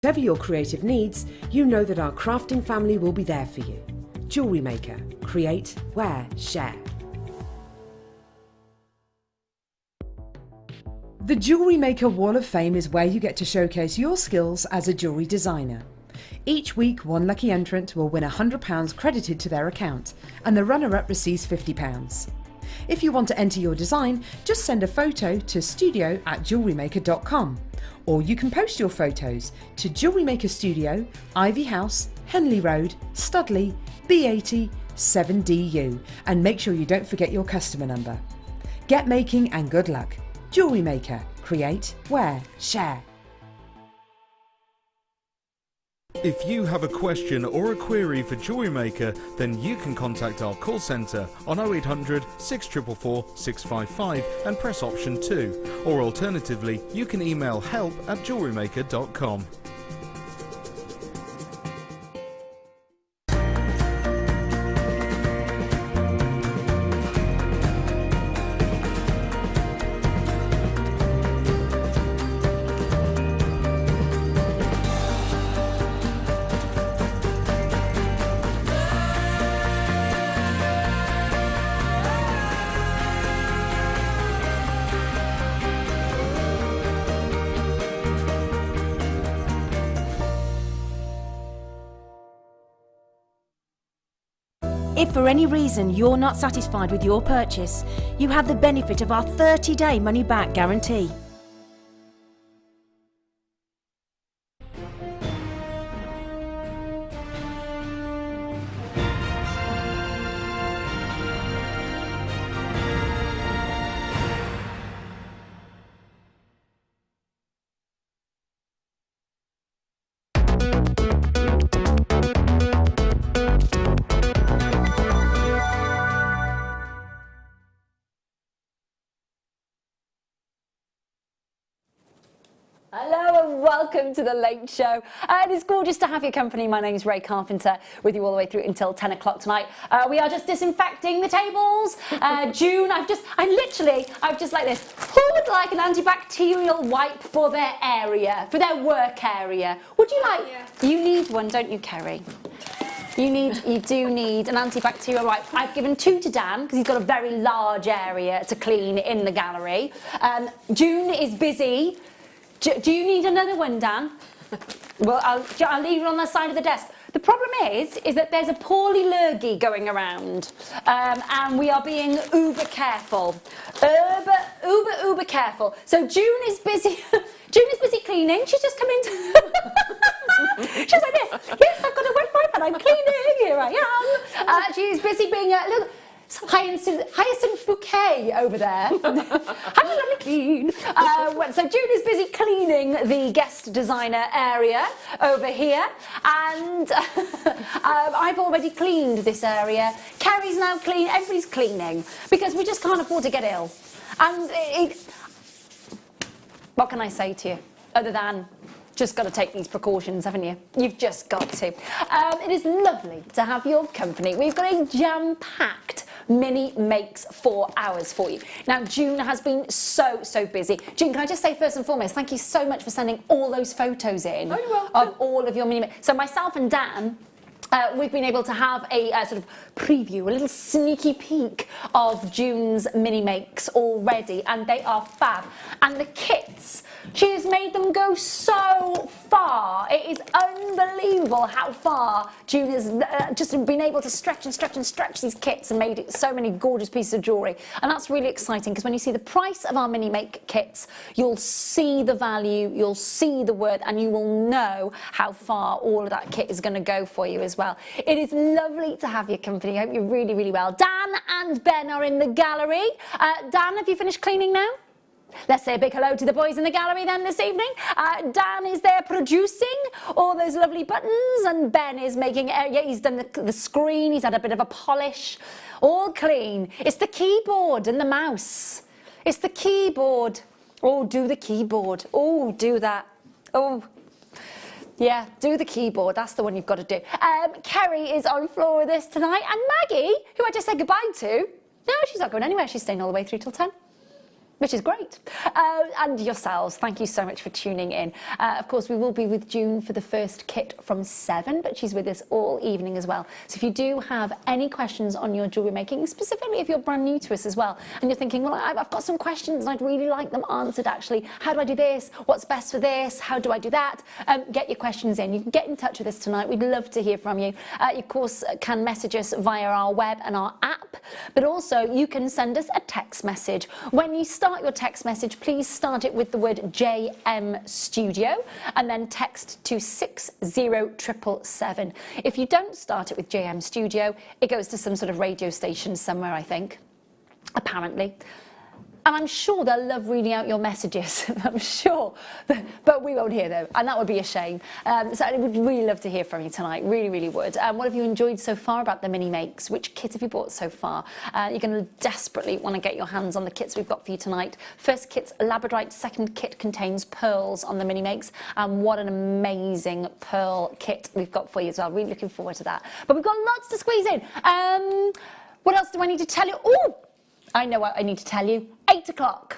Whatever your creative needs, you know that our crafting family will be there for you. Jewellery Maker. Create, wear, share. The Jewellery Maker Wall of Fame is where you get to showcase your skills as a jewellery designer. Each week, one lucky entrant will win £100 credited to their account, and the runner-up receives £50. If you want to enter your design, just send a photo to studio@jewellerymaker.com, or you can post your photos to Jewellery Maker Studio, Ivy House, Henley Road, Studley, B80 7DU, and make sure you don't forget your customer number. Get making and good luck. Jewellery Maker. Create, wear, share. If you have a question or a query for Jewellery Maker, then you can contact our call centre on 0800 644 655 and press option 2, or alternatively you can email help@jewellerymaker.com. If for any reason you're not satisfied with your purchase, you have the benefit of our 30-day money-back guarantee. Hello and welcome to the Late Show. It is gorgeous to have your company. My name is Ray Carpenter, with you all the way through until 10 o'clock tonight. We are just disinfecting the tables. June, I've just like this. Who would like an antibacterial wipe for their area, for their work area? Would you like? Yeah. You need one, don't you, Kerry? You do need an antibacterial wipe. I've given 2 to Dan because he's got a very large area to clean in the gallery. June is busy. Do you need another one, Dan? Well, I'll leave it on the side of the desk. The problem is that there's a poorly lurgy going around, and we are being uber careful. Uber careful. So June is busy. June is busy cleaning. She's just come into. She's like this. Yes, I've got a wet wipe and I'm cleaning. Here I am. She's busy being a little hyacinth bouquet over there. Have a lovely clean. So June is busy cleaning the guest designer area over here, and I've already cleaned this area. Kerry's now clean. Everybody's cleaning because we just can't afford to get ill. And what can I say to you other than just got to take these precautions, haven't you? You've just got to. It is lovely to have your company. We've got a jam-packed mini makes 4 hours for you. Now, June has been so busy. June, can I just say first and foremost, thank you so much for sending all those photos in of all of your mini makes. So myself and Dan, we've been able to have a sort of preview, a little sneaky peek of June's mini makes already, and they are fab. And the kits, she has made them go so far. It is unbelievable how far June has just been able to stretch these kits and made it so many gorgeous pieces of jewellery. And that's really exciting because when you see the price of our mini make kits, you'll see the value, you'll see the worth, and you will know how far all of that kit is going to go for you as well. It is lovely to have your company. I hope you're really well. Dan and Ben are in the gallery. Dan, have you finished cleaning now? Let's say a big hello to the boys in the gallery then this evening. Dan is there producing all those lovely buttons, and Ben is making, yeah, he's done the screen, he's had a bit of a polish, all clean. It's the keyboard and the mouse. It's the keyboard. Oh, do the keyboard. Oh, do that. Oh. Yeah, do the keyboard. That's the one you've got to do. Kerry is on floor with us tonight. And Maggie, who I just said goodbye to, no, she's not going anywhere. She's staying all the way through till 10. which is great. And yourselves, thank you so much for tuning in. Of course, we will be with June for the first kit from 7, but she's with us all evening as well. So if you do have any questions on your jewellery making, specifically if you're brand new to us as well, and you're thinking, well, I've got some questions and I'd really like them answered actually. How do I do this? What's best for this? How do I do that? Get your questions in. You can get in touch with us tonight. We'd love to hear from you. You, of course, can message us via our web and our app, but also you can send us a text message. When you start your text message, please start it with the word JM Studio and then text to 60777. If you don't start it with JM Studio, it goes to some sort of radio station somewhere, I think, apparently. And I'm sure they'll love reading out your messages. I'm sure. But we won't hear them. And that would be a shame. So I would really love to hear from you tonight. Really, really would. What have you enjoyed so far about the mini makes? Which kit have you bought so far? You're going to desperately want to get your hands on the kits we've got for you tonight. First kit's labradorite. Second kit contains pearls on the mini makes. And what an amazing pearl kit we've got for you as well. Really looking forward to that. But we've got lots to squeeze in. What else do I need to tell you? Oh! I know what I need to tell you. 8 o'clock.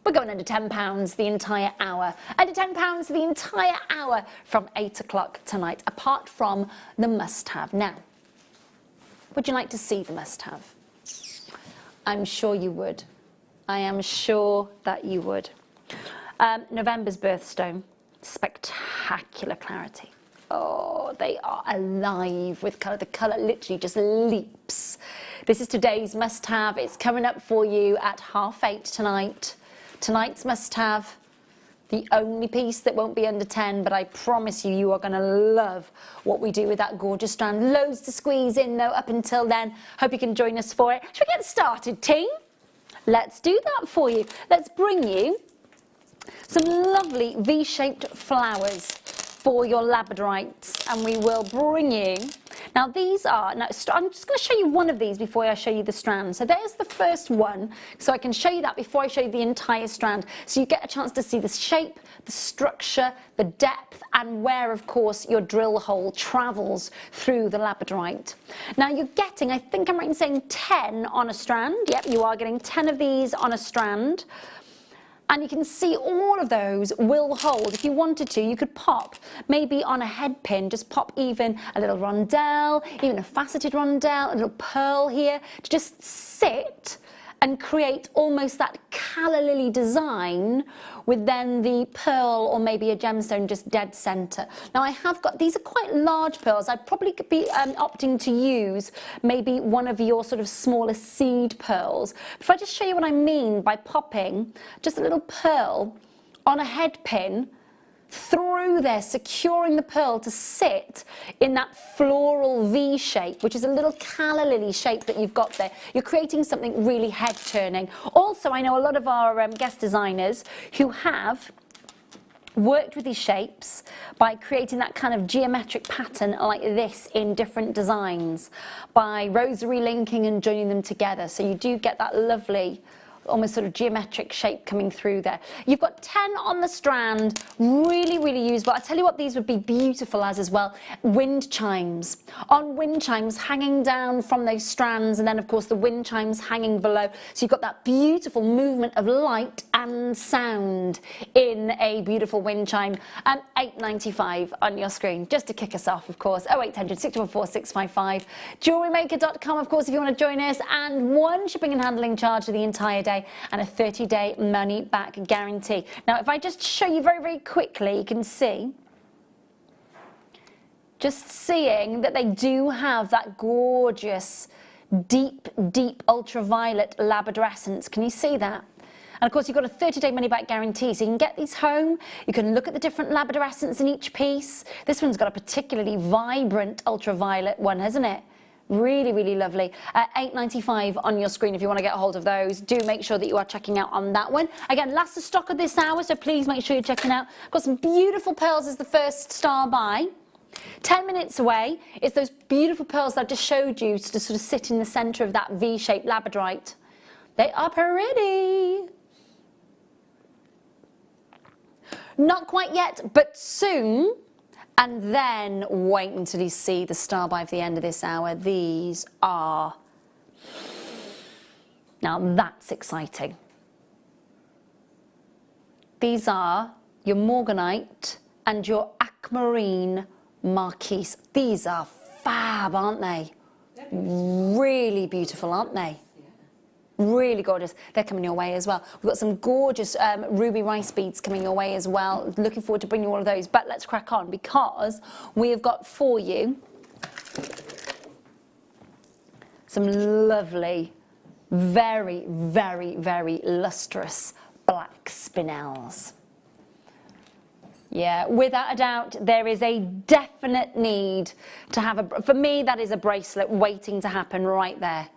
We're going under £10 the entire hour. Under £10 the entire hour from 8 o'clock tonight, apart from the must-have. Now, would you like to see the must-have? I'm sure you would. I am sure that you would. November's birthstone. Spectacular clarity. Oh, they are alive with colour. The colour literally just leaps. This is today's must-have. It's coming up for you at 8:30 tonight. Tonight's must-have, the only piece that won't be under 10, but I promise you, you are going to love what we do with that gorgeous strand. Loads to squeeze in, though, up until then. Hope you can join us for it. Should we get started, team? Let's do that for you. Let's bring you some lovely V-shaped flowers for your labradorites, and we will bring you, now these are, now I'm just going to show you one of these before I show you the strand. So there's the first one, so I can show you that before I show you the entire strand, so you get a chance to see the shape, the structure, the depth, and where, of course, your drill hole travels through the labradorite. Now you're getting, I think I'm right in saying 10 on a strand. Yep, you are getting 10 of these on a strand. And you can see all of those will hold. If you wanted to, you could pop maybe on a head pin, just pop even a little rondelle, even a faceted rondelle, a little pearl here, to just sit and create almost that calla lily design with then the pearl or maybe a gemstone just dead center. Now I have got, these are quite large pearls. I'd probably could be opting to use maybe one of your sort of smaller seed pearls. If I just show you what I mean by popping just a little pearl on a head pin through there, securing the pearl to sit in that floral V shape, which is a little calla lily shape that you've got there. You're creating something really head turning. Also, I know a lot of our guest designers who have worked with these shapes by creating that kind of geometric pattern like this in different designs, by rosary linking and joining them together. So you do get that lovely almost sort of geometric shape coming through there. You've got 10 on the strand, really, really usable. I tell you what these would be beautiful as well, wind chimes. On wind chimes hanging down from those strands, and then of course the wind chimes hanging below. So you've got that beautiful movement of light and sound in a beautiful wind chime. £8.95 on your screen, just to kick us off, of course. 0800 614 655. JewelleryMaker.com, of course, if you want to join us, and one shipping and handling charge for the entire day, and a 30-day money-back guarantee. Now, if I just show you very, very quickly, you can see, just seeing that they do have that gorgeous, deep, deep ultraviolet labradorescence. Can you see that? And of course, you've got a 30-day money-back guarantee, so you can get these home. You can look at the different labradorescence in each piece. This one's got a particularly vibrant ultraviolet one, hasn't it? Really, really lovely. £8.95 on your screen if you want to get a hold of those. Do make sure that you are checking out on that one. Again, last of stock of this hour, so please make sure you're checking out. Got some beautiful pearls as the first star buy. 10 minutes away, it's those beautiful pearls that I just showed you to sort of sit in the centre of that V-shaped labradorite. They are pretty. Not quite yet, but soon. And then wait until you see the star by the end of this hour. These are, now that's exciting. these are your morganite and your aquamarine marquise. These are fab, aren't they? Really beautiful, aren't they? Really gorgeous. They're coming your way as well. We've got some gorgeous ruby rice beads coming your way as well. Looking forward to bringing you all of those. But let's crack on, because we have got for you some lovely, very, very, very lustrous black spinels. Yeah, without a doubt, there is a definite need to have for me, that is a bracelet waiting to happen right there.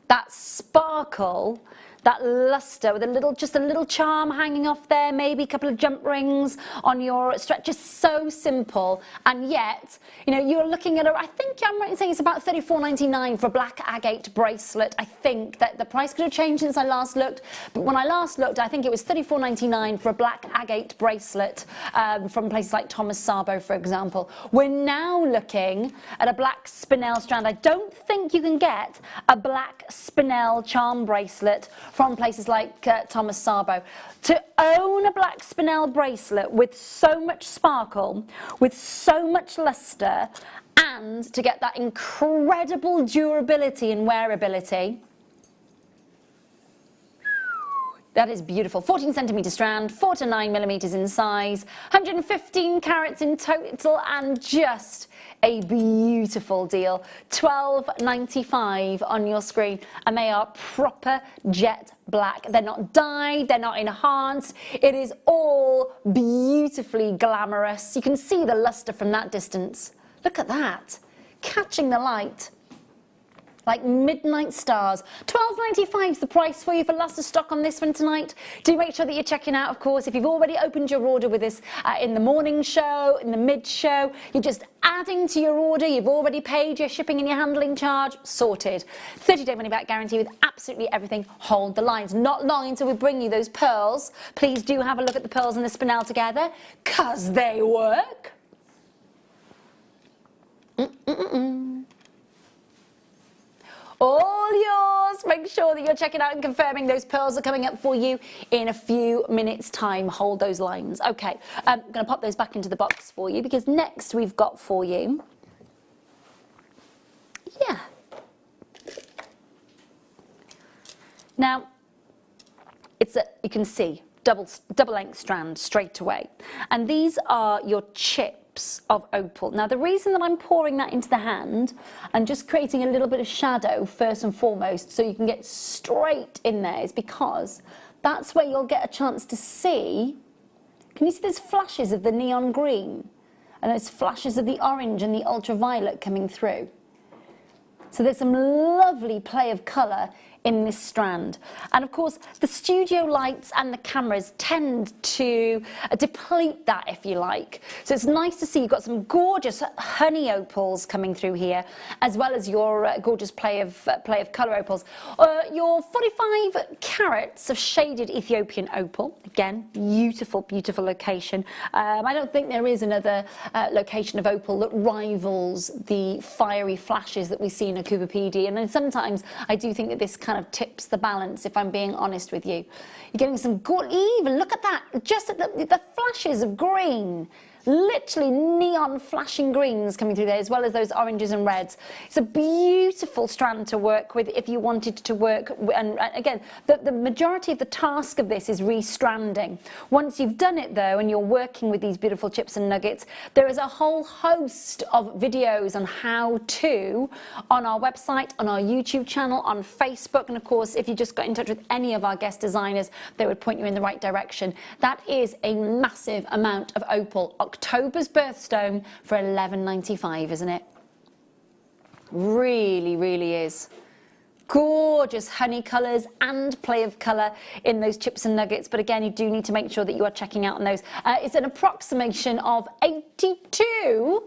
That sparkle, that luster with just a little charm hanging off there, maybe a couple of jump rings on your stretch, just so simple. And yet, you know, you're looking at I think I'm right in saying it's about $34.99 for a black agate bracelet. I think that the price could have changed since I last looked, but when I last looked, I think it was $34.99 for a black agate bracelet from places like Thomas Sabo, for example. We're now looking at a black spinel strand. I don't think you can get a black spinel charm bracelet from places like Thomas Sabo. To own a black spinel bracelet with so much sparkle, with so much luster, and to get that incredible durability and wearability, that is beautiful. 14 centimetre strand, 4 to 9 millimetres in size, 115 carats in total, and just a beautiful deal. $12.95 on your screen, and they are proper jet black. They're not dyed, they're not enhanced. It is all beautifully glamorous. You can see the luster from that distance. Look at that, catching the light like midnight stars. $12.95 is the price for you for luster stock on this one tonight. Do make sure that you're checking out, of course, if you've already opened your order with us in the morning show, in the mid show, you're just adding to your order, you've already paid your shipping and your handling charge, sorted. 30-day money back guarantee with absolutely everything. Hold the lines. Not long until we bring you those pearls. Please do have a look at the pearls and the spinel together, because they work. All yours. Make sure that you're checking out and confirming those pearls are coming up for you in a few minutes time. Hold those lines. Okay, I'm going to pop those back into the box for you, because next we've got for you, now it's you can see double length strand straight away, and these are your chips of opal. Now, the reason that I'm pouring that into the hand and just creating a little bit of shadow first and foremost, so you can get straight in there, is because that's where you'll get a chance to see. Can you see those flashes of the neon green and those flashes of the orange and the ultraviolet coming through? So there's some lovely play of colour in this strand. And of course, the studio lights and the cameras tend to deplete that, if you like. So it's nice to see you've got some gorgeous honey opals coming through here, as well as your gorgeous play of colour opals. Your 45 carats of shaded Ethiopian opal. Again, beautiful, beautiful location. I don't think there is another location of opal that rivals the fiery flashes that we see in a Cooper PD. And then sometimes I do think that this kind of tips the balance, if I'm being honest with you. You're getting some good, even look at that, just at the flashes of green. Literally neon flashing greens coming through there, as well as those oranges and reds. It's a beautiful strand to work with if you wanted to work. And again, the majority of the task of this is restranding. Once you've done it though, and you're working with these beautiful chips and nuggets, there is a whole host of videos on how to on our website, on our YouTube channel, on Facebook, and of course, if you just got in touch with any of our guest designers, they would point you in the right direction. That is a massive amount of opal. October's birthstone for $11.95, isn't it? Really, really is. Gorgeous honey colours and play of colour in those chips and nuggets, but again, you do need to make sure that you are checking out on those. It's an approximation of 82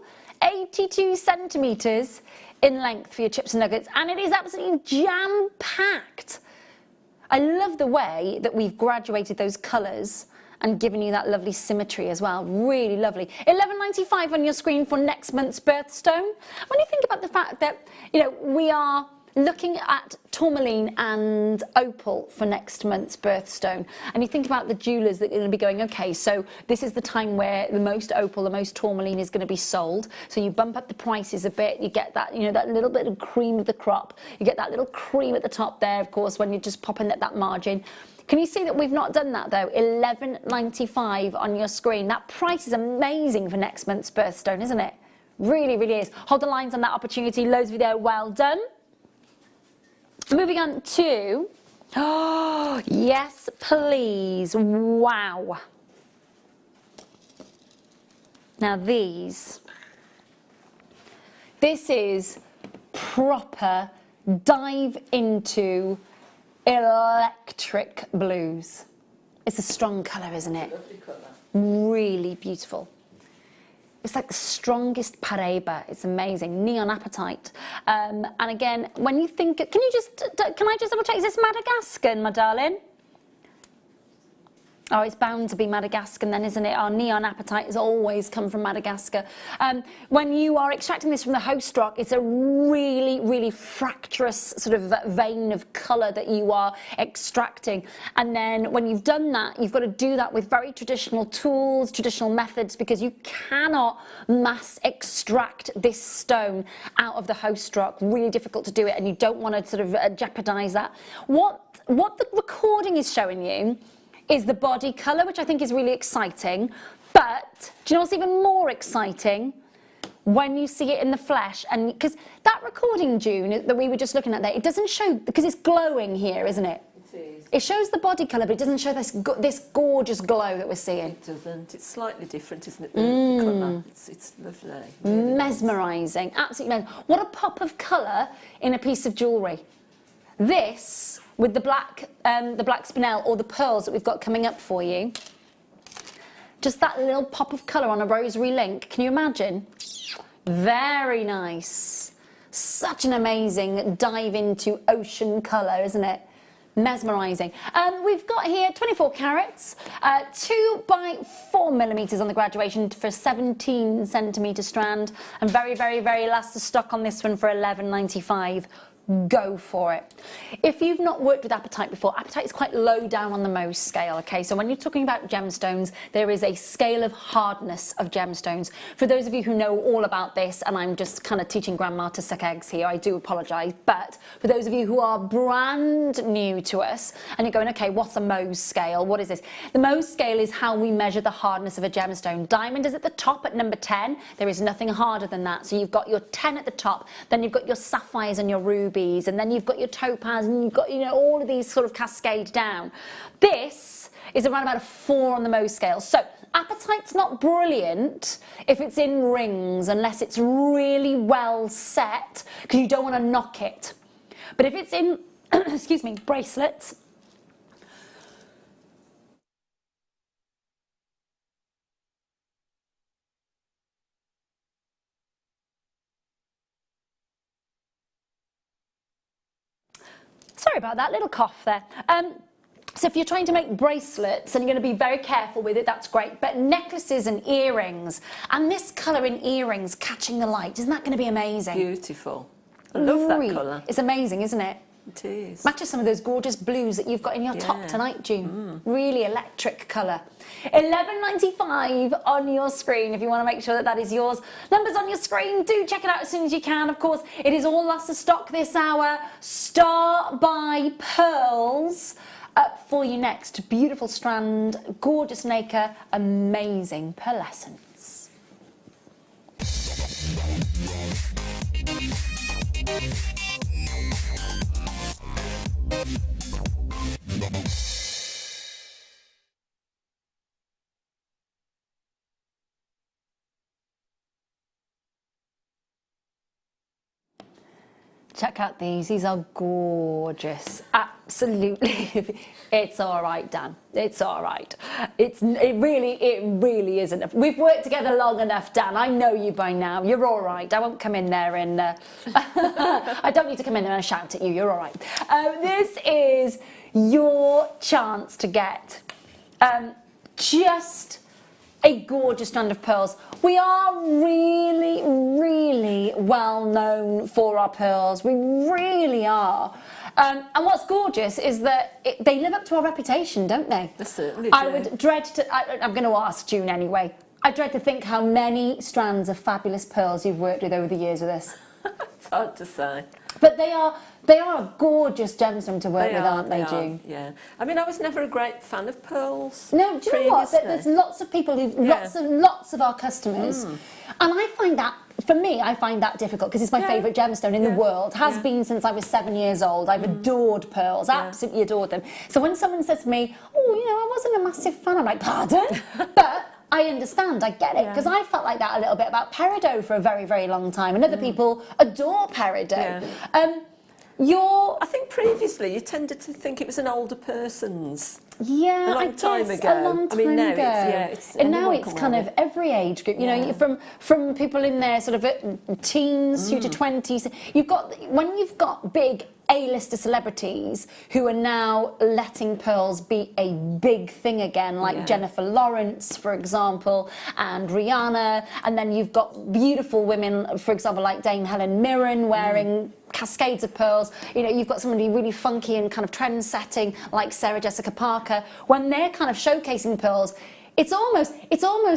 centimetres in length for your chips and nuggets, and it is absolutely jam-packed. I love the way that we've graduated those colours and giving you that lovely symmetry as well. Really lovely. $11.95 on your screen for next month's birthstone. When you think about the fact that, you know, we are looking at tourmaline and opal for next month's birthstone, and you think about the jewellers that are going to be going, okay, so this is the time where the most opal, the most tourmaline is going to be sold, so you bump up the prices a bit, you get that, you know, that little bit of cream of the crop, you get that little cream at the top there, of course, when you're just popping at that margin. Can you see that we've not done that though? $11.95 on your screen. That price is amazing for next month's birthstone, isn't it? Really, really is. Hold the lines on that opportunity. Loads of you there. Well done. Moving on to, oh, yes, please. Wow. Now this is proper dive into electric blues. It's a strong colour, isn't it? Lovely colour. Really beautiful. It's like the strongest pareba. It's amazing. Neon apatite. And again, when you think, can I just double check? Is this Madagascar, my darling? Oh, it's bound to be Madagascar then, isn't it? Our neon apatite has always come from Madagascar. When you are extracting this from the host rock, it's a really, really fractious sort of vein of colour that you are extracting. And then when you've done that, you've got to do that with very traditional tools, traditional methods, because you cannot mass extract this stone out of the host rock. Really difficult to do it, and you don't want to sort of jeopardise that. What the recording is showing you is the body colour, which I think is really exciting. But do you know what's even more exciting? When you see it in the flesh, and because that recording, June, that we were just looking at there, it doesn't show, because it's glowing here, isn't it? It is. It shows the body colour, but it doesn't show this gorgeous glow that we're seeing. It doesn't. It's slightly different, isn't it? The colour. It's lovely. Really Mesmerising, absolutely mesmerising. What a pop of colour in a piece of jewellery. This, with the black spinel or the pearls that we've got coming up for you, just that little pop of colour on a rosary link. Can you imagine? Very nice. Such an amazing dive into ocean colour, isn't it? Mesmerising. We've got here 24 carats, 2 by 4 millimetres on the graduation for 17 centimetre strand, and very, very, very last of stock on this one for $11.95. Go for it. If you've not worked with apatite before, apatite is quite low down on the Mohs scale, okay? So when you're talking about gemstones, there is a scale of hardness of gemstones. For those of you who know all about this, and I'm just kind of teaching grandma to suck eggs here, I do apologise, but for those of you who are brand new to us, and you're going, okay, what's a Mohs scale? What is this? The Mohs scale is how we measure the hardness of a gemstone. Diamond is at the top at number 10. There is nothing harder than that. So you've got your 10 at the top, then you've got your sapphires and your rubies, and then you've got your topaz, and you've got, you know, all of these sort of cascade down. This is around about a 4 on the Mohs scale. So apatite's not brilliant if it's in rings, unless it's really well set, because you don't want to knock it. But if it's in, excuse me, bracelets, sorry about that, little cough there. So if you're trying to make bracelets and you're going to be very careful with it, that's great. But necklaces and earrings, and this colour in earrings catching the light, isn't that going to be amazing? beautiful. I love that Really, colour. it's amazing, isn't it? It is. Matches some of those gorgeous blues that you've got in your top Yeah. tonight, June. Really electric colour. $11.95 on your screen if you want to make sure that that is yours. Numbers on your screen, do check it out as soon as you can. Of course, it is all last of stock this hour. Star by Pearls up for you next. Beautiful strand, gorgeous nacre, amazing pearlescence. Check out these are gorgeous, absolutely. It's all right, Dan, it's all right. It really isn't. We've worked together long enough, Dan, I know you by now, you're all right. I won't come in there and, I don't need to come in there and shout at you, you're all right. This is your chance to get just a gorgeous strand of pearls. We are really, really well known for our pearls. We really are. And what's gorgeous is that they live up to our reputation, don't they? They certainly I do. would dread to, I'm going to ask June anyway, I dread to think how many strands of fabulous pearls you've worked with over the years with us. It's hard to say. But they are a gorgeous gemstone to work with, aren't they, June? Yeah. I mean, I was never a great fan of pearls. No, do you know what? previously. There's lots of people who, lots of our customers, and I find that, for me, I find that difficult because it's my favourite gemstone in the world. Has been since I was 7 years old. I've adored pearls, absolutely adored them. So when someone says to me, oh, you know, I wasn't a massive fan, I'm like, pardon? But I understand, I get it, because I felt like that a little bit about peridot for a very, very long time, and other people adore peridot. I think previously you tended to think it was an older person's. Yeah, a long time ago. A long time now ago. And now it's kind of every age group. You know, from people in their sort of teens through to 20s. When you've got big A-lister celebrities who are now letting pearls be a big thing again, like Jennifer Lawrence, for example, and Rihanna, and then you've got beautiful women, for example, like Dame Helen Mirren wearing cascades of pearls. You know, you've got somebody really funky and kind of trend-setting like Sarah Jessica Parker. When they're kind of showcasing pearls, it's almost,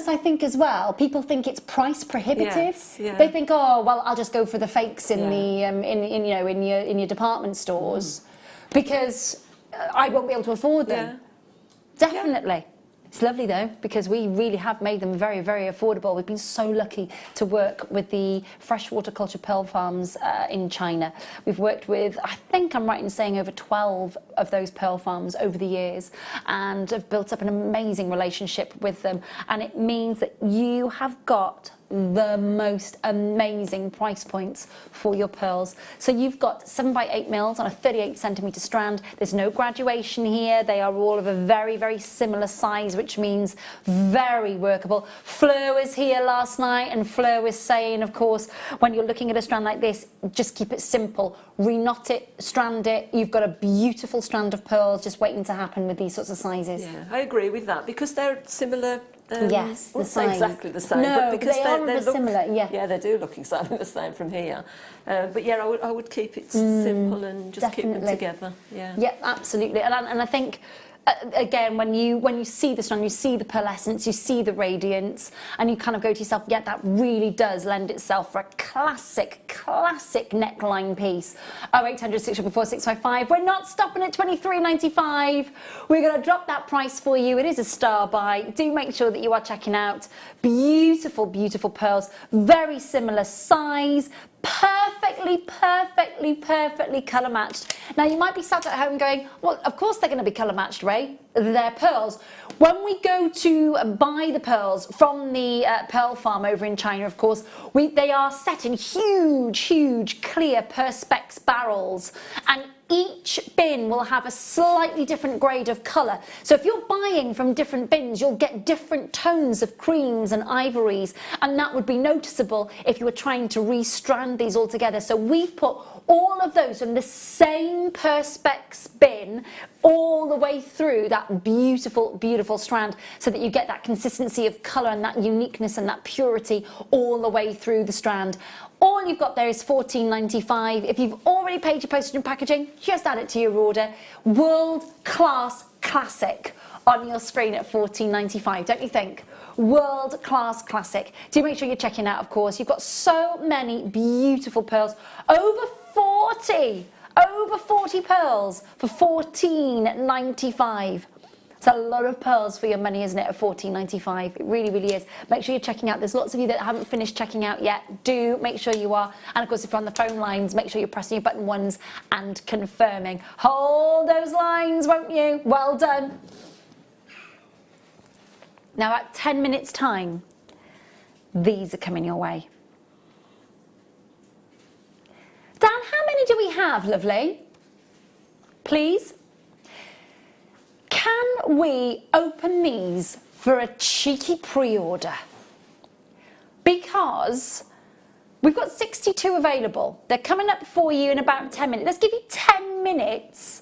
I think as well, people think it's price prohibitive. Yes, They think, oh, well, I'll just go for the fakes in the in your department stores because I won't be able to afford them. Definitely. It's lovely though, because we really have made them very, very affordable. We've been so lucky to work with the freshwater culture pearl farms in China. We've worked with, I think I'm right in saying, over 12 of those pearl farms over the years, and have built up an amazing relationship with them. And it means that you have got the most amazing price points for your pearls. So you've got 7 by 8 mils on a 38 centimetre strand. There's no graduation here. They are all of a very, very similar size, which means very workable. Fleur was here last night, and Fleur was saying, of course, when you're looking at a strand like this, just keep it simple. Reknot it, strand it. You've got a beautiful strand of pearls just waiting to happen with these sorts of sizes. Yeah, I agree with that because they're similar. Yes, the size. Exactly the same. No, but because they are look, similar. Yeah, they do look exactly the same from here. But yeah, I would keep it simple and just keep them together. Yeah, absolutely. And I think. Again, when you see the strand, you see the pearlescence, you see the radiance, and you kind of go to yourself, yeah, that really does lend itself for a classic neckline piece. 0800 644 655. We're not stopping at $23.95. We're going to drop that price for you. It is a star buy. Do make sure that you are checking out beautiful, beautiful pearls, very similar size, perfectly colour matched. Now you might be sat at home going, well, of course they're going to be colour matched, Ray. They're pearls. When we go to buy the pearls from the pearl farm over in China, of course, they are set in huge clear perspex barrels, and each bin will have a slightly different grade of colour. So if you're buying from different bins, you'll get different tones of creams and ivories, and that would be noticeable if you were trying to restrand these all together. So we've put all of those in the same perspex bin all the way through that beautiful strand, so that you get that consistency of colour and that uniqueness and that purity all the way through the strand. All you've got there is $14.95. If you've already paid your postage and packaging, just add it to your order. World class classic on your screen at $14.95, don't you think? World class classic. Do make sure you're checking out, of course. You've got so many beautiful pearls. Over 40 pearls for $14.95. It's a lot of pearls for your money, isn't it, at $14.95? It really is. Make sure you're checking out. There's lots of you that haven't finished checking out yet. Do make sure you are. And of course, if you're on the phone lines, make sure you're pressing your button ones and confirming. Hold those lines, won't you? Well done. Now, at 10 minutes' time, these are coming your way. Dan, how many do we have, lovely? Please? Can we open these for a cheeky pre-order? Because we've got 62 available. They're coming up for you in about 10 minutes. Let's give you 10 minutes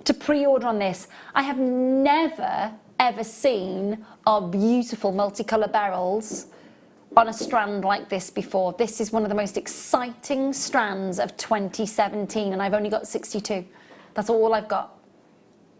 to pre-order on this. I have never, ever seen our beautiful multicolour barrels on a strand like this before. This is one of the most exciting strands of 2017, and I've only got 62. That's all I've got.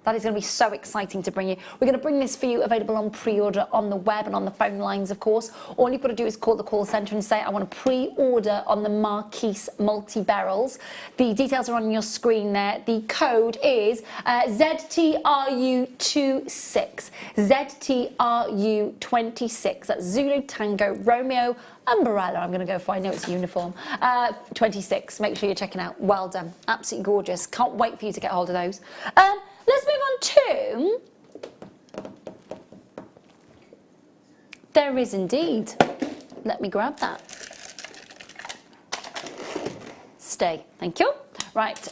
That is going to be so exciting to bring you. We're going to bring this for you, available on pre-order on the web and on the phone lines, of course. All you've got to do is call the call centre and say, I want to pre-order on the Marquise multi-barrels. The details are on your screen there. The code is ZTRU26. ZTRU26. That's Zulu Tango Romeo Umbrella. I'm going to go for, I know it's uniform. 26. Make sure you're checking out. Well done. Absolutely gorgeous. Can't wait for you to get hold of those. Let's move on to, there is indeed, let me grab that. Stay, thank you. Right,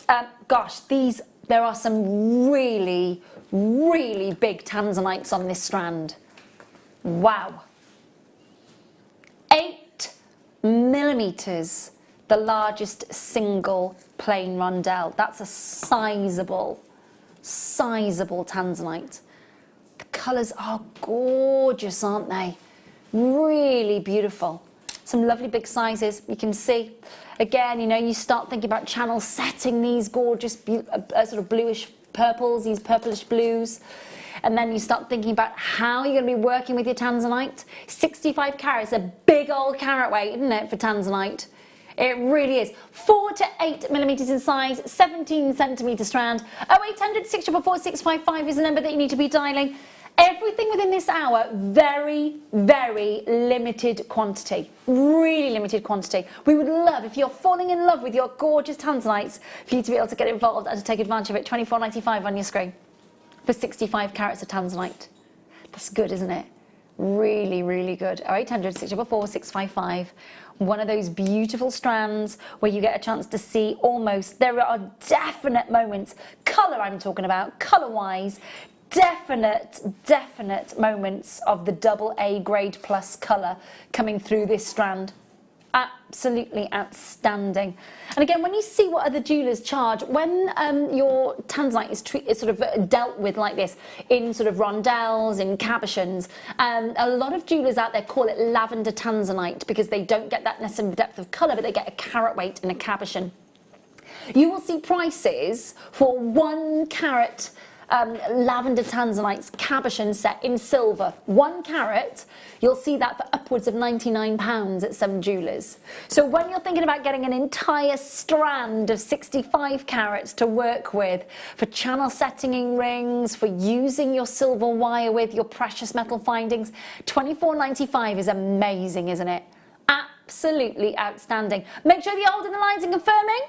gosh, there are some really, really big tanzanites on this strand. Wow. 8 millimeters, the largest single plain rondelle. That's a sizable tanzanite. The colours are gorgeous, aren't they? Really beautiful. Some lovely big sizes, you can see. Again, you know, you start thinking about channel setting these gorgeous sort of bluish purples, these purplish blues. And then you start thinking about how you're going to be working with your tanzanite. 65 carats, a big old carat weight, isn't it, for tanzanite? It really is. 4 to 8 millimeters in size, 17 centimeter strand. 0800 644 655 is the number that you need to be dialing. Everything within this hour, very, very limited quantity. Really limited quantity. We would love, if you're falling in love with your gorgeous tanzanites, for you to be able to get involved and to take advantage of it. $24.95 on your screen for 65 carats of tanzanite. That's good, isn't it? Really, really good. 0800 644 655. One of those beautiful strands where you get a chance to see almost, there are definite moments, colour I'm talking about, colour-wise, definite moments of the AA grade plus colour coming through this strand. Absolutely outstanding. And again, when you see what other jewellers charge, when your tanzanite is sort of dealt with like this, in sort of rondelles, in cabochons, a lot of jewellers out there call it lavender tanzanite because they don't get that necessary depth of colour, but they get a carat weight in a cabochon. You will see prices for 1 carat lavender tanzanites cabochon set in silver. 1 carat, you'll see that for upwards of £99 at some jewellers. So when you're thinking about getting an entire strand of 65 carats to work with for channel setting rings, for using your silver wire with your precious metal findings, £24.95 is amazing, isn't it? Absolutely outstanding. Make sure you're holding the lines and confirming.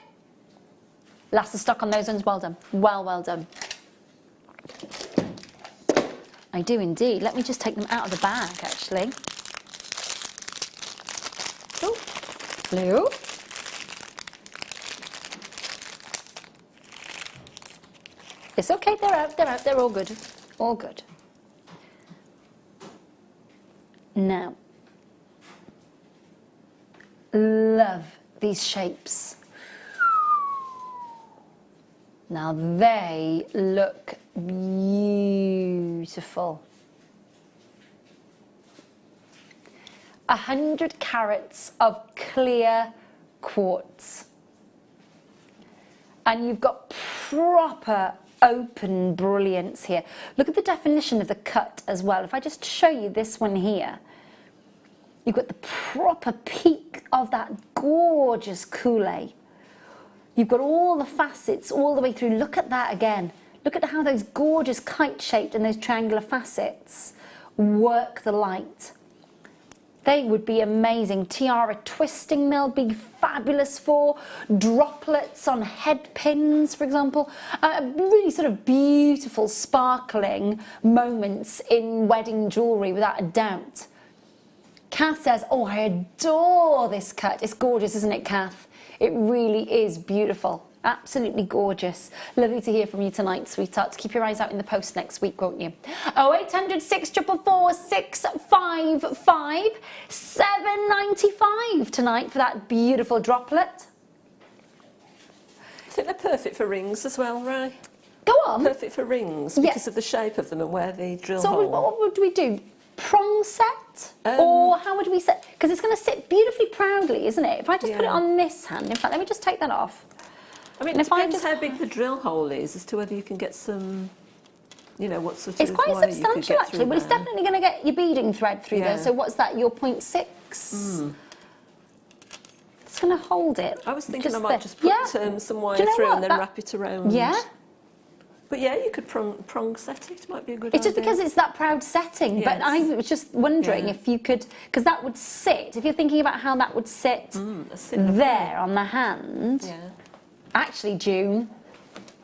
Last of stock on those ones. Well done. Well done. I do indeed. Let me just take them out of the bag, actually. Oh, blue. It's okay, they're out, they're all good. All good. Now, love these shapes. Now they look beautiful. 100 carats of clear quartz. And you've got proper open brilliance here. Look at the definition of the cut as well. If I just show you this one here, you've got the proper peak of that gorgeous coulee. You've got all the facets all the way through. Look at that again. Look at how those gorgeous kite-shaped and those triangular facets work the light. They would be amazing. Tiara twisting they'll be fabulous for. Droplets on head pins, for example. Really sort of beautiful, sparkling moments in wedding jewellery, without a doubt. Kath says, oh, I adore this cut. It's gorgeous, isn't it, Kath? It really is beautiful. Absolutely gorgeous. Lovely to hear from you tonight, sweetheart. Keep your eyes out in the post next week, won't you? 0800 644 655 $7.95 tonight for that beautiful droplet. I think they're perfect for rings as well, Ray. Go on. Perfect for rings because of the shape of them and where the drill so hole. what would we do? prong set? Or how would we set? Because it's going to sit beautifully proudly, isn't it? If I just put it on this hand, in fact, let me just take that off. I mean, it depends how big the drill hole is as to whether you can get some, you know, what sort it's of quite wire you could substantial get actually, through but it's there. definitely going to get your beading thread through there. Yeah. So what's that, your 0.6? It's going to hold it. I was thinking I might there. just put some wire through and then wrap it around. Yeah. But yeah, you could prong set it. Might be a good It's idea. just because it's that proud setting. But I was just wondering if you could, because that would sit, if you're thinking about how that would sit there on the hand. Yeah. Actually, June,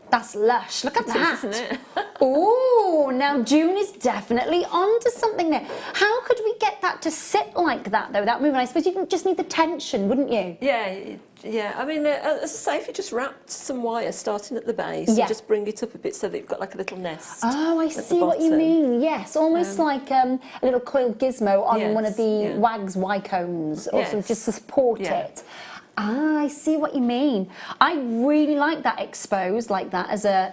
that's lush. Look at that. Isn't it? Oh, now June is definitely onto something there. How could we get that to sit like that, though, without moving? I suppose you just need the tension, wouldn't you? Yeah, yeah. I mean, as I say, if you just wrapped some wire starting at the base and just bring it up a bit so that you've got like a little nest. Oh, I see what you mean. Yes, almost like a little coiled gizmo on one of the Wags Y-cones, or sort of just to support it. Ah, I see what you mean. I really like that exposed like that as a...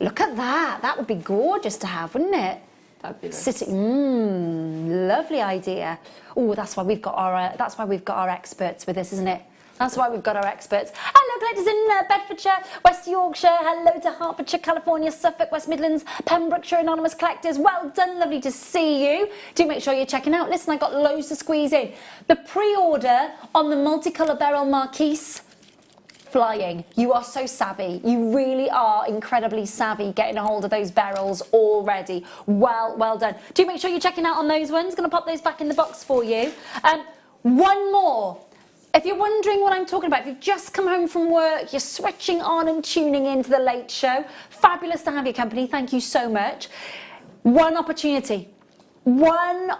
Look at that. That would be gorgeous to have, wouldn't it? Fabulous. Sitting, lovely idea. Oh, that's why we've got our experts with us, isn't it? That's why we've got our experts. Hello, ladies in Bedfordshire, West Yorkshire. Hello to Hertfordshire, California, Suffolk, West Midlands, Pembrokeshire, Anonymous Collectors. Well done, lovely to see you. Do make sure you're checking out. Listen, I got loads to squeeze in. The pre-order on the multicolour beryl marquise, flying. You are so savvy. You really are incredibly savvy getting a hold of those beryls already. Well done. Do make sure you're checking out on those ones. Going to pop those back in the box for you. One more. If you're wondering what I'm talking about, if you've just come home from work, you're switching on and tuning into the Late Show, fabulous to have your company. Thank you so much. One opportunity. Morganite,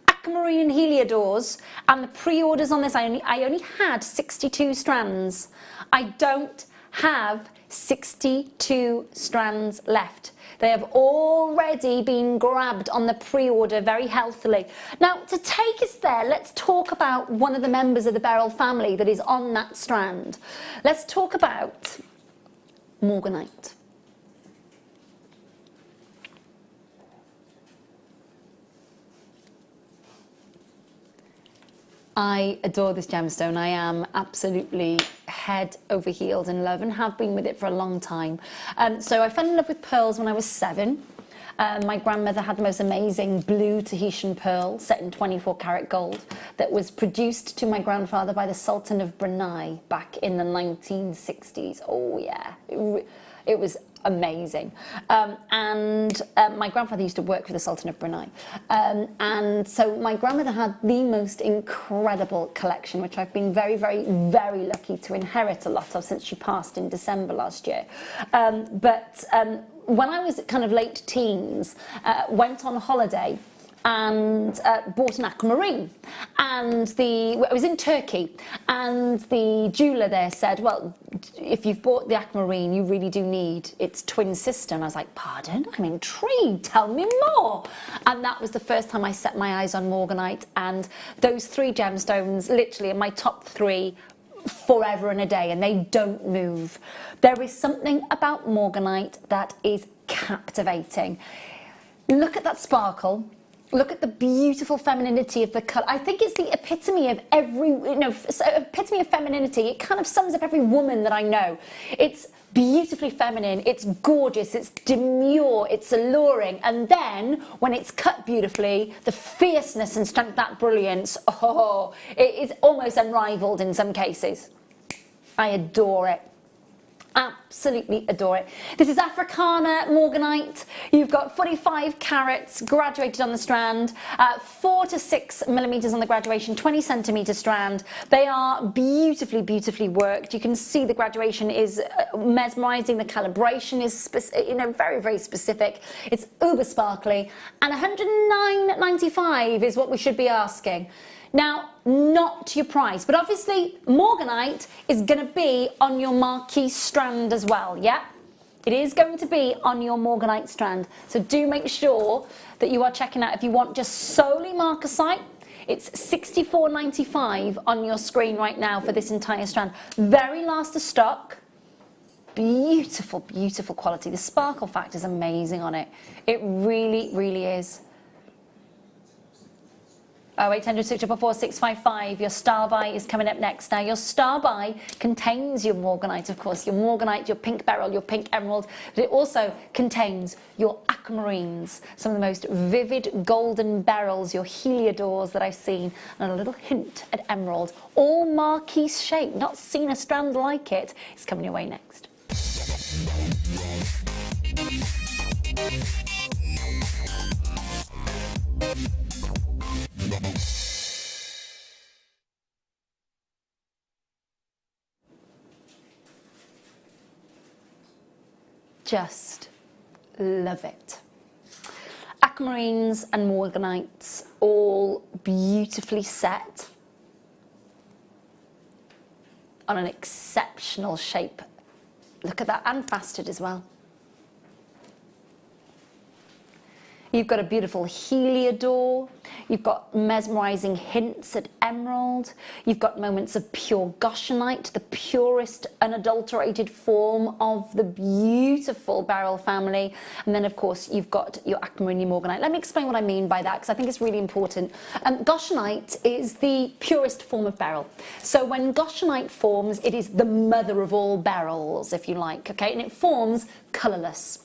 aquamarine and heliodors, and the pre-orders on this, I only had 62 strands. I don't have 62 strands left. They have already been grabbed on the pre-order very healthily. Now, to take us there, let's talk about one of the members of the beryl family that is on that strand. Let's talk about Morganite. I adore this gemstone. I am absolutely head over heels in love and have been with it for a long time. So I fell in love with pearls when I was 7. My grandmother had the most amazing blue Tahitian pearl set in 24 karat gold that was produced to my grandfather by the Sultan of Brunei back in the 1960s. Oh yeah, it was amazing. My grandfather used to work for the Sultan of Brunei. And so my grandmother had the most incredible collection, which I've been very, very, very lucky to inherit a lot of since she passed in December last year. When I was kind of late teens, went on holiday and bought an aquamarine, and I was in Turkey, and the jeweller there said, well, if you've bought the aquamarine, you really do need its twin sister. And I was like, pardon? I'm intrigued, tell me more. And that was the first time I set my eyes on Morganite, and those 3 gemstones literally in my top 3 forever and a day, and they don't move. There is something about Morganite that is captivating. Look at that sparkle. Look at the beautiful femininity of the colour. I think it's the epitome of epitome of femininity. It kind of sums up every woman that I know. It's beautifully feminine, it's gorgeous, it's demure, it's alluring, and then when it's cut beautifully, the fierceness and strength, that brilliance, it is almost unrivaled in some cases. I adore it. Absolutely adore it. This is Africana Morganite. You've got 45 carats graduated on the strand, 4 to 6 millimeters on the graduation, 20 centimeter strand. They are beautifully, beautifully worked. You can see the graduation is mesmerizing. The calibration is very, very specific. It's uber sparkly, and $109.95 is what we should be asking. Now, not your price, but obviously Morganite is going to be on your marquee strand as well, yeah? It is going to be on your Morganite strand, so do make sure that you are checking out. If you want just solely marcasite, it's $64.95 on your screen right now for this entire strand. Very last of stock. beautiful, beautiful quality. The sparkle factor is amazing on it. It really, really is. 0800 644 655. Your star buy is coming up next. Now, your star buy contains your morganite, of course, your morganite, your pink beryl, your pink emerald, but it also contains your aquamarines, some of the most vivid golden beryls, your heliodors that I've seen, and a little hint at emerald. All marquise shape, not seen a strand like it. It's coming your way next. Just love it. Aquamarines and morganites all beautifully set on an exceptional shape. Look at that, and faceted as well. You've got a beautiful heliodor, you've got mesmerising hints at emerald, you've got moments of pure goshenite, the purest unadulterated form of the beautiful beryl family, and then of course you've got your aquamarine morganite. Let me explain what I mean by that, because I think it's really important. Goshenite is the purest form of beryl. So when goshenite forms, it is the mother of all beryls, if you like, okay, and it forms colourless.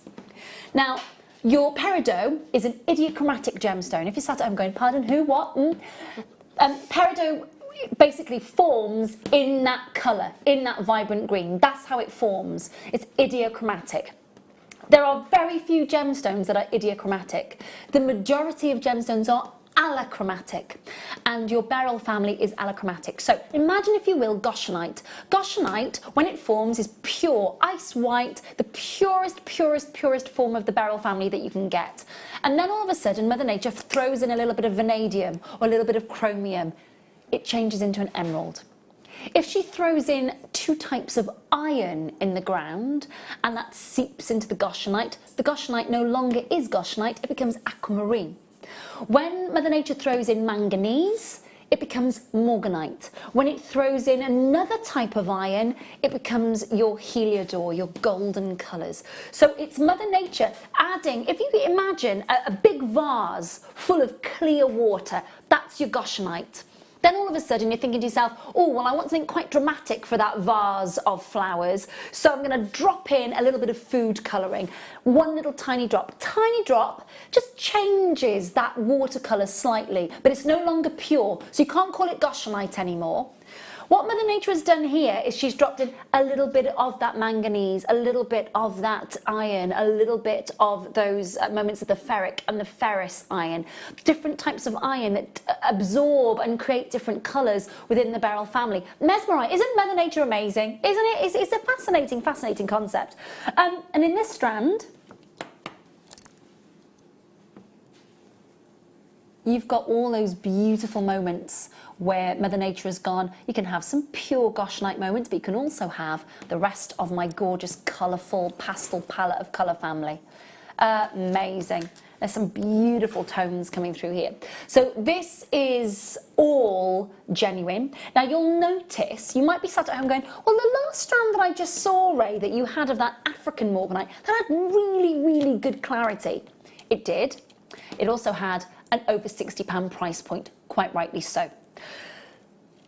Now, your peridot is an idiochromatic gemstone. If you sat at home going, pardon, who, what? Peridot basically forms in that colour, in that vibrant green. That's how it forms. It's idiochromatic. There are very few gemstones that are idiochromatic. The majority of gemstones are allochromatic, and your beryl family is allochromatic. So imagine, if you will, goshenite. Goshenite, when it forms, is pure, ice white, the purest form of the beryl family that you can get. And then all of a sudden, Mother Nature throws in a little bit of vanadium or a little bit of chromium. It changes into an emerald. If she throws in 2 types of iron in the ground and that seeps into the goshenite no longer is goshenite, it becomes aquamarine. When Mother Nature throws in manganese, it becomes morganite. When it throws in another type of iron, it becomes your heliodor, your golden colours. So it's Mother Nature adding, if you imagine a big vase full of clear water, that's your goshenite. Then all of a sudden you're thinking to yourself, oh, well, I want something quite dramatic for that vase of flowers. So I'm going to drop in a little bit of food colouring. One little tiny drop. Tiny drop just changes that watercolour slightly, but it's no longer pure. So you can't call it goshenite anymore. What Mother Nature has done here is she's dropped in a little bit of that manganese, a little bit of that iron, a little bit of those moments of the ferric and the ferrous iron. Different types of iron that absorb and create different colours within the beryl family. Mesmerising. Isn't Mother Nature amazing? Isn't it? It's a fascinating, fascinating concept. And in this strand, you've got all those beautiful moments where Mother Nature has gone, you can have some pure goshenite moments, but you can also have the rest of my gorgeous, colourful pastel palette of colour family. Amazing. There's some beautiful tones coming through here. So this is all genuine. Now you'll notice, you might be sat at home going, well, the last strand that I just saw, Ray, that you had of that African morganite, that had really, really good clarity. It did. It also had an over £60 price point, quite rightly so.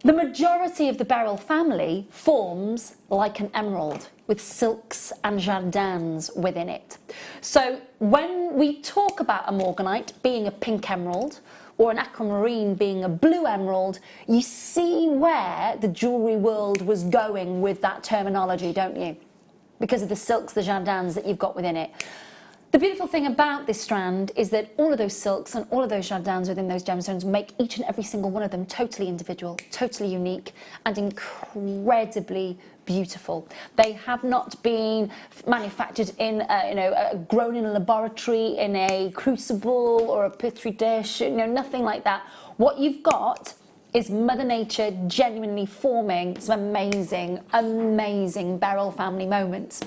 The majority of the beryl family forms like an emerald, with silks and jardins within it. So when we talk about a morganite being a pink emerald, or an aquamarine being a blue emerald, you see where the jewellery world was going with that terminology, don't you? Because of the silks, the jardins that you've got within it. The beautiful thing about this strand is that all of those silks and all of those jardins within those gemstones make each and every single one of them totally individual, totally unique, and incredibly beautiful. They have not been manufactured in, grown in a laboratory, in a crucible or a petri dish, nothing like that. What you've got is Mother Nature genuinely forming some amazing, amazing beryl family moments.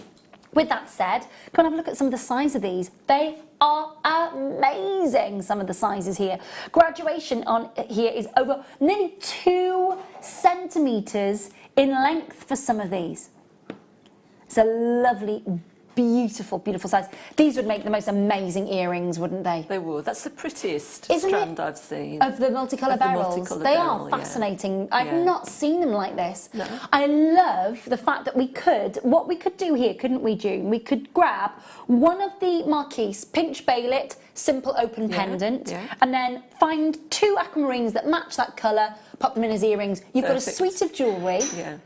With that said, go and have a look at some of the size of these. They are amazing, some of the sizes here. Graduation on here is over nearly 2 centimetres in length for some of these. It's a lovely, beautiful, beautiful size. These would make the most amazing earrings, wouldn't they? They would. That's the prettiest Isn't strand it? I've seen. Of the multicolour barrels. They are fascinating. Yeah. I've not seen them like this. No. I love the fact that what we could do here, couldn't we, June? We could grab one of the marquise, pinch bail, simple open pendant, and then find 2 aquamarines that match that colour, pop them in as earrings. You've got a suite of jewellery. Yeah.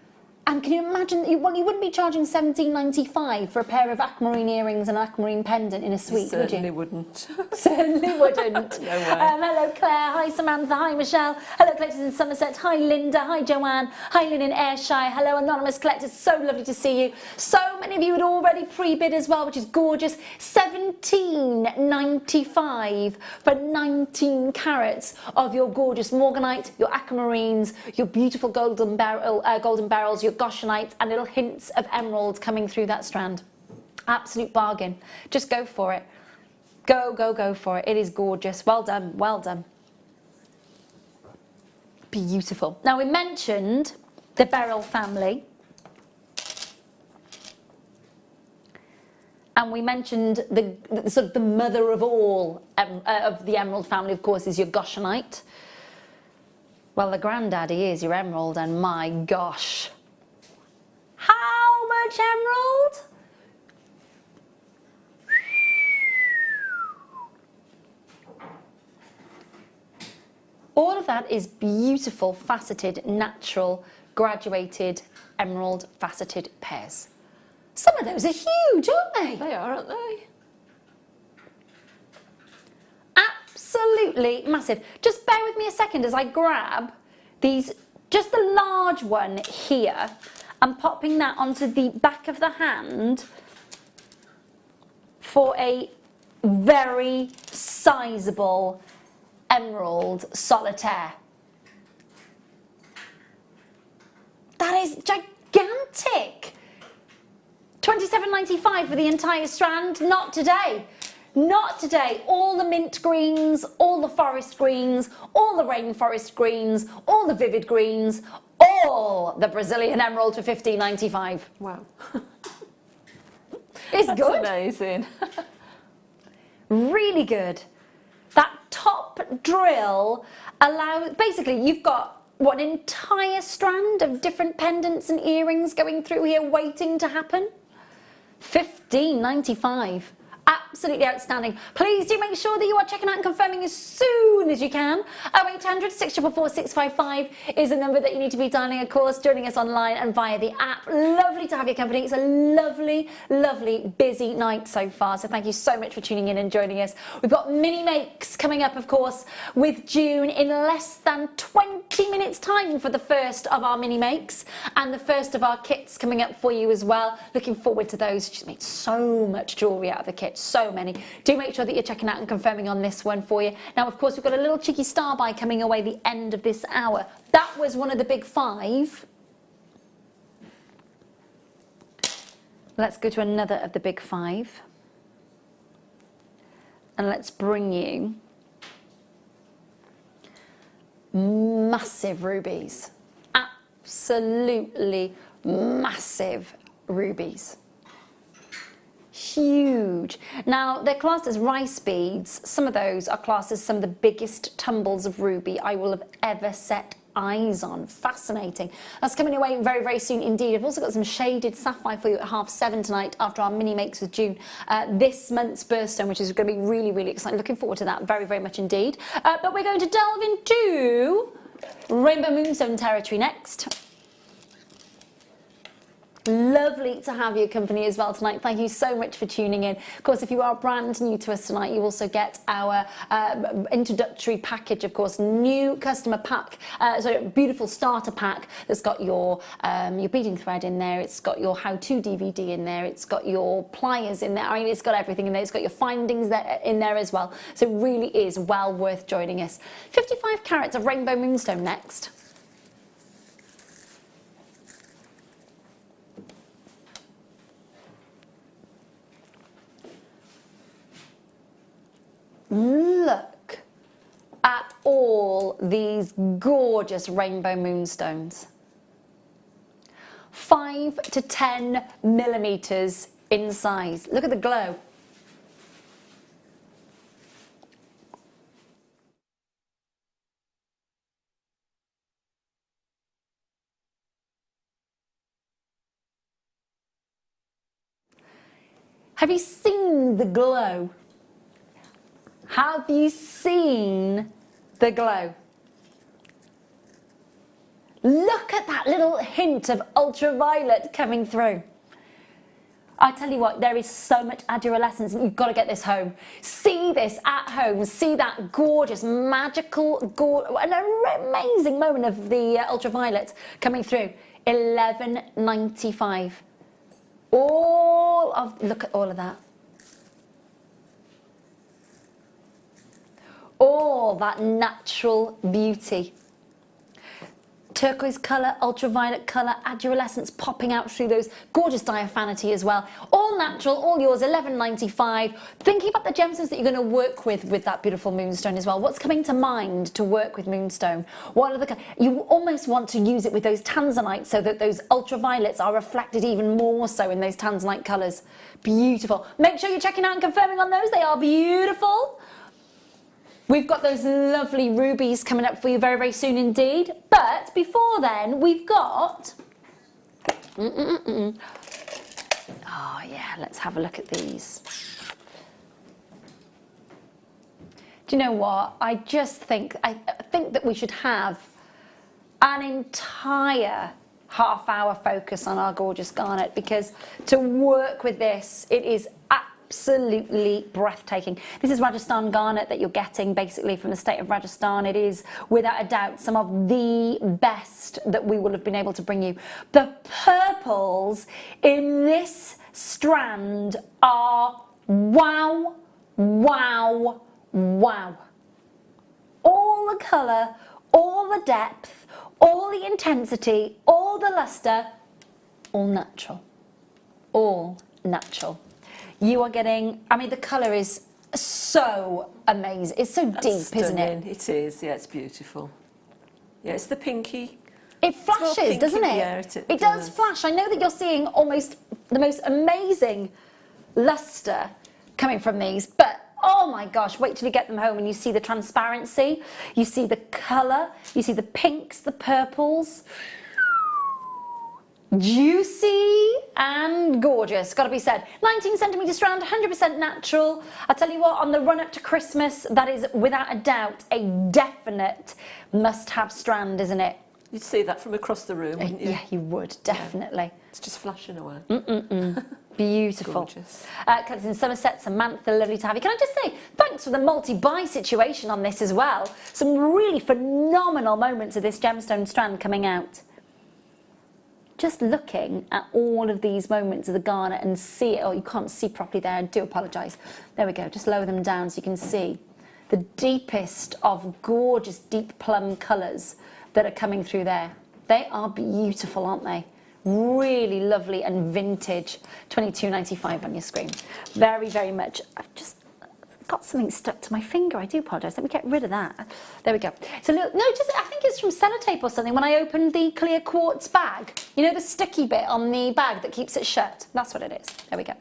And can you imagine, you wouldn't be charging $17.95 for a pair of aquamarine earrings and an aquamarine pendant in a suite, would you? Certainly wouldn't. Certainly wouldn't. No way. Hello Claire, hi Samantha, hi Michelle, hello collectors in Somerset, hi Linda, hi Joanne, hi Lynn in Ayrshire, hello anonymous collectors, so lovely to see you. So many of you had already pre-bid as well, which is gorgeous. $17.95 for 19 carats of your gorgeous morganite, your aquamarines, your beautiful golden barrels, your goshenites, and little hints of emeralds coming through that strand. Absolute bargain. Just go for it. Go, go, go for it. It is gorgeous. Well done, well done. Beautiful. Now, we mentioned the beryl family. And we mentioned the sort of the mother of all of the emerald family, of course, is your goshenite. Well, the granddaddy is your emerald, and my gosh. How much emerald? All of that is beautiful, faceted, natural, graduated, emerald faceted pairs. Some of those are huge, aren't they? They are, aren't they? Absolutely massive. Just bear with me a second as I grab these, just the large one here, and popping that onto the back of the hand for a very sizable emerald solitaire. That is gigantic. $27.95 for the entire strand. Not today. Not today. All the mint greens, all the forest greens, all the rainforest greens, all the vivid greens, all the Brazilian emerald for $15.95. Wow. It's That's good. Amazing. Really good. That top drill allows, basically you've got an entire strand of different pendants and earrings going through here waiting to happen. $15.95. Absolutely outstanding. Please do make sure that you are checking out and confirming as soon as you can. 0800 644 655 is the number that you need to be dialing, of course, joining us online and via the app. Lovely to have your company. It's a lovely, lovely, busy night so far. So thank you so much for tuning in and joining us. We've got mini makes coming up, of course, with June in less than 20 minutes time for the first of our mini makes and the first of our kits coming up for you as well. Looking forward to those. She's made so much jewellery out of the kit. So many. Do make sure that you're checking out and confirming on this one for you. Now, of course, we've got a little cheeky star buy coming away the end of this hour. That was one of the big 5. Let's go to another of the big 5. And let's bring you massive rubies. Absolutely massive rubies. Huge. Now, they're classed as rice beads. Some of those are classed as some of the biggest tumbles of ruby I will have ever set eyes on. Fascinating. That's coming away very, very soon indeed. I've also got some shaded sapphire for you at 7:30 tonight after our mini makes with June. This month's birthstone, which is going to be really, really exciting. Looking forward to that very, very much indeed. But we're going to delve into Rainbow Moonstone territory next. Lovely to have your company as well tonight. Thank you so much for tuning in. Of course, if you are brand new to us tonight, you also get our introductory package, of course, new customer pack, so beautiful starter pack that's got your beading thread in there, it's got your how-to DVD in there, it's got your pliers in there, I mean, it's got everything in there, it's got your findings in there as well. So it really is well worth joining us. 55 carats of Rainbow Moonstone next. Look at all these gorgeous rainbow moonstones. 5 to 10 millimeters in size. Look at the glow. Have you seen the glow? Have you seen the glow? Look at that little hint of ultraviolet coming through. I tell you what, there is so much adolescence. You've got to get this home. See this at home. See that gorgeous, magical, an amazing moment of the ultraviolet coming through. $11.95. Look at all of that. All that natural beauty. Turquoise colour, ultraviolet colour, adolescence popping out through those, gorgeous diaphanity as well. All natural, all yours, $11.95. Thinking about the gemstones that you're going to work with that beautiful moonstone as well. What's coming to mind to work with moonstone? What are the, you almost want to use it with those tanzanites so that those ultraviolets are reflected even more so in those tanzanite colours. Beautiful. Make sure you're checking out and confirming on those. They are beautiful. We've got those lovely rubies coming up for you very, very soon indeed. But before then, we've got... Oh, yeah, let's have a look at these. Do you know what? I think that we should have an entire half-hour focus on our gorgeous garnet, because to work with this, it is absolutely breathtaking. This is Rajasthan garnet that you're getting basically from the state of Rajasthan. It is without a doubt some of the best that we will have been able to bring you. The purples in this strand are wow, wow, wow. All the colour, all the depth, all the intensity, all the luster, all natural. All natural. You are getting, I mean, the colour is so amazing. It's so deep, isn't it? It is, yeah, it's beautiful. Yeah, it's the pinky. It flashes, doesn't it? Yeah, it does flash. I know that you're seeing almost the most amazing lustre coming from these, but oh my gosh, wait till you get them home and you see the transparency, you see the colour, you see the pinks, the purples. Juicy and gorgeous, gotta be said. 19 centimetre strand, 100% natural. I tell you what, on the run up to Christmas, that is without a doubt a definite must-have strand, isn't it? You'd see that from across the room, wouldn't you? Yeah, you would, definitely. Yeah. It's just flashing away. Beautiful. Gorgeous. Colours in Somerset, Samantha, lovely to have you. Can I just say, thanks for the multi-buy situation on this as well. Some really phenomenal moments of this gemstone strand coming out. Just looking at all of these moments of the garnet and see it. Oh, you can't see properly there, I do apologise. There we go, just lower them down so you can see the deepest of gorgeous deep plum colours that are coming through there. They are beautiful, aren't they? Really lovely and vintage. $22.95 on your screen. Very, very much. I've just got something stuck to my finger. I do apologise. Let me get rid of that. There we go. So look, notice, I think it's from sellotape or something when I opened the clear quartz bag. You know the sticky bit on the bag that keeps it shut? That's what it is. There we go.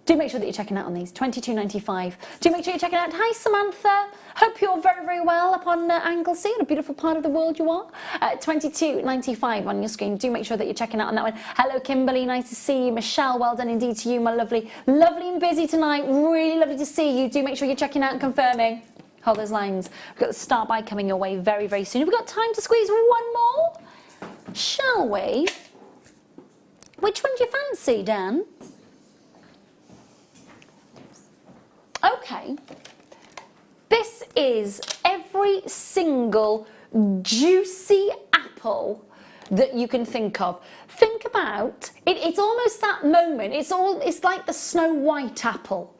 Do make sure that you're checking out on these. $22.95. Do make sure you're checking out. Hi, Samantha. Hope you're very, very well up on Anglesey, in a beautiful part of the world you are. $22.95 on your screen. Do make sure that you're checking out on that one. Hello, Kimberly. Nice to see you. Michelle, well done indeed to you, my lovely. Lovely and busy tonight. Really lovely to see you. Do make sure you're checking out and confirming. Hold those lines. We've got the start by coming your way very, very soon. Have we got time to squeeze one more? Shall we? Which one do you fancy, Dan? Okay, this is every single juicy apple that you can think of. Think about it, it's almost that moment, it's like the Snow White apple.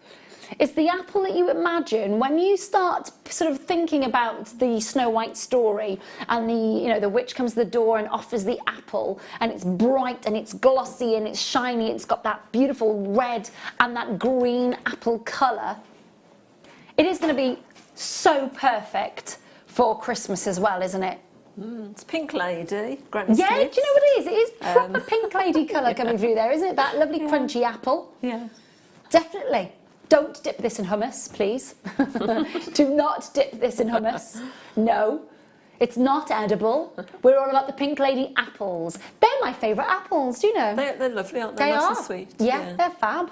It's the apple that you imagine when you start sort of thinking about the Snow White story, and the witch comes to the door and offers the apple, and it's bright and it's glossy and it's shiny, it's got that beautiful red and that green apple colour. It is going to be so perfect for Christmas as well, isn't it? It's Pink Lady, Granny Yeah, Smith's. do you know what it is? It is proper pink lady colour coming through there, isn't it? That lovely crunchy apple. Yeah. Definitely. Don't dip this in hummus, please. Do not dip this in hummus. No, it's not edible. We're all about the Pink Lady apples. They're my favourite apples, do you know? They're lovely, aren't they? They Nice are. and sweet. Yeah, they're fab.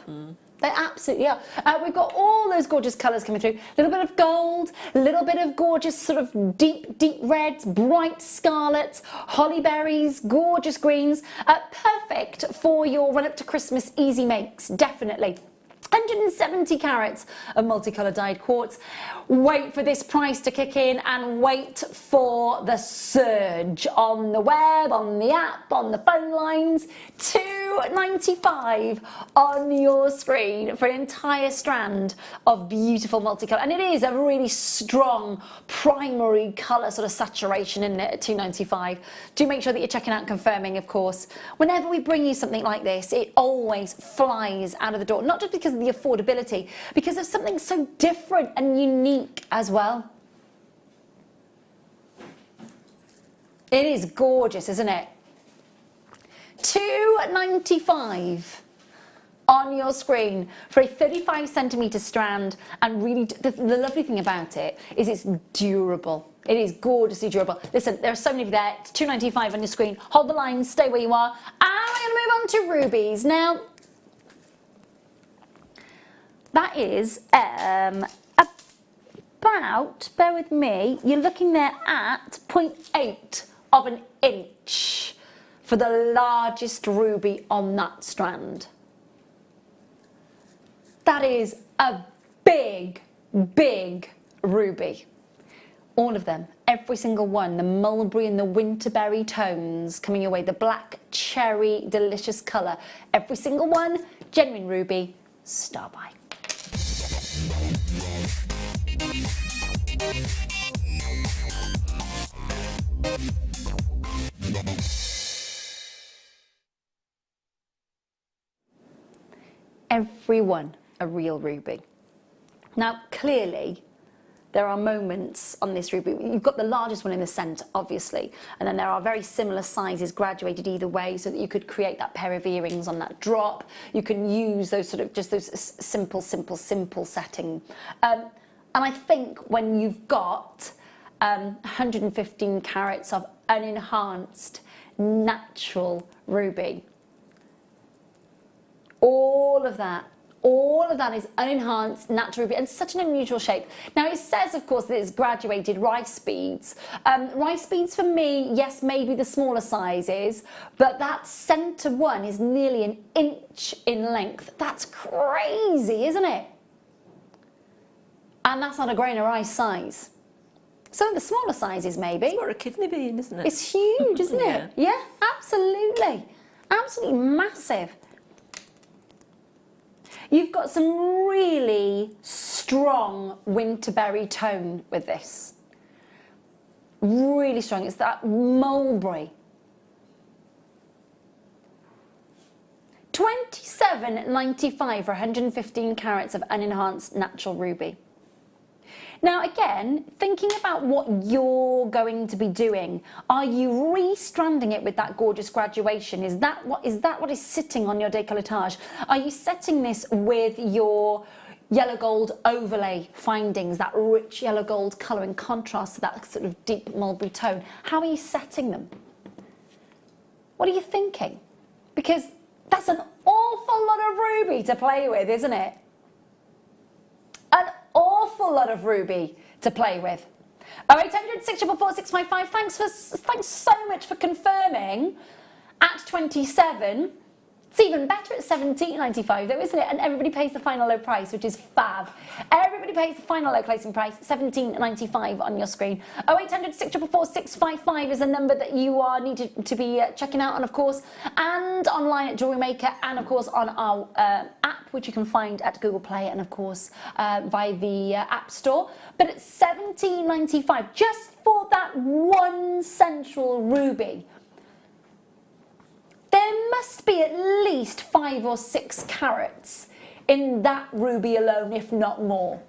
They absolutely are. We've got all those gorgeous colours coming through. A little bit of gold, a little bit of gorgeous sort of deep, deep reds, bright scarlets, holly berries, gorgeous greens. Perfect for your run up to Christmas easy makes, definitely. 170 carats of multicoloured dyed quartz. Wait for this price to kick in and wait for the surge on the web, on the app, on the phone lines. $2.95 on your screen for an entire strand of beautiful multicolour. And it is a really strong primary colour sort of saturation in it at $2.95. Do make sure that you're checking out and confirming, of course. Whenever we bring you something like this, it always flies out of the door, not just because of the affordability, because of something so different and unique as well. It is gorgeous, isn't it? $2.95 on your screen for a 35cm strand, and really the lovely thing about it is it's durable. It is gorgeously durable. Listen, there are so many of you there. It's $2.95 on your screen. Hold the line, stay where you are, and we're going to move on to rubies now. That is about, bear with me, you're looking there at 0.8 of an inch for the largest ruby on that strand. That is a big, big ruby. All of them, every single one, the mulberry and the winterberry tones coming your way, the black cherry, delicious colour. Every single one, genuine ruby, star buy. Everyone a real ruby. Now, clearly, there are moments on this ruby. You've got the largest one in the centre, obviously, and then there are very similar sizes graduated either way, so that you could create that pair of earrings on that drop. You can use those sort of just those simple setting. And I think when you've got 115 carats of unenhanced natural ruby, all of that is unenhanced natural ruby and such an unusual shape. Now it says, of course, that it's graduated rice beads. Rice beads for me, yes, maybe the smaller sizes, but that centre one is nearly an inch in length. That's crazy, isn't it? And that's not a grain of rice size. So the smaller sizes, maybe. It's more a kidney bean, isn't it? It's huge, isn't it? Yeah, absolutely. Absolutely massive. You've got some really strong winterberry tone with this. Really strong. It's that mulberry. $27.95 for 115 carats of unenhanced natural ruby. Now again, thinking about what you're going to be doing, are you re-stranding it with that gorgeous graduation? Is that what is sitting on your décolletage? Are you setting this with your yellow gold overlay findings, that rich yellow gold colour in contrast to that sort of deep mulberry tone? How are you setting them? What are you thinking? Because that's an awful lot of ruby to play with, isn't it? An awful lot of ruby to play with. 0800 644 655. Thanks so much for confirming at 27. It's even better at $17.95 though, isn't it? And everybody pays the final low price, which is fab. Everybody pays the final low closing price, $17.95 on your screen. 0800 644 655 is the number that you are needed to be checking out on, of course, and online at Jewellery Maker, and of course on our app, which you can find at Google Play, and of course by the App Store. But it's $17.95 just for that one central ruby. There must be at least 5 or 6 carats in that ruby alone, if not more.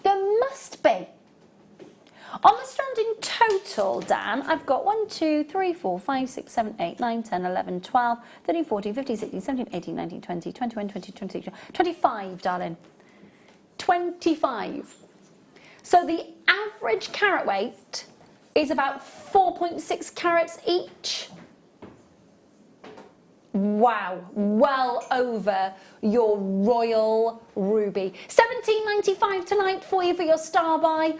There must be. On the strand in total, Dan, I've got 1, 2, 3, 4, 5, 6, 7, 8, 9, 10, 11, 12, 13, 14, 15, 16, 17, 18, 19, 20, 21, 22, 23, 25, darling. 25. So the average carat weight is about 4.6 carats each. Wow, well over your royal ruby. £17.95 tonight for you for your star buy.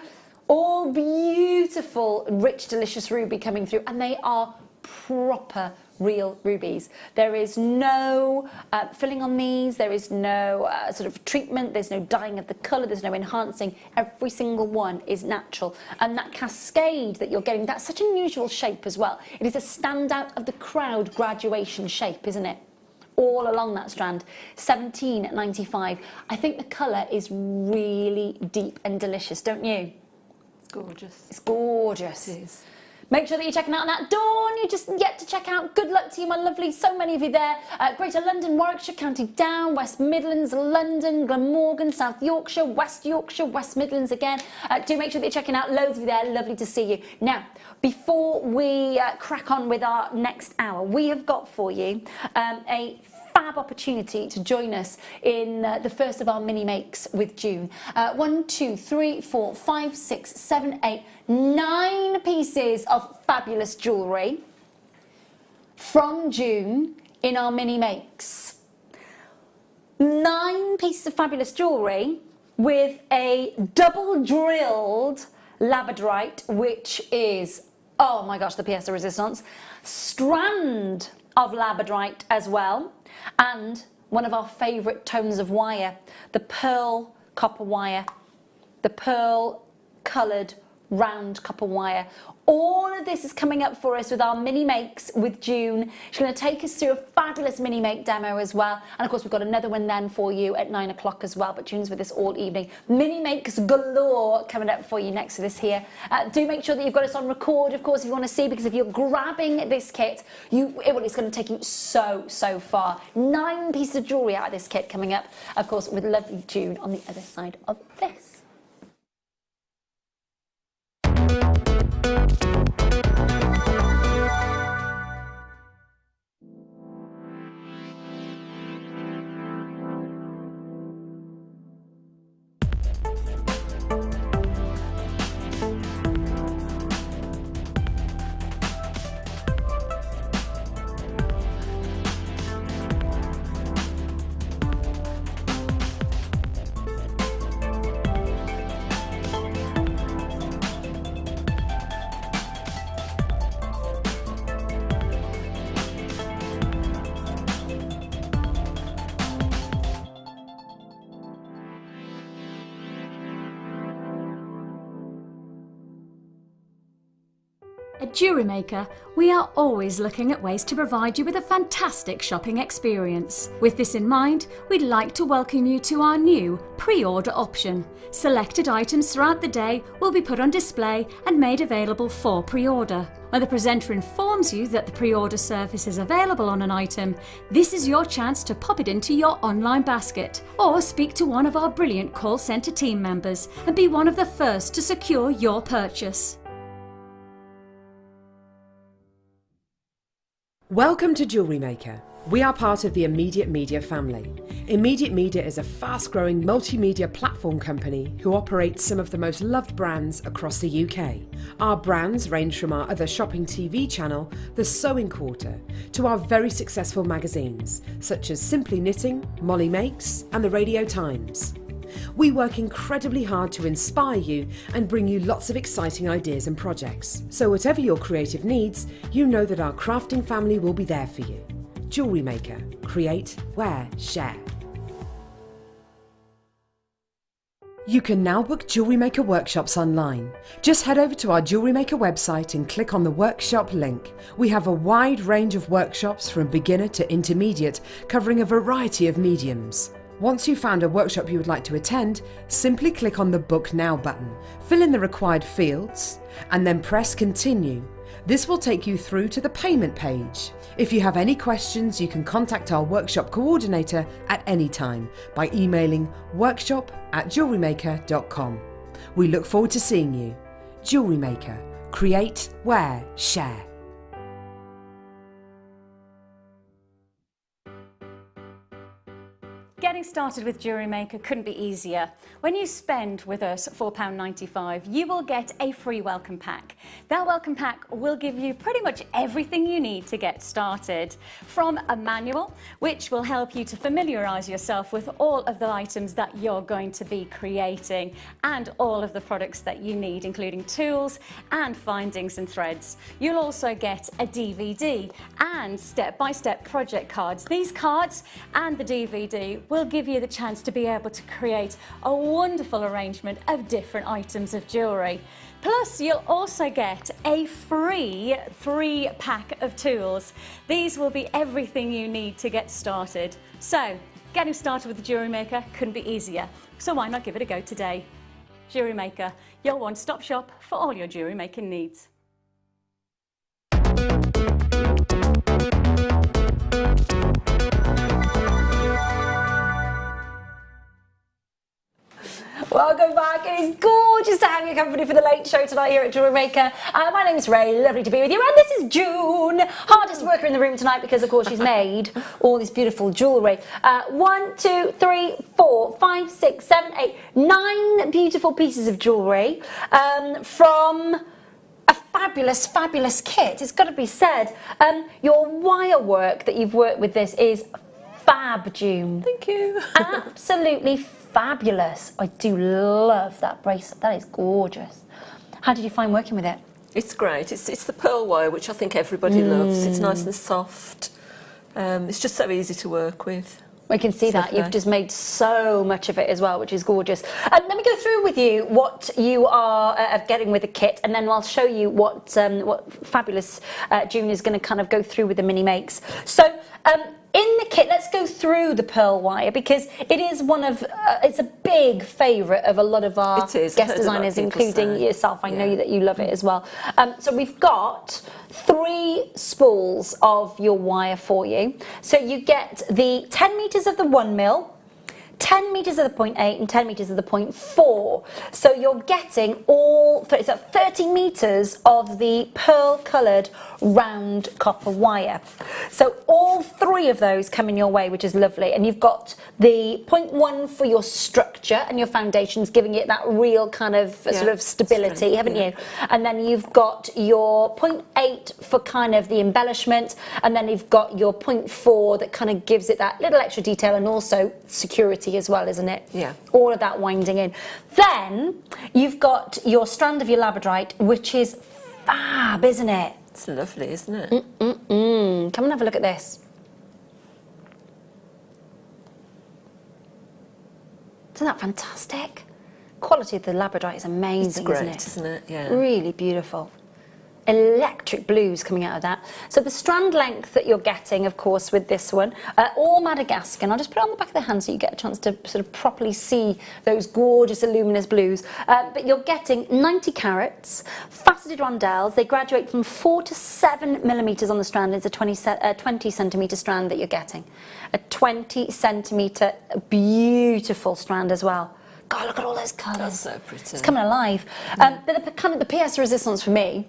All beautiful, rich, delicious ruby coming through, and they are proper real rubies. There is no filling on these, there is no sort of treatment, there's no dyeing of the colour, there's no enhancing. Every single one is natural, and that cascade that you're getting, that's such an unusual shape as well. It is a standout of the crowd graduation shape, isn't it? All along that strand. £17.95. I think the colour is really deep and delicious, don't you? It's gorgeous. It's gorgeous. It is. Make sure that you're checking out on that Dawn. You just yet to check out. Good luck to you, my lovely. So many of you there. Greater London, Warwickshire, County Down, West Midlands, London, Glamorgan, South Yorkshire, West Midlands again. Do make sure that you're checking out. Loads of you there. Lovely to see you. Now, before we crack on with our next hour, we have got for you a fab opportunity to join us in the first of our mini makes with June. 1, 2, 3, 4, 5, 6, 7, 8, 9 pieces of fabulous jewellery from June in our mini makes. 9 pieces of fabulous jewellery with a double drilled labradorite, which is, oh my gosh, the pièce de résistance, strand of labradorite as well, and one of our favourite tones of wire, the pearl copper wire, the pearl coloured round copper wire. All of this is coming up for us with our mini makes with June. She's going to take us through a fabulous mini make demo as well, and of course we've got another one then for you at 9 o'clock as well, but June's with us all evening. Mini makes galore coming up for you next to this here. Do make sure that you've got us on record, of course, if you want to see, because if you're grabbing this kit, it's going to take you so far. 9 pieces of jewellery out of this kit coming up, of course, with lovely June on the other side of this. At Jewellery Maker, we are always looking at ways to provide you with a fantastic shopping experience. With this in mind, we'd like to welcome you to our new pre-order option. Selected items throughout the day will be put on display and made available for pre-order. When the presenter informs you that the pre-order service is available on an item, this is your chance to pop it into your online basket or speak to one of our brilliant call centre team members and be one of the first to secure your purchase. Welcome to Jewellery Maker. We are part of the Immediate Media family. Immediate Media is a fast-growing multimedia platform company who operates some of the most loved brands across the UK. Our brands range from our other shopping TV channel, The Sewing Quarter, to our very successful magazines, such as Simply Knitting, Molly Makes, and The Radio Times. We work incredibly hard to inspire you and bring you lots of exciting ideas and projects. So whatever your creative needs, you know that our crafting family will be there for you. Jewellery Maker. Create, wear, share. You can now book Jewellery Maker workshops online. Just head over to our Jewellery Maker website and click on the workshop link. We have a wide range of workshops from beginner to intermediate, covering a variety of mediums. Once you've found a workshop you would like to attend, simply click on the Book Now button, fill in the required fields, and then press Continue. This will take you through to the payment page. If you have any questions, you can contact our workshop coordinator at any time by emailing workshop@jewellerymaker.com. We look forward to seeing you. Jewellery Maker. Create, wear, share. Getting started with Jewellery Maker couldn't be easier. When you spend with us £4.95, you will get a free welcome pack. That welcome pack will give you pretty much everything you need to get started. From a manual, which will help you to familiarise yourself with all of the items that you're going to be creating and all of the products that you need, including tools and findings and threads. You'll also get a DVD and step-by-step project cards. These cards and the DVD will give you the chance to be able to create a wonderful arrangement of different items of jewellery. Plus, you'll also get a free 3-pack of tools. These will be everything you need to get started. So, getting started with the Jewellery Maker couldn't be easier. So why not give it a go today? Jewellery Maker, your one-stop shop for all your jewellery making needs. Welcome back. It is gorgeous to have your company for the late show tonight here at Jewellery Maker. My name is Ray, lovely to be with you. And this is June, hardest worker in the room tonight because, of course, she's made all this beautiful jewellery. 1, 2, 3, 4, 5, 6, 7, 8, 9 beautiful pieces of jewellery from a fabulous, fabulous kit. It's got to be said. Your wire work that you've worked with this is fab, June. Thank you. Absolutely fabulous. I do love that bracelet. That is gorgeous. How did you find working with it? It's great. It's the pearl wire, which I think everybody loves. It's nice and soft. It's just so easy to work with. We can see that. You've just made so much of it as well, which is gorgeous. Let me go through with you what you are getting with the kit, and then I'll show you what fabulous June is going to kind of go through with the mini makes. So, in the kit, let's go through the pearl wire because it is one of, it's a big favourite of a lot of our guest designers, including yourself. I know that you love it as well. So we've got 3 spools of your wire for you. So you get the 10 metres of the 1mm, 10 metres of the 0.8 and 10 metres of the 0.4. So you're getting all 30 metres of the pearl coloured round copper wire. So all 3 of those come in your way, which is lovely. And you've got the 0.1 for your structure and your foundations, giving it that real kind of sort of stability, haven't you? And then you've got your 0.8 for kind of the embellishment, and then you've got your 0.4 that kind of gives it that little extra detail and also security as well, isn't it? Yeah. All of that winding in. Then you've got your strand of your labradorite, which is fab, isn't it? It's lovely, isn't it? Come and have a look at this. Isn't that fantastic? Quality of the labradorite is amazing, It's great, isn't it? Yeah. Really beautiful. Electric blues coming out of that. So the strand length that you're getting, of course, with this one, all Madagascar. I'll just put it on the back of the hand so you get a chance to sort of properly see those gorgeous luminous blues. But you're getting 90 carats, faceted rondelles. They graduate from 4 to 7 millimetres on the strand. It's a 20 centimetre strand that you're getting. A 20 centimetre beautiful strand as well. God, look at all those colours. That's so pretty. It's coming alive. But the pièce de résistance for me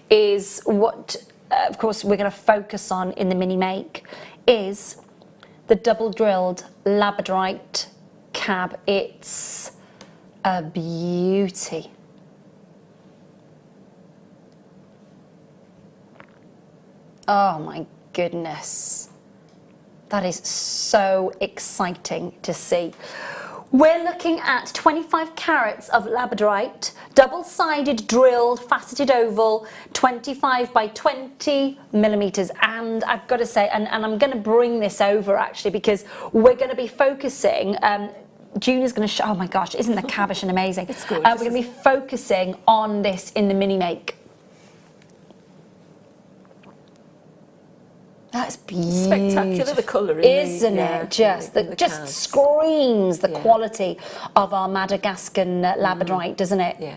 is what, of course, we're going to focus on in the mini make, is the double drilled labradorite cab. It's a beauty. Oh my goodness. That is so exciting to see. We're looking at 25 carats of labradorite, double-sided drilled, faceted oval, 25 by 20 millimetres. And I've got to say, and I'm going to bring this over actually because we're going to be focusing, June is going to show, oh my gosh, isn't the cabochon amazing? It's gorgeous. We're going to be focusing on this in the mini make. That's beautiful. Spectacular, the colouring. Isn't it? Just screams the quality of our Madagascan labradorite, doesn't it? Yeah.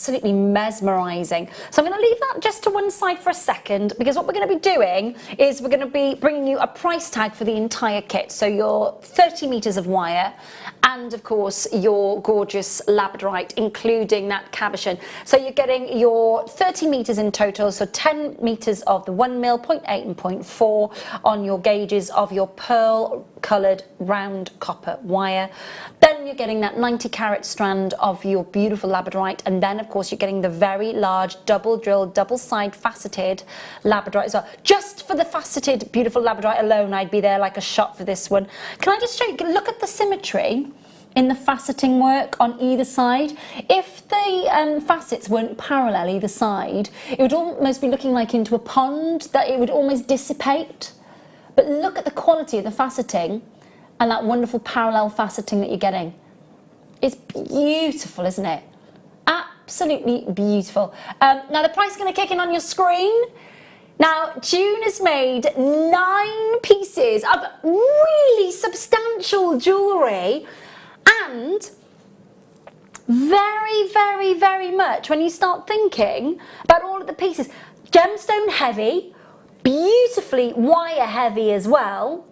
absolutely mesmerising. So I'm going to leave that just to one side for a second, because what we're going to be doing is we're going to be bringing you a price tag for the entire kit. So your 30 metres of wire and of course your gorgeous labradorite, including that cabochon. So you're getting your 30 metres in total, so 10 metres of the 1 mil, 0.8 and 0.4 on your gauges of your pearl coloured round copper wire. Then you're getting that 90 carat strand of your beautiful labradorite, and then of course you're getting the very large double drilled, double side faceted labradorite as well. Just for the faceted beautiful labradorite alone, I'd be there like a shot for this one. Can I just show you, look at the symmetry in the faceting work on either side. If the facets weren't parallel either side, it would almost be looking like into a pond, that it would almost dissipate. But look at the quality of the faceting and that wonderful parallel faceting that you're getting. It's beautiful, isn't it? Absolutely beautiful. Now the price is going to kick in on your screen. Now, June has made 9 pieces of really substantial jewellery, and very, very, very much, when you start thinking about all of the pieces, gemstone heavy, beautifully wire heavy as well,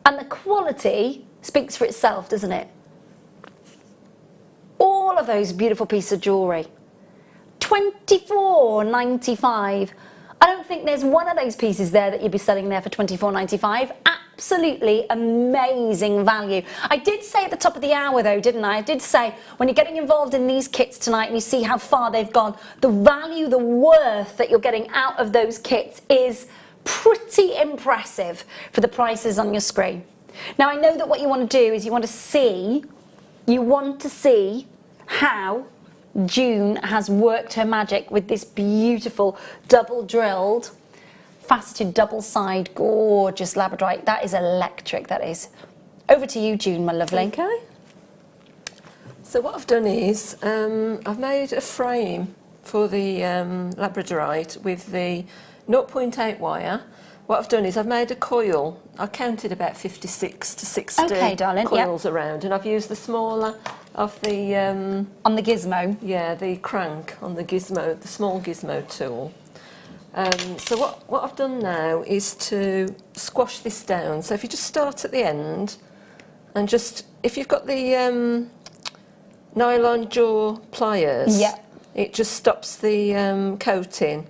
and the quality speaks for itself, doesn't it? All of those beautiful pieces of jewellery, $24.95. I don't think there's one of those pieces there that you'd be selling there for $24.95. Absolutely amazing value. I did say at the top of the hour though, didn't I? I did say when you're getting involved in these kits tonight and you see how far they've gone, the value, the worth that you're getting out of those kits is pretty impressive for the prices on your screen. Now I know that what you want to do is you want to see how June has worked her magic with this beautiful double drilled, faceted double side, gorgeous labradorite. That is electric, that is. Over to you, June, my lovely. Okay. So what I've done is I've made a frame for the labradorite with the 0.8 wire. What I've done is I've made a coil. I counted about 56 to 60 okay, darling, coils around, and I've used the smaller of the on the gizmo. Yeah, the crank on the gizmo, the small gizmo tool. So what I've done now is to squash this down. So if you just start at the end, and just if you've got the nylon jaw pliers, it just stops the coating.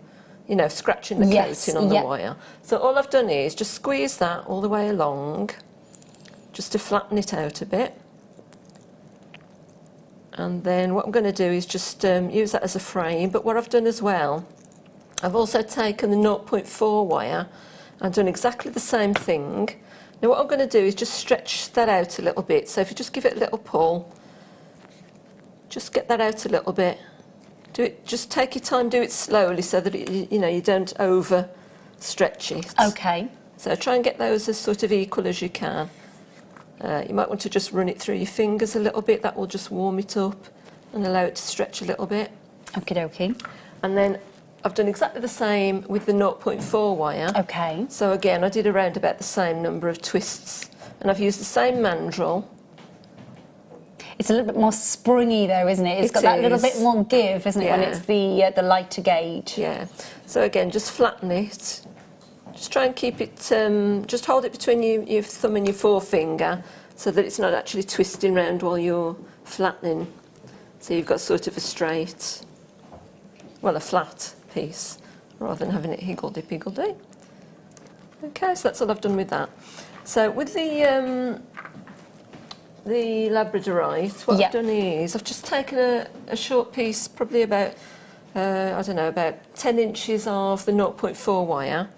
You know, scratching the coating on the wire. So all I've done is just squeeze that all the way along, just to flatten it out a bit. And then what I'm going to do is just use that as a frame. But what I've done as well, I've also taken the 0.4 wire and done exactly the same thing. Now what I'm going to do is just stretch that out a little bit. So if you just give it a little pull, just get that out a little bit. Do it, just take your time, do it slowly so that you don't over stretch it. Okay. So try and get those as sort of equal as you can. You might want to just run it through your fingers a little bit. That will just warm it up and allow it to stretch a little bit. Okie dokie. And then I've done exactly the same with the 0.4 wire. Okay. So again, I did around about the same number of twists, and I've used the same mandrel. It's a little bit more springy though, isn't it? It's got that little bit more give, isn't it, when it's the lighter gauge. Yeah. So again, just flatten it. Just try and keep it, just hold it between your thumb and your forefinger so that it's not actually twisting round while you're flattening. So you've got sort of a straight, well, a flat piece, rather than having it higgledy-piggledy. Okay, so that's all I've done with that. So with the labradorite, what I've done is I've just taken a short piece, probably about, I don't know, about 10 inches of the 0.4 wire,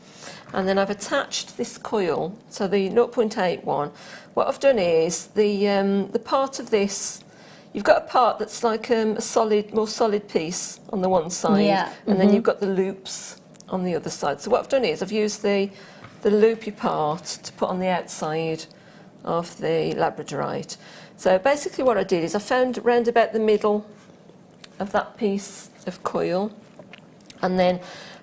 and then I've attached this coil, so the 0.8 one. What I've done is the part of this, you've got a part that's like a solid, more solid piece on the one side, and then you've got the loops on the other side. So what I've done is I've used the loopy part to put on the outside of the labradorite. So basically what I did is I found round about the middle of that piece of coil, and then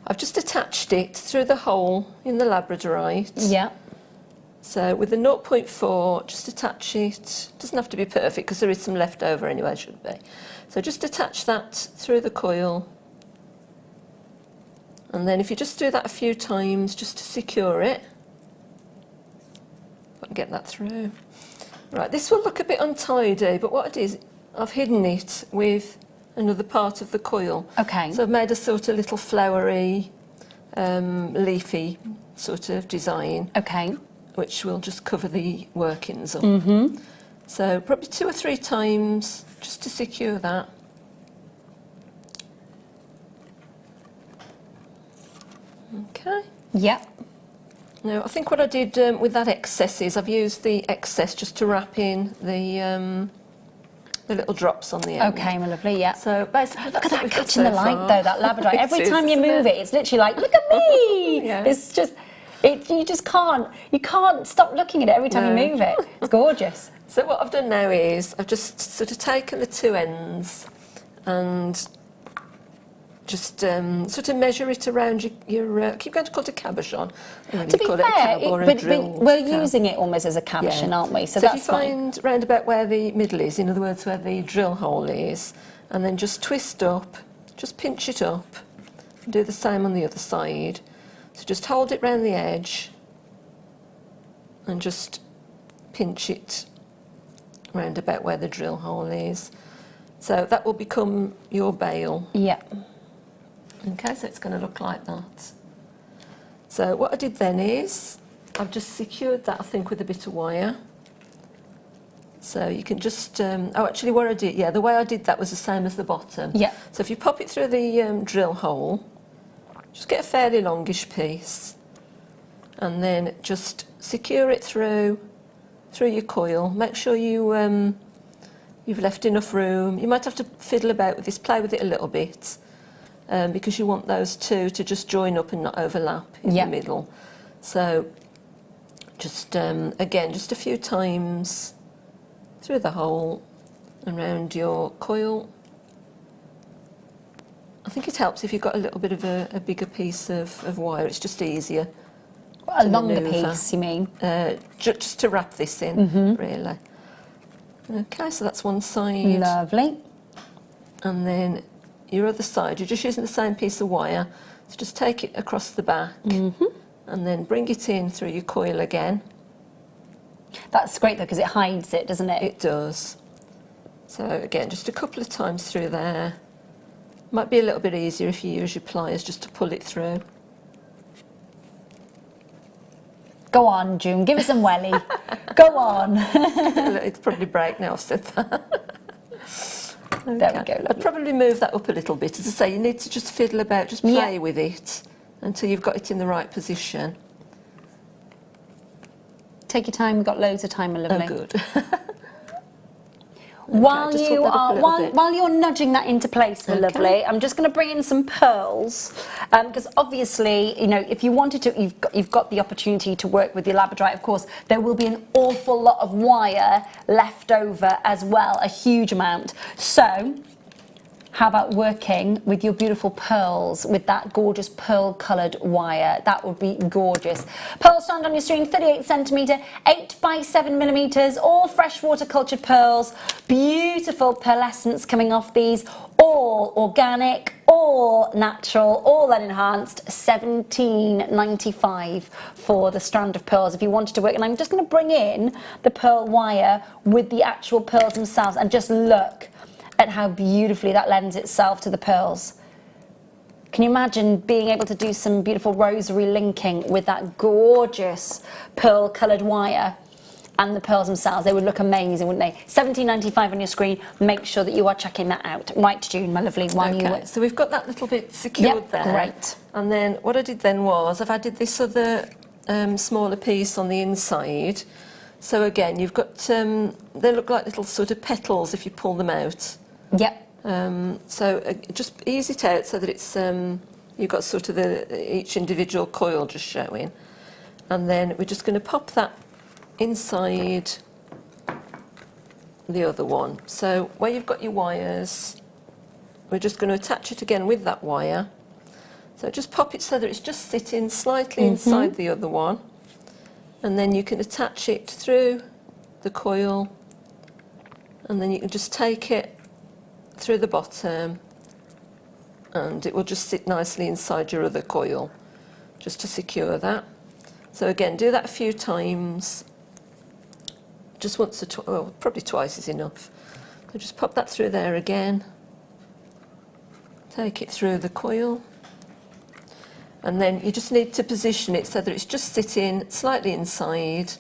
I've just attached it through the hole in the labradorite. Yeah. So with the 0.4, just attach it. Doesn't have to be perfect because there is some left over anyway, should be. So just attach that through the coil. And then if you just do that a few times just to secure it, if I can get that through. Right, this will look a bit untidy, but what it is, I've hidden it with another part of the coil. Okay. So I've made a sort of little flowery, leafy sort of design. Okay. Which will just cover the workings up. So probably 2 or 3 times just to secure that. Okay. Yep. Now I think what I did with that excess is I've used the excess just to wrap in the little drops on the end. Okay, my lovely, yeah. So basically Look at that's what that we've got catching so the light far. though, that labradorite. Every It time is, you isn't move it, it's literally like, look at me! Yeah. It's just, you just can't stop looking at it every time you move it. It's gorgeous. So what I've done now is I've just sort of taken the 2 ends and just sort of measure it around your I keep going to call it a cabochon. To be fair, we're using it almost as a cabochon, Yeah. aren't we? So So if that's you find round about where the middle is, in other words where the drill hole is, and then just twist up, just pinch it up, and do the same on the other side. So just hold it round the edge and just pinch it round about where the drill hole is. So that will become your bail. Yeah. Okay, so it's going to look like that. So what I did then is I've just secured that, I think, with a bit of wire. So you can just, actually what I did, the way I did that was the same as the bottom. Yeah. So if you pop it through the drill hole, just get a fairly longish piece and then just secure it through your coil. Make sure you've left enough room. You might have to fiddle about with this, play with it a little bit. Because you want those 2 to just join up and not overlap in the middle. So just, again, just a few times through the hole and around your coil. I think it helps if you've got a little bit of a bigger piece of wire. It's just easier. A longer piece, you mean? Just to wrap this in, really. Okay, so that's one side. Lovely. And then your other side, you're just using the same piece of wire, so just take it across the back and then bring it in through your coil again. That's great though, because it hides it, doesn't it? It does. So again, just a couple of times through there. Might be a little bit easier if you use your pliers just to pull it through. Go on, June, give us some welly. Go on. It's probably break now I've said that. Okay. There we go, lovely. I'd probably move that up a little bit. As I say, you need to just fiddle about, just play with it until you've got it in the right position. Take your time, we've got loads of time, my lovely. Oh, good. While you're nudging that into place, my lovely, I'm just going to bring in some pearls, because obviously, you know, if you wanted to, you've got the opportunity to work with the labradorite. Of course, there will be an awful lot of wire left over as well, a huge amount. So, how about working with your beautiful pearls with that gorgeous pearl coloured wire? That would be gorgeous. Pearls stand on your screen, 38 centimetre, 8 by 7 millimetres, all freshwater cultured pearls. Beautiful pearlescence coming off these, all organic, all natural, all lead enhanced. $17.95 for the strand of pearls if you wanted to work. And I'm just going to bring in the pearl wire with the actual pearls themselves and just look at how beautifully that lends itself to the pearls. Can you imagine being able to do some beautiful rosary linking with that gorgeous pearl coloured wire and the pearls themselves? They would look amazing, wouldn't they? $17.95 on your screen. Make sure that you are checking that out. Right, June, my lovely, while you... So we've got that little bit secured there. Great. And then what I did then was I've added this other smaller piece on the inside. So again, you've got, they look like little sort of petals if you pull them out. Yep. So just ease it out so that it's, you've got sort of each individual coil just showing. And then we're just going to pop that inside the other one. So where you've got your wires, we're just going to attach it again with that wire. So just pop it so that it's just sitting slightly inside the other one. and then you can attach it through the coil, and then you can just take it through the bottom, and it will just sit nicely inside your other coil, just to secure that. So again, do that a few times, just once or well, probably twice is enough. So just pop that through there again, take it through the coil, and then you just need to position it so that it's just sitting slightly inside,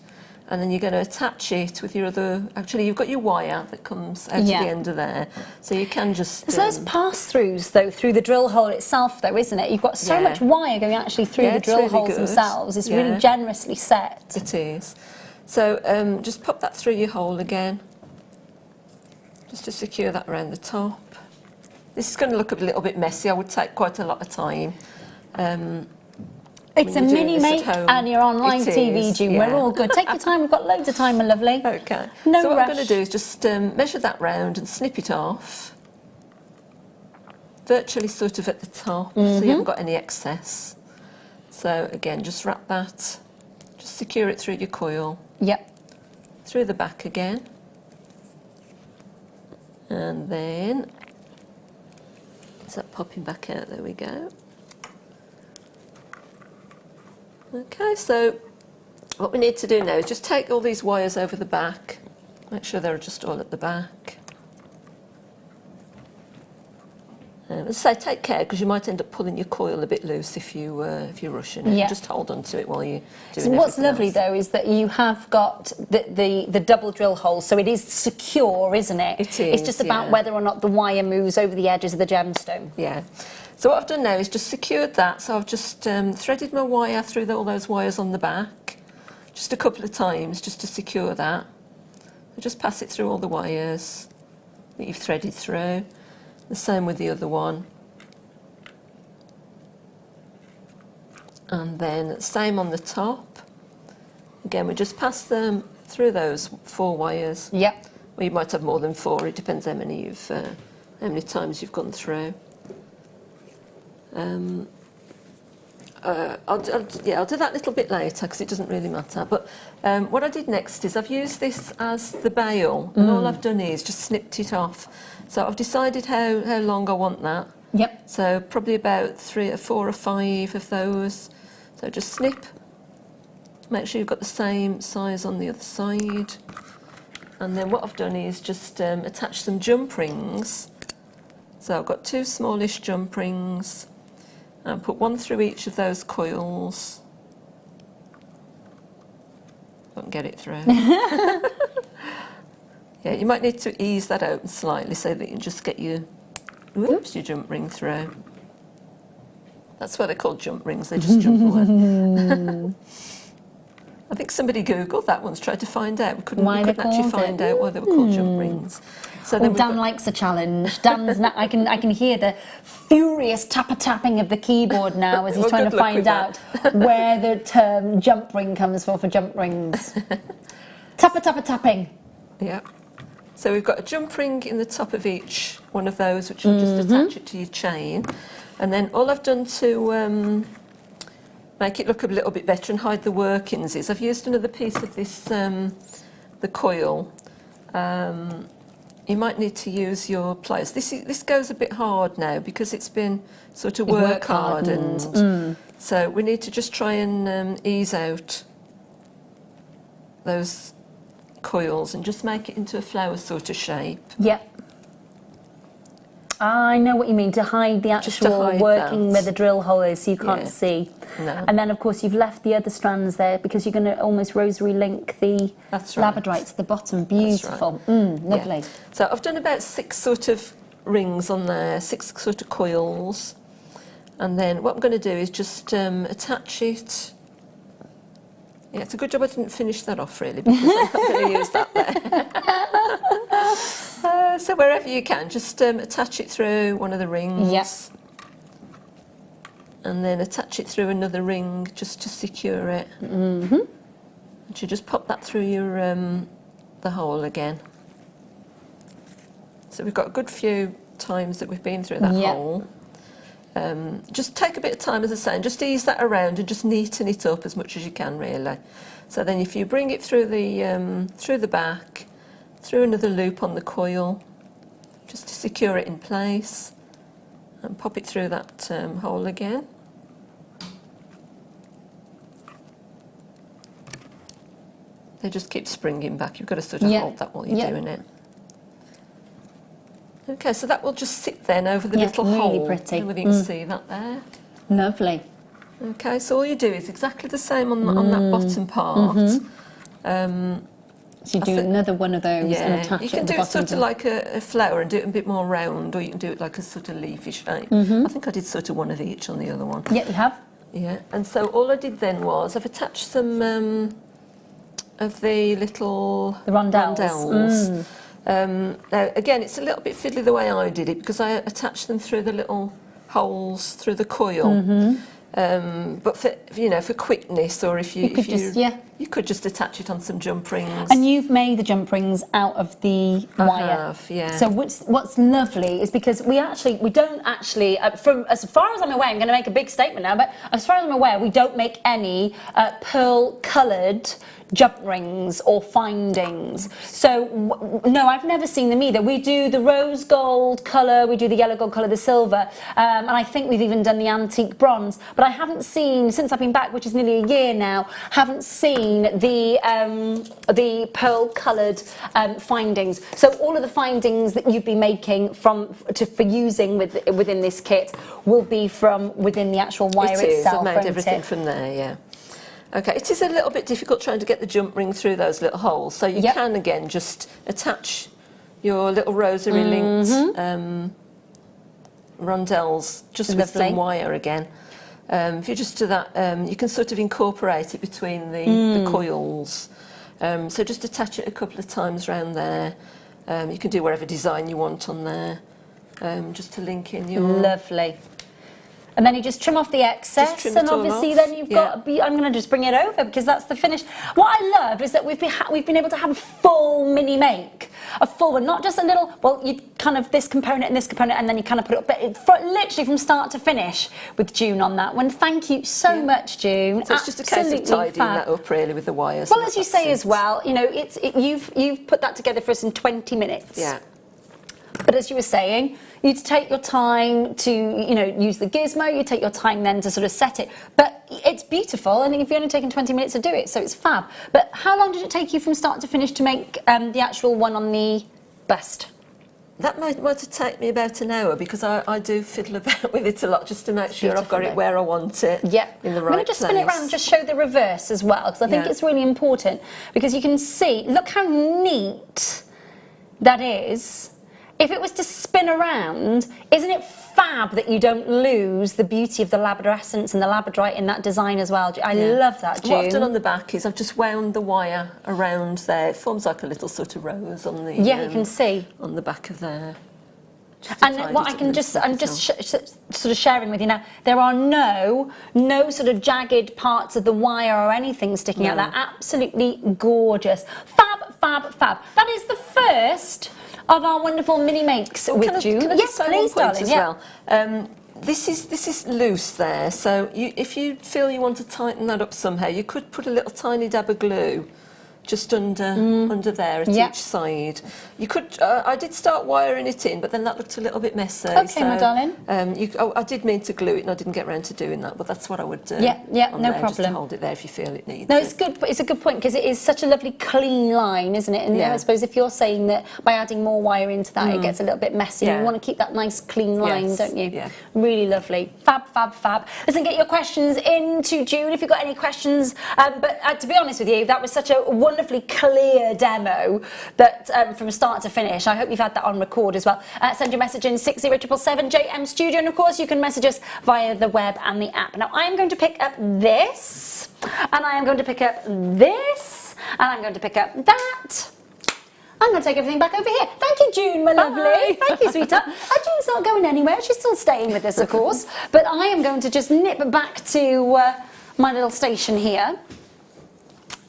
and then you're going to attach it with your other, actually you've got your wire that comes out of the end of there, so you can just... So those pass-throughs though, through the drill hole itself though, isn't it? You've got so much wire going actually through the drill holes themselves. It's really generously set. It is. So just pop that through your hole again, just to secure that around the top. This is going to look a little bit messy. I would take quite a lot of time. It's a mini make and you're on live TV, June. We're all good. Take your time. We've got loads of time, my lovely. Okay. No so what rush. I'm going to do is just measure that round and snip it off, virtually sort of at the top, so you haven't got any excess. So again, just wrap that, just secure it through your coil. Yep. Through the back again, and then is that popping back out? There we go. Okay, so what we need to do now is just take all these wires over the back, make sure they're just all at the back. As I say, take care because you might end up pulling your coil a bit loose if you're rushing it. Just hold on to it while you're doing it. What's lovely though is that you have got the double drill hole, so it is secure, isn't it? It is. It's just about whether or not the wire moves over the edges of the gemstone. Yeah. So what I've done now is just secured that. So I've just threaded my wire through all those wires on the back, just a couple of times, just to secure that. So just pass it through all the wires that you've threaded through. The same with the other one. And then same on the top. Again, we just pass them through those 4 wires. Yep. Well, you might have more than 4. It depends how many times you've gone through. I'll do that a little bit later because it doesn't really matter. But what I did next is I've used this as the bail, and all I've done is just snipped it off. So I've decided how long I want that. Yep. So probably about 3 or 4 or 5 of those. So just snip. Make sure you've got the same size on the other side. And then what I've done is just attach some jump rings. So I've got 2 smallish jump rings. And put 1 through each of those coils. Don't get it through. Yeah, you might need to ease that open slightly so that you just get your jump ring through. That's why they're called jump rings, they just jump away. I think somebody Googled that once, tried to find out. We couldn't actually find out why they were called jump rings. So then Dan likes a challenge. Dan's I can hear the furious tapping of the keyboard now as he's trying to find out where the term jump ring comes from for jump rings. Tapping. Yeah. So we've got a jump ring in the top of each one of those, which will just attach it to your chain. And then all I've done to make it look a little bit better and hide the workings is I've used another piece of this, the coil. You might need to use your pliers. This goes a bit hard now because it's been sort of work hardened. So we need to just try and ease out those coils and just make it into a flower sort of shape. Yep. I know what you mean, to hide the actual working where the drill hole is so you can't see. No. And then of course you've left the other strands there because you're going to almost rosary link the labradorite to the bottom. Beautiful. Lovely. Yeah. So I've done about 6 sort of rings on there, 6 sort of coils. And then what I'm going to do is just attach it. Yeah, it's a good job I didn't finish that off really because I'm not going to use that there. So wherever you can, just attach it through one of the rings. Yes. And then attach it through another ring just to secure it. And you just pop that through your the hole again. So we've got a good few times that we've been through that hole. Just take a bit of time, as I say, and just ease that around and just neaten it up as much as you can, really. So then if you bring it through the back, through another loop on the coil, just to secure it in place, and pop it through that hole again. They just keep springing back. You've got to sort of hold that while you're doing it. Okay, so that will just sit then over the little hole. Really pretty. Whether you can see that there. Lovely. Okay, so all you do is exactly the same on that bottom part. So you do another one of those and attach it you at can the do it bottom. sort of like a flower and do it a bit more round, or you can do it like a sort of leafy shape. I think I did sort of one of each on the other one. Yeah, you have. Yeah, and so all I did then was I've attached some of the little rondelles. Now again, it's a little bit fiddly the way I did it because I attached them through the little holes through the coil. But for quickness, or if you could just attach it on some jump rings. And you've made the jump rings out of the wire. I have, yeah. So what's lovely is because we don't actually, from as far as I'm aware, I'm going to make a big statement now, but as far as I'm aware, we don't make any pearl-coloured jump rings or findings. So no, I've never seen them either. We do the rose gold colour, we do the yellow gold colour, the silver, and I think we've even done the antique bronze. But I haven't seen, since I've been back, which is nearly a year now, haven't seen the pearl coloured findings. So all of the findings that you'd be making for using within this kit will be from within the actual wire itself. I've made everything from there, yeah. Okay, it is a little bit difficult trying to get the jump ring through those little holes, so you can again just attach your little rosary linked rondelles just with some wire again. If you just do that, you can sort of incorporate it between the coils. So just attach it a couple of times around there. You can do whatever design you want on there, just to link in your... Lovely. And then you just trim off the excess, and obviously then you've got. I'm going to just bring it over because that's the finish. What I love is that we've been able to have a full mini make, a full one, not just a little. Well, you kind of this component and this component, and then you kind of put it up, but literally from start to finish with June on that one. Thank you so much, June. So it's just a case of tidying that up really with the wires. Well, as you say as well, you know, you've put that together for us in 20 minutes. Yeah. But as you were saying, you take your time to, use the gizmo, you take your time then to sort of set it. But it's beautiful, and you've only taken 20 minutes to do it, so it's fab. But how long did it take you from start to finish to make the actual one on the bust? That might have taken me about an hour because I do fiddle about with it a lot just to make sure I've got it where I want it. Yeah. In the right place. I'm going to just spin it around and just show the reverse as well, because I think it's really important. Because you can see, look how neat that is. If it was to spin around, isn't it fab that you don't lose the beauty of the labradescence and the labradorite in that design as well? I love that, June. What I've done on the back is I've just wound the wire around there. It forms like a little sort of rose on the... Yeah, you can see. On the back of there. And what I'm just sort of sharing with you now, there are no sort of jagged parts of the wire or anything sticking out. They're absolutely gorgeous. Fab, fab, fab. That is the first of our wonderful mini makes with June. Yes, please, darling. Well, this is loose there, so if you feel you want to tighten that up somehow, you could put a little tiny dab of glue just under there at each side. You could. I did start wiring it in, but then that looked a little bit messy. Okay, so, my darling. I did mean to glue it, and I didn't get around to doing that. But that's what I would do. Yeah, no problem. Just to hold it there if you feel it needs. No, it's good. But it's a good point because it is such a lovely clean line, isn't it? And I suppose if you're saying that by adding more wire into that, it gets a little bit messy. You want to keep that nice clean line, don't you? Yeah. Really lovely. Fab, fab, fab. Listen, get your questions into June if you've got any questions. But to be honest with you, that was such a wonderfully clear demo that from start to finish. I hope you've had that on record as well. Send your message in 60777 JM Studio, and of course you can message us via the web and the app. Now I am going to pick up this, and I am going to pick up this, and I'm going to pick up that. I'm going to take everything back over here. Thank you, June, my lovely. Thank you, sweetheart. June's not going anywhere. She's still staying with us, of course. But I am going to just nip back to my little station here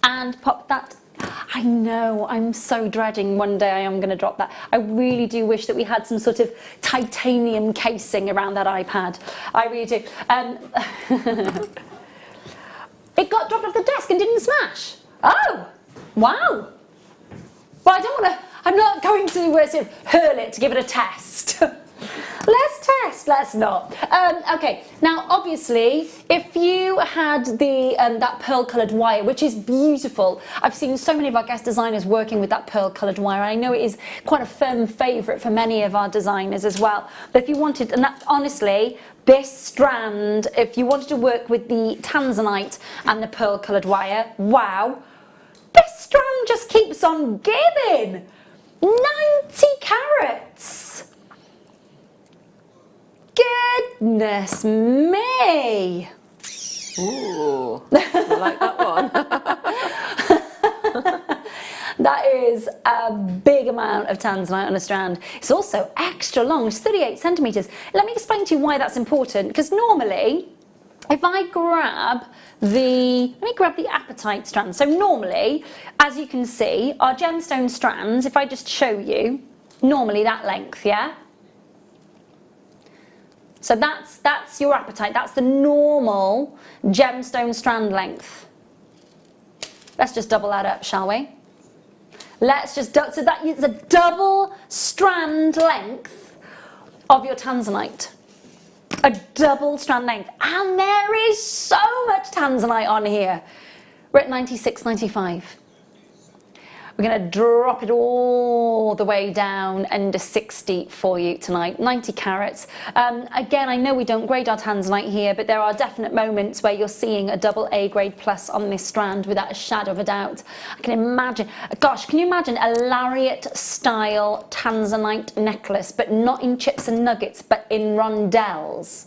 and pop that I know, I'm so dreading one day I am going to drop that. I really do wish that we had some sort of titanium casing around that iPad. I really do. It got dropped off the desk and didn't smash. Oh, wow. Well, I don't want to, I'm not going to sort of hurl it to give it a test. Let's test, let's not. Okay, now obviously, if you had the that pearl-coloured wire, which is beautiful, I've seen so many of our guest designers working with that pearl-coloured wire. I know it is quite a firm favourite for many of our designers as well. But if you wanted, and that, honestly, this strand, if you wanted to work with the tanzanite and the pearl-coloured wire, wow, this strand just keeps on giving. 90 carats. Goodness me! Ooh, I like that one. That is a big amount of tanzanite on a strand. It's also extra long, it's 38 centimetres. Let me explain to you why that's important, because normally, if I grab the apatite strand, so normally, as you can see, our gemstone strands, if I just show you, normally that length, yeah? So that's your apatite, that's the normal gemstone strand length. Let's just double that up, shall we? Let's just, so that is a double strand length of your tanzanite. A double strand length. And there is so much tanzanite on here. We're at 96.95. We're going to drop it all the way down under 60 for you tonight, 90 carats. Again, I know we don't grade our tanzanite here, but there are definite moments where you're seeing a double A grade plus on this strand without a shadow of a doubt. I can imagine, gosh, can you imagine a lariat style tanzanite necklace, but not in chips and nuggets, but in rondelles?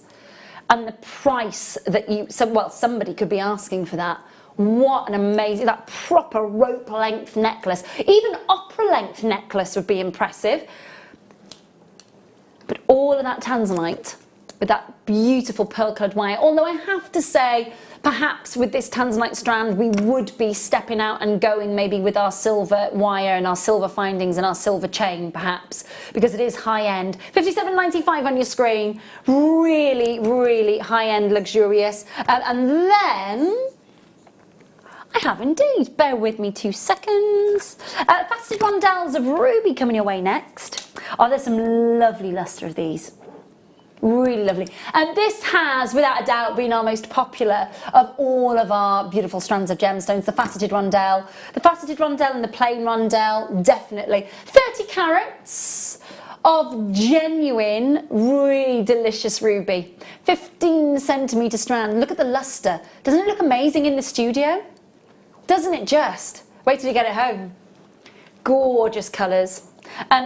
And the price that somebody could be asking for that. What an amazing, that proper rope length necklace. Even opera length necklace would be impressive. But all of that tanzanite with that beautiful pearl coloured wire. Although I have to say, perhaps with this tanzanite strand, we would be stepping out and going maybe with our silver wire and our silver findings and our silver chain, perhaps, because it is high end. $57.95 on your screen. Really, really high end, luxurious. And then, I have indeed. Bear with me 2 seconds. Faceted rondelles of ruby coming your way next. Oh, there's some lovely lustre of these. Really lovely. And this has, without a doubt, been our most popular of all of our beautiful strands of gemstones. The faceted rondelle. The faceted rondelle and the plain rondelle, definitely. 30 carats of genuine, really delicious ruby. 15 centimetre strand. Look at the lustre. Doesn't it look amazing in the studio? Doesn't it just? Wait till you get it home. Gorgeous colours.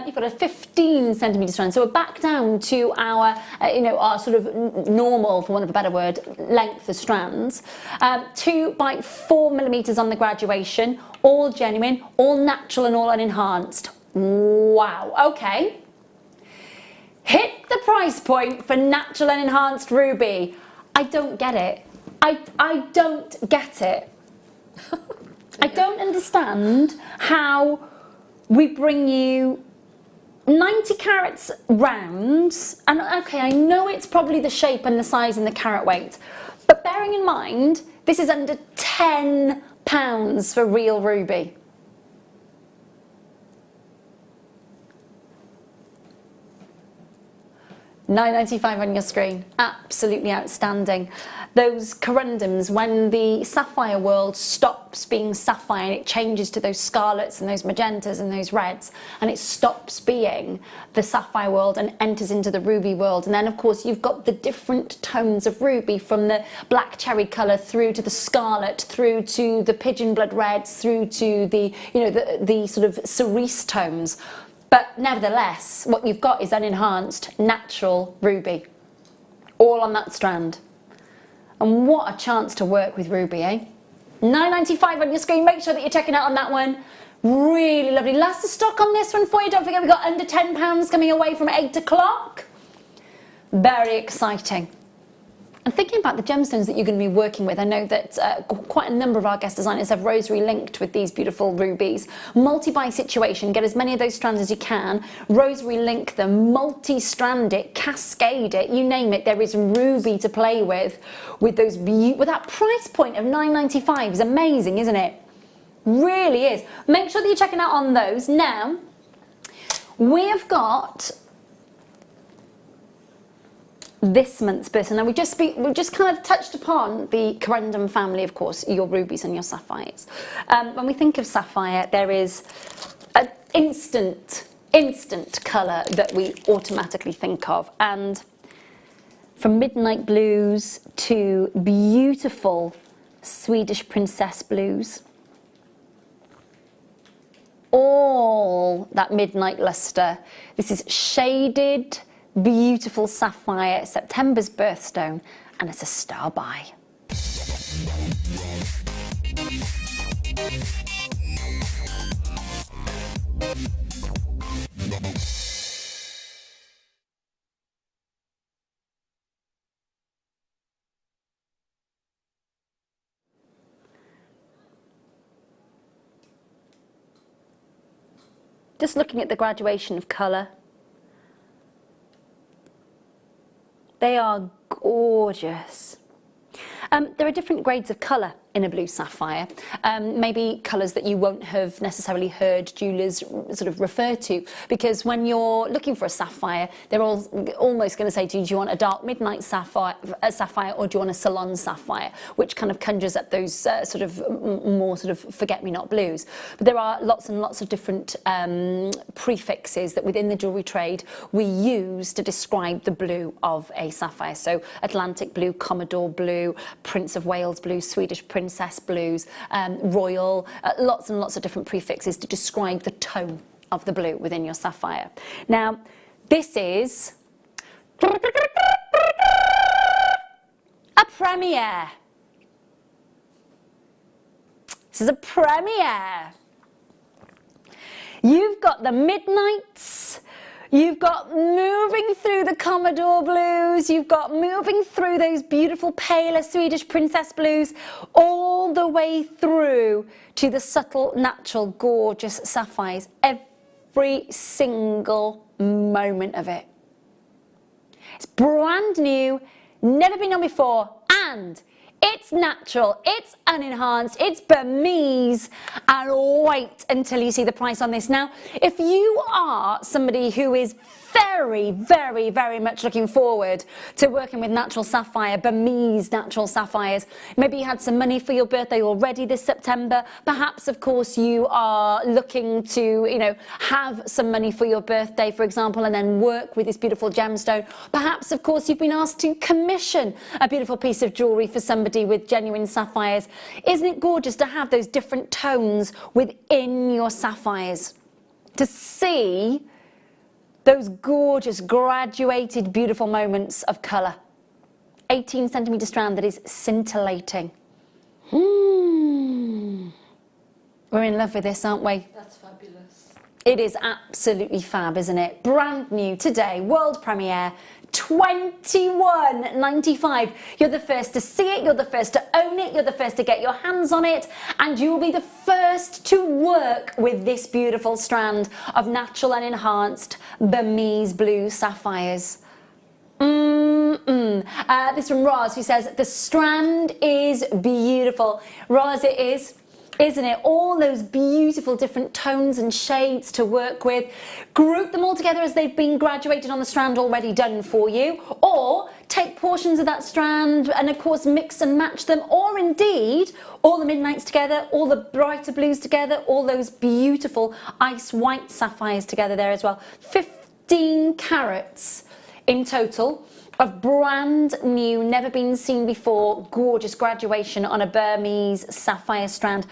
You've got a 15 centimetre strand, so we're back down to our, our sort of normal, for want of a better word, length of strands. 2 by 4 millimetres on the graduation, all genuine, all natural and all unenhanced. Wow, okay. Hit the price point for natural and enhanced ruby. I don't get it. I don't get it. I don't understand how we bring you 90 carats rounds, and okay, I know it's probably the shape and the size and the carat weight, but bearing in mind, this is under £10 for real ruby. £9.95 on your screen. Absolutely outstanding. Those corundums, when the sapphire world stops being sapphire and it changes to those scarlets and those magentas and those reds, and it stops being the sapphire world and enters into the ruby world. And then of course you've got the different tones of ruby, from the black cherry colour through to the scarlet, through to the pigeon blood reds, through to the, the sort of cerise tones. But nevertheless, what you've got is unenhanced, natural ruby, all on that strand. And what a chance to work with ruby, eh? $9.95 on your screen. Make sure that you're checking out on that one. Really lovely. Last of stock on this one for you. Don't forget we've got under £10 coming away from 8 o'clock. Very exciting. And thinking about the gemstones that you're going to be working with, I know that quite a number of our guest designers have rosary linked with these beautiful rubies. Multi-buy situation, get as many of those strands as you can, rosary link them, multi-strand it, cascade it, you name it, there is ruby to play with those with that price point of $9.95 is amazing, isn't it? Really is. Make sure that you're checking out on those. Now, we have got this month's birthday. Now we just kind of touched upon the corundum family, of course, your rubies and your sapphires. When we think of sapphire, there is an instant colour that we automatically think of, and from midnight blues to beautiful Swedish princess blues, all that midnight lustre. This is shaded beautiful sapphire, September's birthstone, and it's a star buy. Just looking at the graduation of colour, they are gorgeous. There are different grades of colour in a blue sapphire, maybe colours that you won't have necessarily heard jewellers sort of refer to, because when you're looking for a sapphire, they're all almost going to say to you, do you want a dark midnight sapphire, or do you want a salon sapphire, which kind of conjures up those sort of more sort of forget-me-not blues. But there are lots and lots of different prefixes that within the jewellery trade we use to describe the blue of a sapphire. So Atlantic blue, Commodore blue, Prince of Wales blue, Swedish princess blues, royal, lots and lots of different prefixes to describe the tone of the blue within your sapphire. Now, this is a premiere. This is a premiere. You've got the midnights, you've got moving through the Commodore blues, you've got moving through those beautiful paler Swedish princess blues, all the way through to the subtle, natural, gorgeous sapphires, every single moment of it. It's brand new, never been done before, and it's natural, it's unenhanced, it's Burmese, and wait until you see the price on this. Now, if you are somebody who is very, very, very much looking forward to working with natural sapphire, Burmese natural sapphires, maybe you had some money for your birthday already this September, perhaps, of course, you are looking to, you know, have some money for your birthday, for example, and then work with this beautiful gemstone. Perhaps, of course, you've been asked to commission a beautiful piece of jewellery for somebody with genuine sapphires. Isn't it gorgeous to have those different tones within your sapphires? To see those gorgeous, graduated, beautiful moments of colour. 18 centimetre strand that is scintillating. We're in love with this, aren't we? That's fabulous. It is absolutely fab, isn't it? Brand new today, world premiere, $21.95. You're the first to see it, you're the first to own it, you're the first to get your hands on it, and you will be the first to work with this beautiful strand of natural and enhanced Burmese blue sapphires. This from Roz, who says, the strand is beautiful. Roz, it is. Isn't it? All those beautiful different tones and shades to work with. Group them all together as they've been graduated on the strand already done for you, or take portions of that strand and of course mix and match them, or indeed all the midnights together, all the brighter blues together, all those beautiful ice white sapphires together there as well. 15 carats in total of brand new, never been seen before, gorgeous graduation on a Burmese sapphire strand.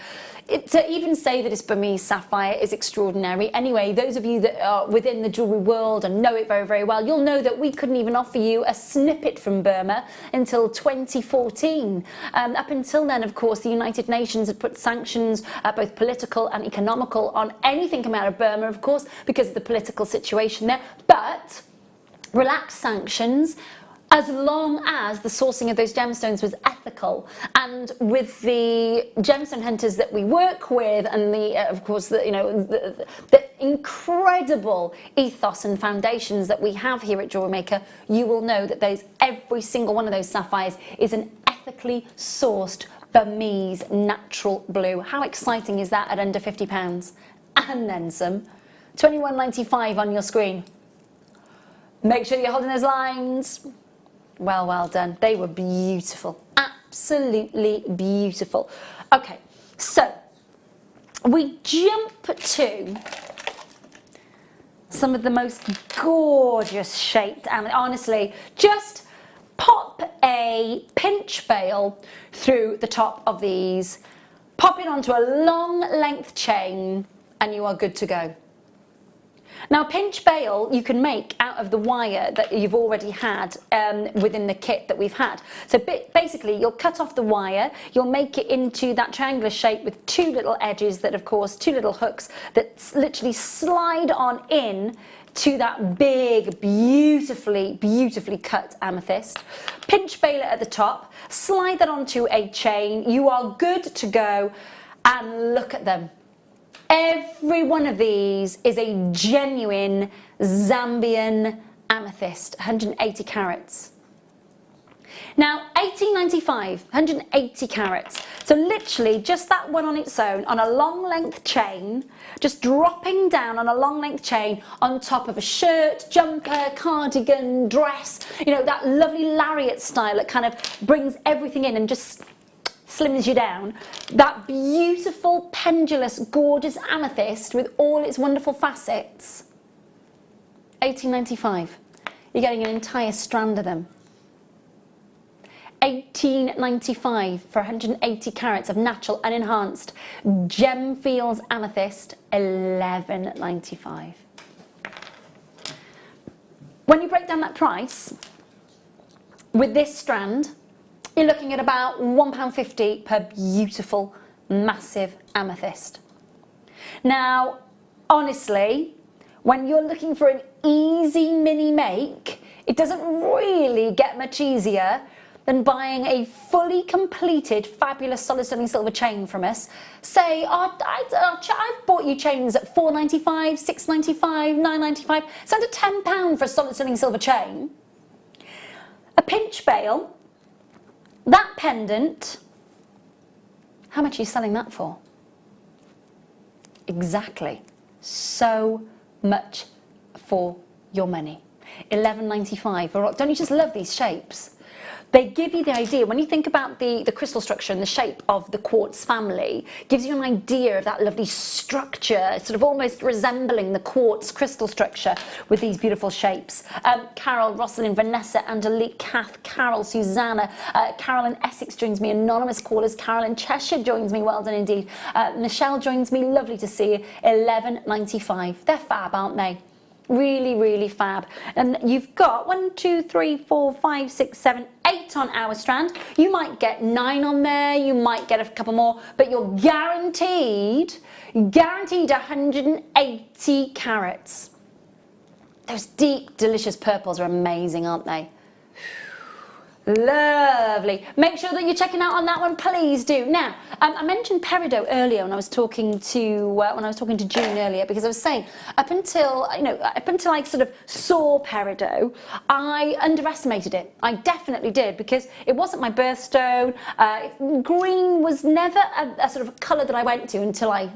To even say that it's Burmese sapphire is extraordinary. Anyway, those of you that are within the jewellery world and know it very, very well, you'll know that we couldn't even offer you a snippet from Burma until 2014. Up until then, of course, the United Nations had put sanctions, both political and economical, on anything coming out of Burma, of course, because of the political situation there. But relaxed sanctions as long as the sourcing of those gemstones was ethical. And with the gemstone hunters that we work with, and of course the incredible ethos and foundations that we have here at Jewellery Maker, you will know that every single one of those sapphires is an ethically sourced Burmese natural blue. How exciting is that at under £50? And then some. £21.95 on your screen. Make sure you're holding those lines. Well done. They were beautiful. Absolutely beautiful. Okay, so we jump to some of the most gorgeous shaped, and honestly, just pop a pinch bail through the top of these, pop it onto a long length chain, and you are good to go. Now, pinch bail you can make out of the wire that you've already had within the kit that we've had. So basically, you'll cut off the wire, you'll make it into that triangular shape with two little edges that, of course, two little hooks that literally slide on in to that big, beautifully cut amethyst. Pinch bail it at the top, slide that onto a chain, you are good to go, and look at them. Every one of these is a genuine Zambian amethyst, 180 carats. Now, £18.95, 180 carats. So literally just that one on its own, on a long length chain, just dropping down on a long length chain on top of a shirt, jumper, cardigan, dress, you know, that lovely lariat style that kind of brings everything in and just slims you down. That beautiful, pendulous, gorgeous amethyst with all its wonderful facets. £18.95. You're getting an entire strand of them. £18.95 for 180 carats of natural unenhanced Gemfields amethyst. £11.95. When you break down that price, with this strand, you're looking at about £1.50 per beautiful, massive amethyst. Now, honestly, when you're looking for an easy mini make, it doesn't really get much easier than buying a fully completed, fabulous solid sterling silver chain from us. Say, I've bought you chains at £4.95, £6.95, £9.95. It's under £10 for a solid sterling silver chain. A pinch bail. That pendant, how much are you selling that for? Exactly. So much for your money. £11.95. Don't you just love these shapes? They give you the idea, when you think about the crystal structure and the shape of the quartz family, gives you an idea of that lovely structure, sort of almost resembling the quartz crystal structure with these beautiful shapes. Carol, Rosalind, Vanessa, Angelique, Kath, Carol, Susanna, Carol in Essex joins me, anonymous callers, Carol in Cheshire joins me, well done indeed. Michelle joins me, lovely to see you. £11.95. They're fab, aren't they? Really, really fab. And you've got 1, 2, 3, 4, 5, 6, 7, 8 on our strand. You might get 9 on there, you might get a couple more, but you're guaranteed 180 carats. Those deep, delicious purples are amazing, aren't they? Lovely. Make sure that you're checking out on that one, please do. Now, I mentioned peridot earlier when I was talking to June earlier, because I was saying up until I sort of saw peridot, I underestimated it. I definitely did, because it wasn't my birthstone. Green was never a sort of colour that I went to until I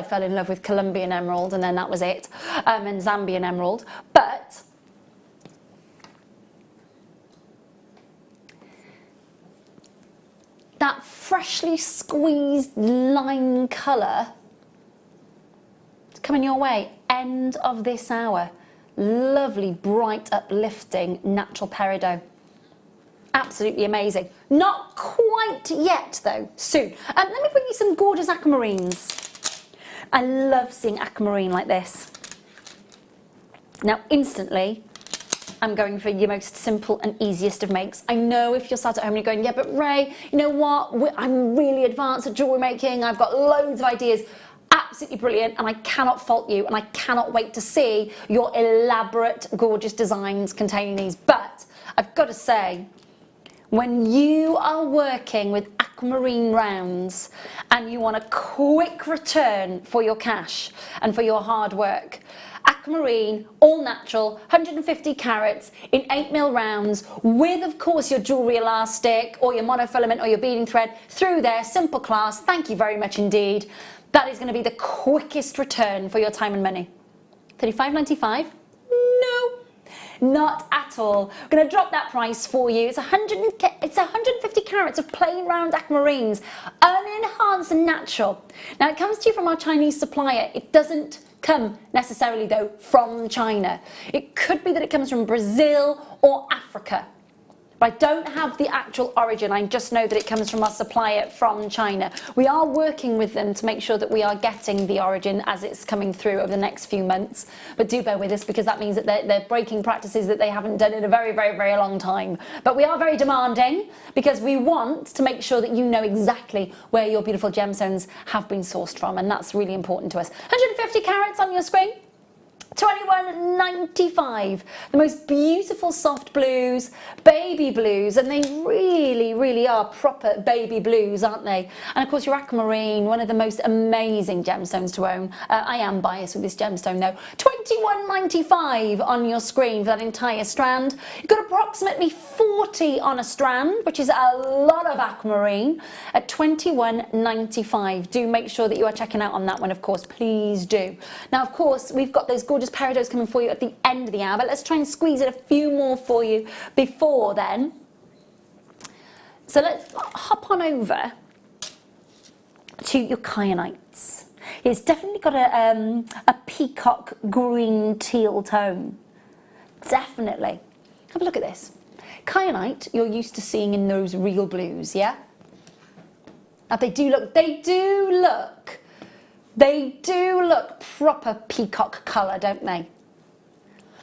fell in love with Colombian emerald, and then that was it, and Zambian emerald. But that freshly squeezed lime colour is coming your way, end of this hour. Lovely, bright, uplifting, natural peridot. Absolutely amazing. Not quite yet though, soon. Let me bring you some gorgeous aquamarines. I love seeing aquamarine like this. Now instantly, I'm going for your most simple and easiest of makes. I know if you're sat at home and you're going, yeah, but Ray, you know what? I'm really advanced at jewellery making. I've got loads of ideas. Absolutely brilliant, and I cannot fault you, and I cannot wait to see your elaborate, gorgeous designs containing these. But I've got to say, when you are working with aquamarine rounds and you want a quick return for your cash and for your hard work, aquamarine, all natural, 150 carats in 8mm rounds with, of course, your jewellery elastic or your monofilament or your beading thread through there, simple class, thank you very much indeed. That is going to be the quickest return for your time and money. $35.95? No. Not at all. I'm going to drop that price for you. It's 150 carats of plain round aquamarines, unenhanced and natural. Now it comes to you from our Chinese supplier. It doesn't come necessarily though from China. It could be that it comes from Brazil or Africa. But I don't have the actual origin, I just know that it comes from our supplier from China. We are working with them to make sure that we are getting the origin as it's coming through over the next few months. But do bear with us, because that means that they're breaking practices that they haven't done in a very, very, very long time. But we are very demanding, because we want to make sure that you know exactly where your beautiful gemstones have been sourced from, and that's really important to us. 150 carats on your screen. $21.95. The most beautiful soft blues, baby blues, and they really, really are proper baby blues, aren't they? And of course your aquamarine, one of the most amazing gemstones to own. I am biased with this gemstone though. $21.95 on your screen for that entire strand. You've got approximately 40 on a strand, which is a lot of aquamarine, at $21.95. Do make sure that you are checking out on that one, of course, please do. Now, of course, we've got those gorgeous peridots coming for you at the end of the hour, but let's try and squeeze in a few more for you before then. So let's hop on over to your kyanites. It's definitely got a peacock green teal tone. Definitely. Have a look at this. Kyanite you're used to seeing in those real blues, yeah? Now they do look proper peacock colour, don't they?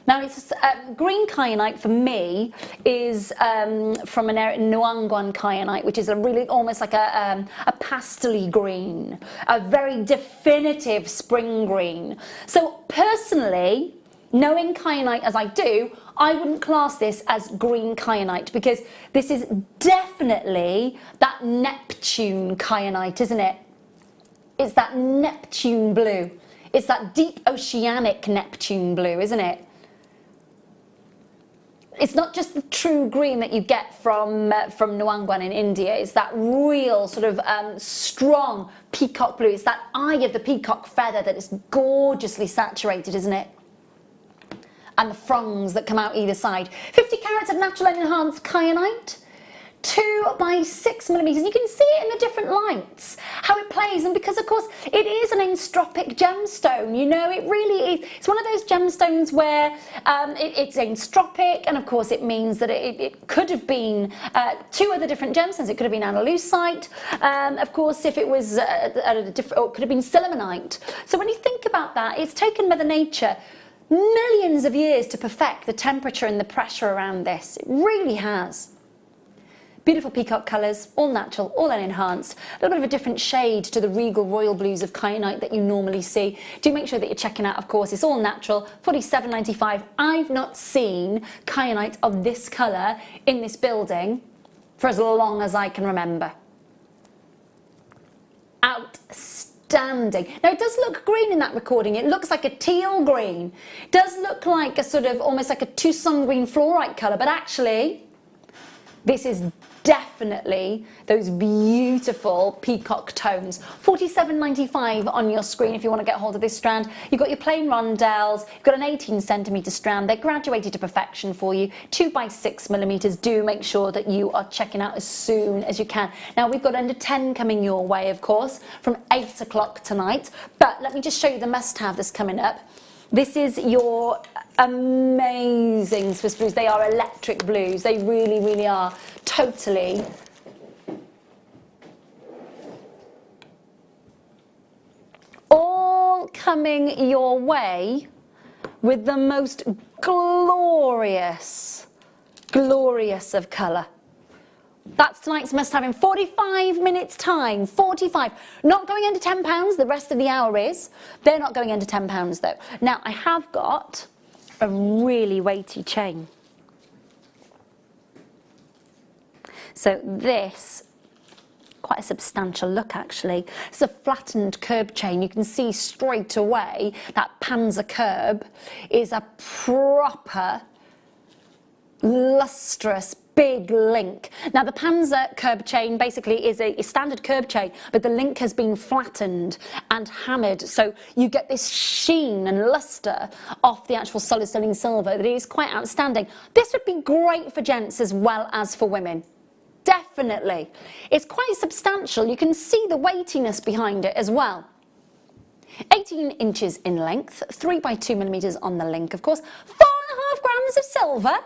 Now, it's green kyanite for me is from an area, Nuangguan kyanite, which is a really almost like a pastel-y green, a very definitive spring green. So personally, knowing kyanite as I do, I wouldn't class this as green kyanite, because this is definitely that Neptune kyanite, isn't it? It's that Neptune blue. It's that deep oceanic Neptune blue, isn't it? It's not just the true green that you get from Nuangguan in India. It's that real sort of strong peacock blue. It's that eye of the peacock feather that is gorgeously saturated, isn't it? And the fronds that come out either side. 50 carats of natural and enhanced kyanite. 2 by 6 millimeters. You can see it in the different lights, how it plays, and because of course it is an enstropic gemstone, you know, it really is. It's one of those gemstones where it's enstropic, and of course it means that it could have been 2 other different gemstones. It could have been analusite, of course, if it was a different, or it could have been silimonite. So when you think about that, it's taken Mother Nature millions of years to perfect the temperature and the pressure around this. It really has. Beautiful peacock colours, all natural, all unenhanced. A little bit of a different shade to the regal royal blues of kyanite that you normally see. Do make sure that you're checking out, of course, it's all natural, $47.95. I've not seen kyanite of this colour in this building for as long as I can remember. Outstanding. Now it does look green in that recording. It looks like a teal green. It does look like a sort of almost like a Tucson green fluorite colour, but actually this is definitely those beautiful peacock tones. $47.95 on your screen if you want to get hold of this strand. You've got your plain rondelles, you've got an 18cm strand. They're graduated to perfection for you. 2 by 6 millimeters. Do make sure that you are checking out as soon as you can. Now we've got under 10 coming your way, of course, from 8 o'clock tonight. But let me just show you the must-have that's coming up. This is your amazing Swiss blues. They are electric blues. They really, really are. Totally. All coming your way with the most glorious, glorious of colour. That's tonight's must-have in 45 minutes time. 45. Not going under £10, the rest of the hour is. They're not going under £10 though. Now I have got a really weighty chain. So this, quite a substantial look actually. It's a flattened curb chain. You can see straight away that panzer curb is a proper lustrous big link. Now the panzer curb chain basically is a standard curb chain, but the link has been flattened and hammered, so you get this sheen and luster off the actual solid sterling silver that is quite outstanding. This would be great for gents as well as for women. Definitely. It's quite substantial. You can see the weightiness behind it as well. 18 inches in length, 3 by 2 millimeters on the link, of course. 4.5 grams of silver.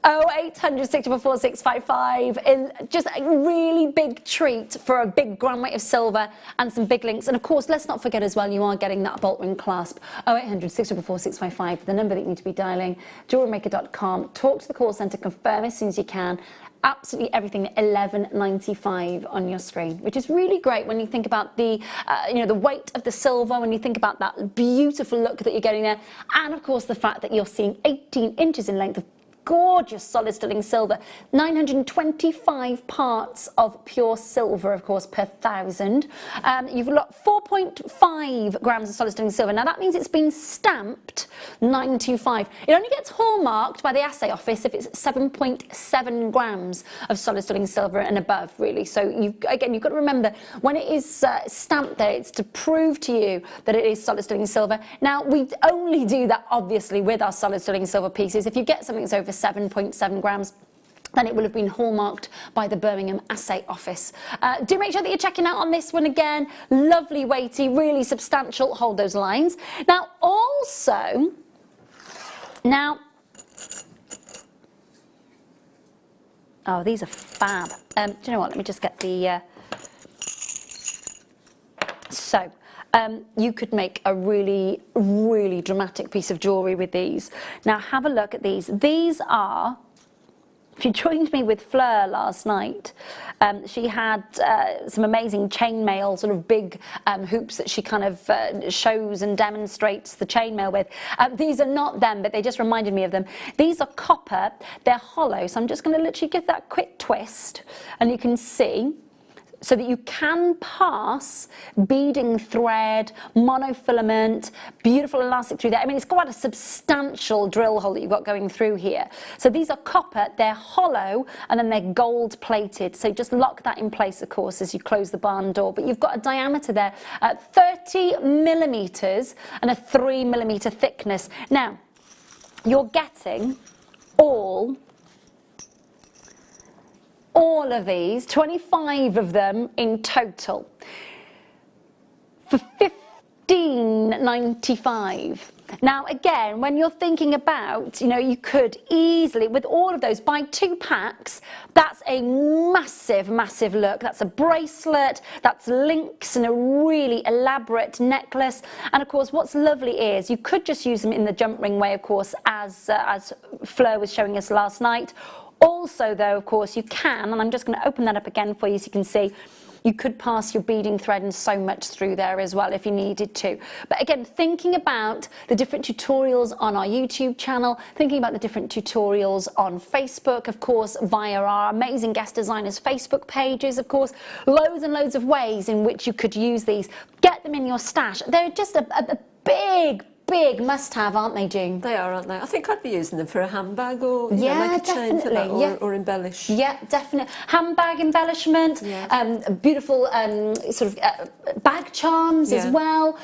0800 644 655. Just a really big treat for a big gram weight of silver and some big links. And of course, let's not forget as well, you are getting that bolt ring clasp. 0800 644 655, the number that you need to be dialing. JewelleryMaker.com. Talk to the call centre, confirm as soon as you can. Absolutely everything at $11.95 on your screen, which is really great when you think about the, the weight of the silver, when you think about that beautiful look that you're getting there, and of course the fact that you're seeing 18 inches in length of gorgeous solid sterling silver, 925 parts of pure silver, of course, per 1,000. You've got 4.5 grams of solid sterling silver. Now that means it's been stamped 925. It only gets hallmarked by the assay office if it's 7.7 grams of solid sterling silver and above, really. So you've got to remember, when it is stamped there, it's to prove to you that it is solid sterling silver. Now we only do that obviously with our solid sterling silver pieces. If you get something that's over 7.7 grams, then it will have been hallmarked by the Birmingham Assay Office. Do make sure that you're checking out on this one again. Lovely, weighty, really substantial. Hold those lines. Now, also, oh, these are fab. Do you know what? Let me just get the... you could make a really, really dramatic piece of jewellery with these. Now have a look at these. These are, if you joined me with Fleur last night, she had some amazing chainmail, sort of big hoops that she kind of shows and demonstrates the chainmail with. These are not them, but they just reminded me of them. These are copper, they're hollow, so I'm just going to literally give that quick twist, and you can see, so that you can pass beading thread, monofilament, beautiful elastic through there. I mean, it's quite a substantial drill hole that you've got going through here. So these are copper, they're hollow, and then they're gold plated. So just lock that in place, of course, as you close the barn door. But you've got a diameter there at 30 millimeters and a 3 millimeter thickness. Now, you're getting all of these, 25 of them in total, for $15.95. Now again, when you're thinking about, you could easily, with all of those, buy 2 packs. That's a massive, massive look. That's a bracelet, that's links and a really elaborate necklace. And of course, what's lovely is you could just use them in the jump ring way, of course, as Fleur was showing us last night. Also, though, of course, you can, and I'm just going to open that up again for you so you can see, you could pass your beading thread and so much through there as well if you needed to. But again, thinking about the different tutorials on our YouTube channel, thinking about the different tutorials on Facebook, of course, via our amazing guest designers Facebook pages, of course, loads and loads of ways in which you could use these. Get them in your stash. They're just a big must-have, aren't they, June? They are, aren't they? I think I'd be using them for a handbag or make a chain for that, or embellish. Yeah, definitely. Handbag embellishment, beautiful sort of bag charms as well,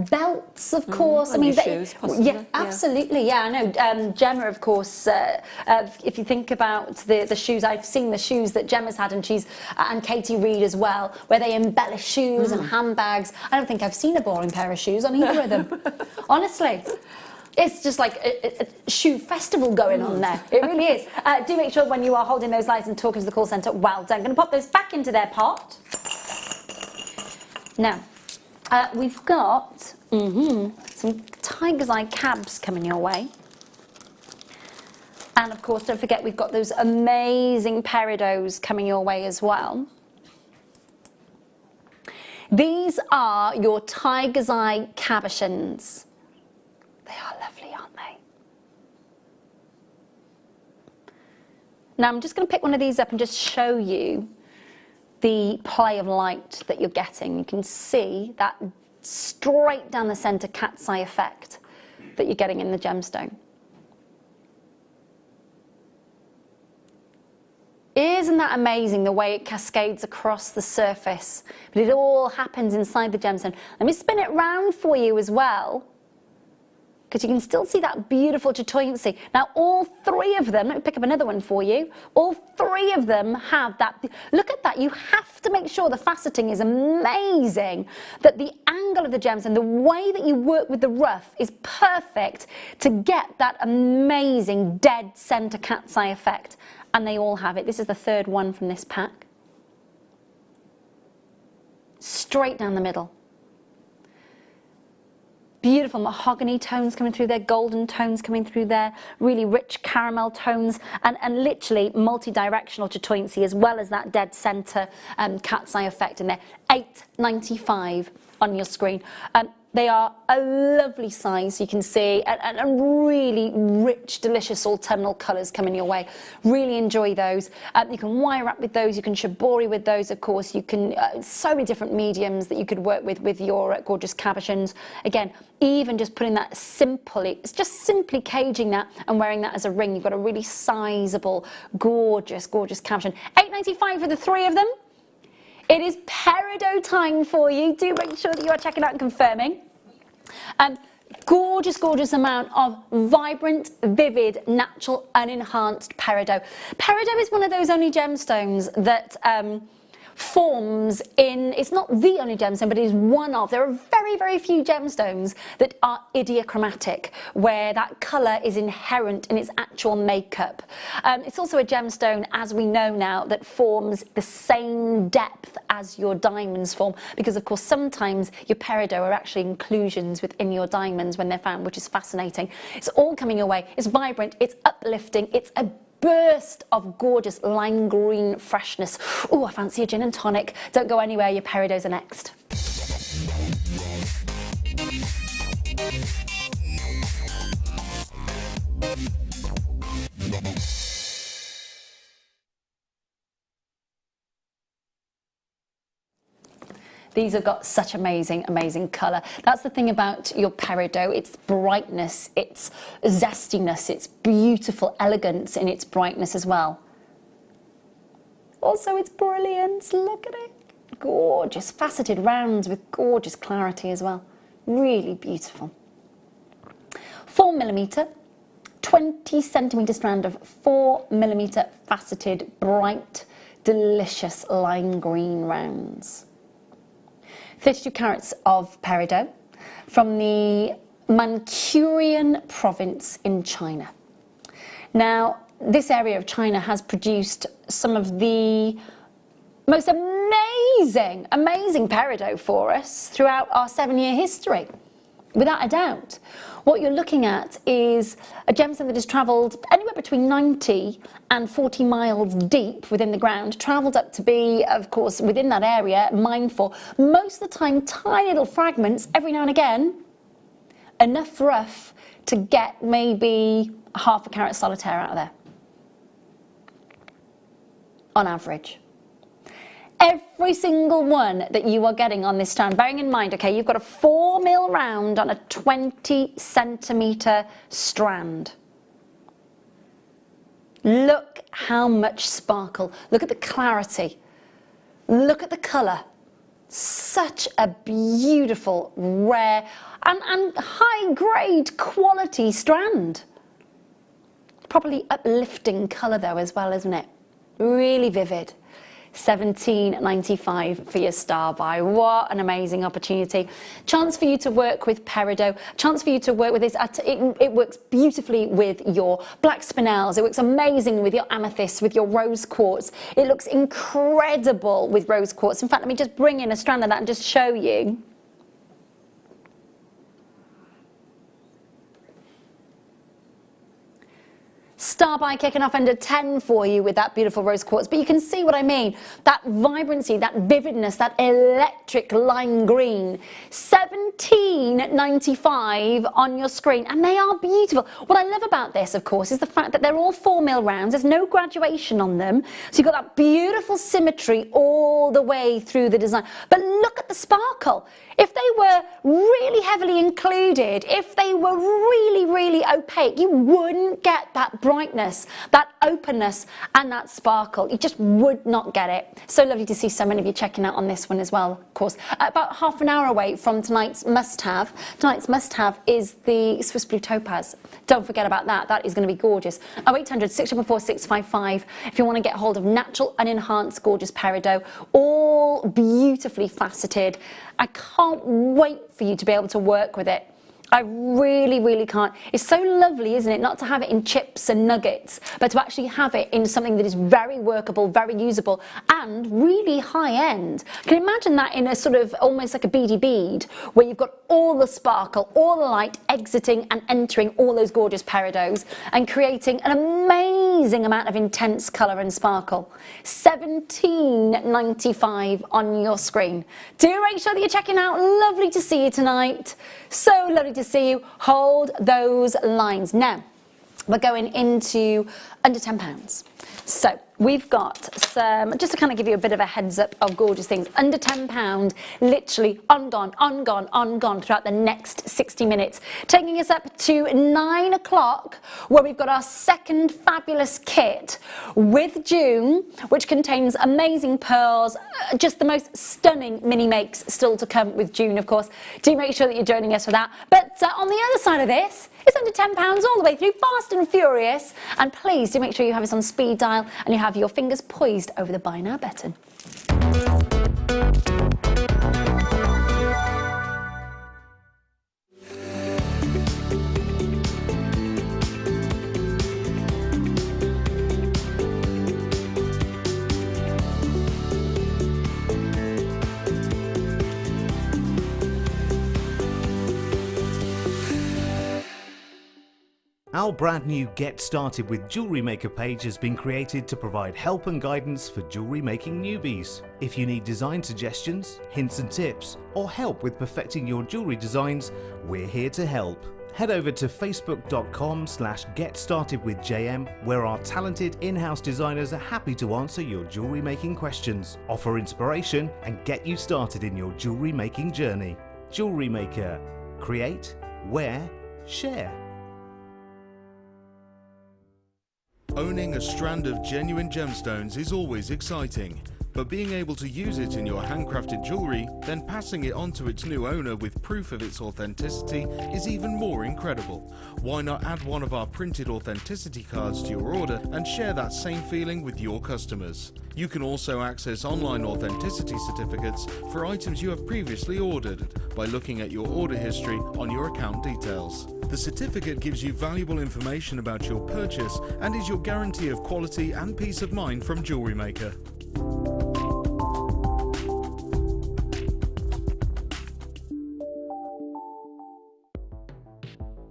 belts, of course. I mean, shoes, possibly. Yeah, absolutely. Yeah, I know. Gemma, of course. If you think about the shoes, I've seen the shoes that Gemma's had, and Katie Reed as well, where they embellish shoes and handbags. I don't think I've seen a boring pair of shoes on either of them. Honestly, it's just like a shoe festival going on there. It really is. Do make sure when you are holding those lines and talking to the call centre, well done. I'm going to pop those back into their pot. Now, we've got some tiger's eye cabs coming your way. And of course, don't forget, we've got those amazing peridots coming your way as well. These are your tiger's eye cabochons. They are lovely, aren't they? Now I'm just going to pick one of these up and just show you the play of light that you're getting. You can see that straight down the centre cat's eye effect that you're getting in the gemstone. Isn't that amazing, the way it cascades across the surface? But it all happens inside the gemstone. Let me spin it round for you as well, because you can still see that beautiful chatoyancy. Now all three of them, let me pick up another one for you, all three of them have that. Look at that, you have to make sure the faceting is amazing, that the angle of the gems and the way that you work with the rough is perfect to get that amazing dead centre cat's eye effect. And they all have it. This is the third one from this pack. Straight down the middle. Beautiful mahogany tones coming through there, golden tones coming through there, really rich caramel tones, and literally multi-directional chatoyancy, as well as that dead centre cat's eye effect in there. $8.95 on your screen. They are a lovely size, you can see, and really rich, delicious autumnal colours coming your way. Really enjoy those. You can wire up with those, you can shibori with those, of course. You can, so many different mediums that you could work with your gorgeous cabochons. Again, even just putting that it's just simply caging that and wearing that as a ring. You've got a really sizable, gorgeous, gorgeous cabochon. $8.95 for the three of them. It is peridot time for you. Do make sure that you are checking out and confirming. Gorgeous, gorgeous amount of vibrant, vivid, natural, unenhanced peridot. Peridot is one of those only gemstones that forms in, it's not the only gemstone, but it is one of, there are very, very few gemstones that are idiochromatic, where that colour is inherent in its actual makeup. It's also a gemstone, as we know now, that forms the same depth as your diamonds form, because of course sometimes your peridot are actually inclusions within your diamonds when they're found, which is fascinating. It's all coming your way. It's vibrant, it's uplifting, it's a burst of gorgeous lime green freshness. Oh, I fancy a gin and tonic. Don't go anywhere, your peridots are next. These have got such amazing, amazing colour. That's the thing about your peridot. It's brightness, it's zestiness, it's beautiful elegance in its brightness as well. Also, it's brilliance. Look at it. Gorgeous, faceted rounds with gorgeous clarity as well. Really beautiful. 4mm, 20cm strand of 4mm faceted, bright, delicious lime green rounds. 32 carats of peridot from the Manchurian province in China. Now, this area of China has produced some of the most amazing, amazing peridot for us throughout our 7-year history, without a doubt. What you're looking at is a gemstone that has travelled anywhere between 90 and 40 miles deep within the ground, travelled up to be, of course, within that area, mined for. Most of the time, tiny little fragments, every now and again, enough rough to get maybe half a carat solitaire out of there, on average. Every single one that you are getting on this strand, bearing in mind, okay, you've got a 4mm round on a 20cm strand. Look how much sparkle. Look at the clarity. Look at the colour. Such a beautiful, rare, and high-grade quality strand. Properly uplifting colour though as well, isn't it? Really vivid. $17.95 for your star buy. What an amazing opportunity. Chance for you to work with peridot, chance for you to work with this. It works beautifully with your black spinels, it works amazing with your amethyst, with your rose quartz. It looks incredible with rose quartz. In fact, let me just bring in a strand of that and just show you. Star by kicking off under 10 for you with that beautiful rose quartz. But you can see what I mean. That vibrancy, that vividness, that electric lime green. $17.95 on your screen, and they are beautiful. What I love about this, of course, is the fact that they're all 4mm rounds. There's no graduation on them, so you've got that beautiful symmetry all the way through the design. But look at the sparkle. If they were really heavily included, if they were really opaque, you wouldn't get that brightness, that openness and that sparkle. You just would not get it. So lovely to see so many of you checking out on this one as well, of course. About half an hour away from tonight's must-have. Tonight's must-have is the Swiss Blue Topaz. Don't forget about that. That is going to be gorgeous. 0800 644 655 if you want to get hold of natural and enhanced gorgeous peridot, all beautifully faceted. I can't wait for you to be able to work with it. I really can't. It's so lovely, isn't it, not to have it in chips and nuggets, but to actually have it in something that is very workable, very usable, and really high-end. Can you imagine that in a sort of almost like a beady bead, where you've got all the sparkle, all the light exiting and entering all those gorgeous peridots and creating an amazing amount of intense colour and sparkle. $17.95 on your screen. Do make sure that you're checking out. Lovely to see you tonight. So lovely to see you. Hold those lines. Now, we're going into under £10. So we've got some, just to kind of give you a bit of a heads up of gorgeous things, under £10, literally on gone throughout the next 60 minutes. Taking us up to 9 o'clock, where we've got our second fabulous kit with June, which contains amazing pearls, just the most stunning mini makes still to come with June, of course. Do make sure that you're joining us for that. But on the other side of this, it's under £10 all the way through, fast and furious. And please do make sure you have us on speed dial and you have your fingers poised over the buy now button. Our brand new Get Started with Jewellery Maker page has been created to provide help and guidance for jewellery making newbies. If you need design suggestions, hints and tips, or help with perfecting your jewellery designs, we're here to help. Head over to facebook.com/getstartedwithjm, where our talented in-house designers are happy to answer your jewellery making questions, offer inspiration, and get you started in your jewellery making journey. Jewellery Maker. Create, wear, share. Owning a strand of genuine gemstones is always exciting, but being able to use it in your handcrafted jewellery, then passing it on to its new owner with proof of its authenticity is even more incredible. Why not add one of our printed authenticity cards to your order and share that same feeling with your customers? You can also access online authenticity certificates for items you have previously ordered by looking at your order history on your account details. The certificate gives you valuable information about your purchase and is your guarantee of quality and peace of mind from Jewellery Maker.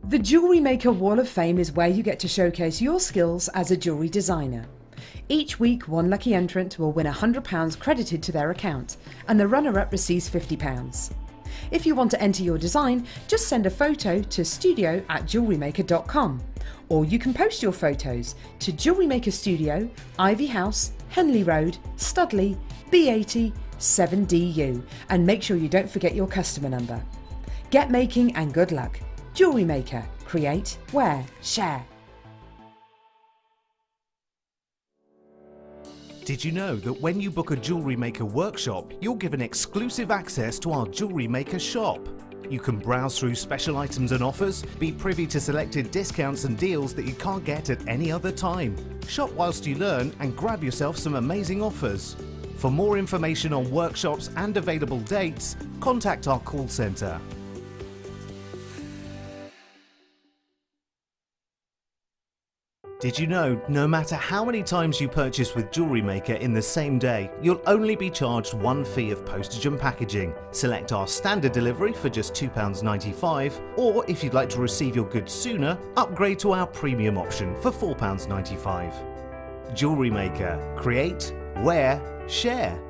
The Jewellery Maker Wall of Fame is where you get to showcase your skills as a jewellery designer. Each week, one lucky entrant will win £100 credited to their account, and the runner-up receives £50. If you want to enter your design, just send a photo to studio@jewellerymaker.com, or you can post your photos to Jewellery Maker Studio, Ivy House, Henley Road, Studley, B80 7DU, and make sure you don't forget your customer number. Get making and good luck. Jewellery Maker. Create, wear, share. Did you know that when you book a Jewellery Maker workshop, you're given exclusive access to our Jewellery Maker shop? You can browse through special items and offers, be privy to selected discounts and deals that you can't get at any other time. Shop whilst you learn and grab yourself some amazing offers. For more information on workshops and available dates, contact our call centre. Did you know, no matter how many times you purchase with Jewellery Maker in the same day, you'll only be charged one fee of postage and packaging. Select our standard delivery for just £2.95, or if you'd like to receive your goods sooner, upgrade to our premium option for £4.95. Jewellery Maker. Create, wear, share.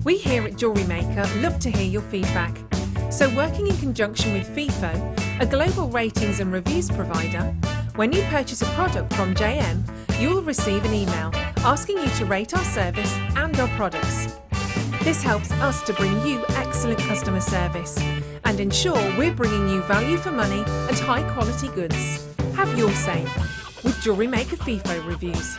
We here at Jewellery Maker love to hear your feedback. So working in conjunction with FIFO, a global ratings and reviews provider, when you purchase a product from JM, you'll receive an email asking you to rate our service and our products. This helps us to bring you excellent customer service and ensure we're bringing you value for money and high quality goods. Have your say with Jewellery Maker FIFO reviews.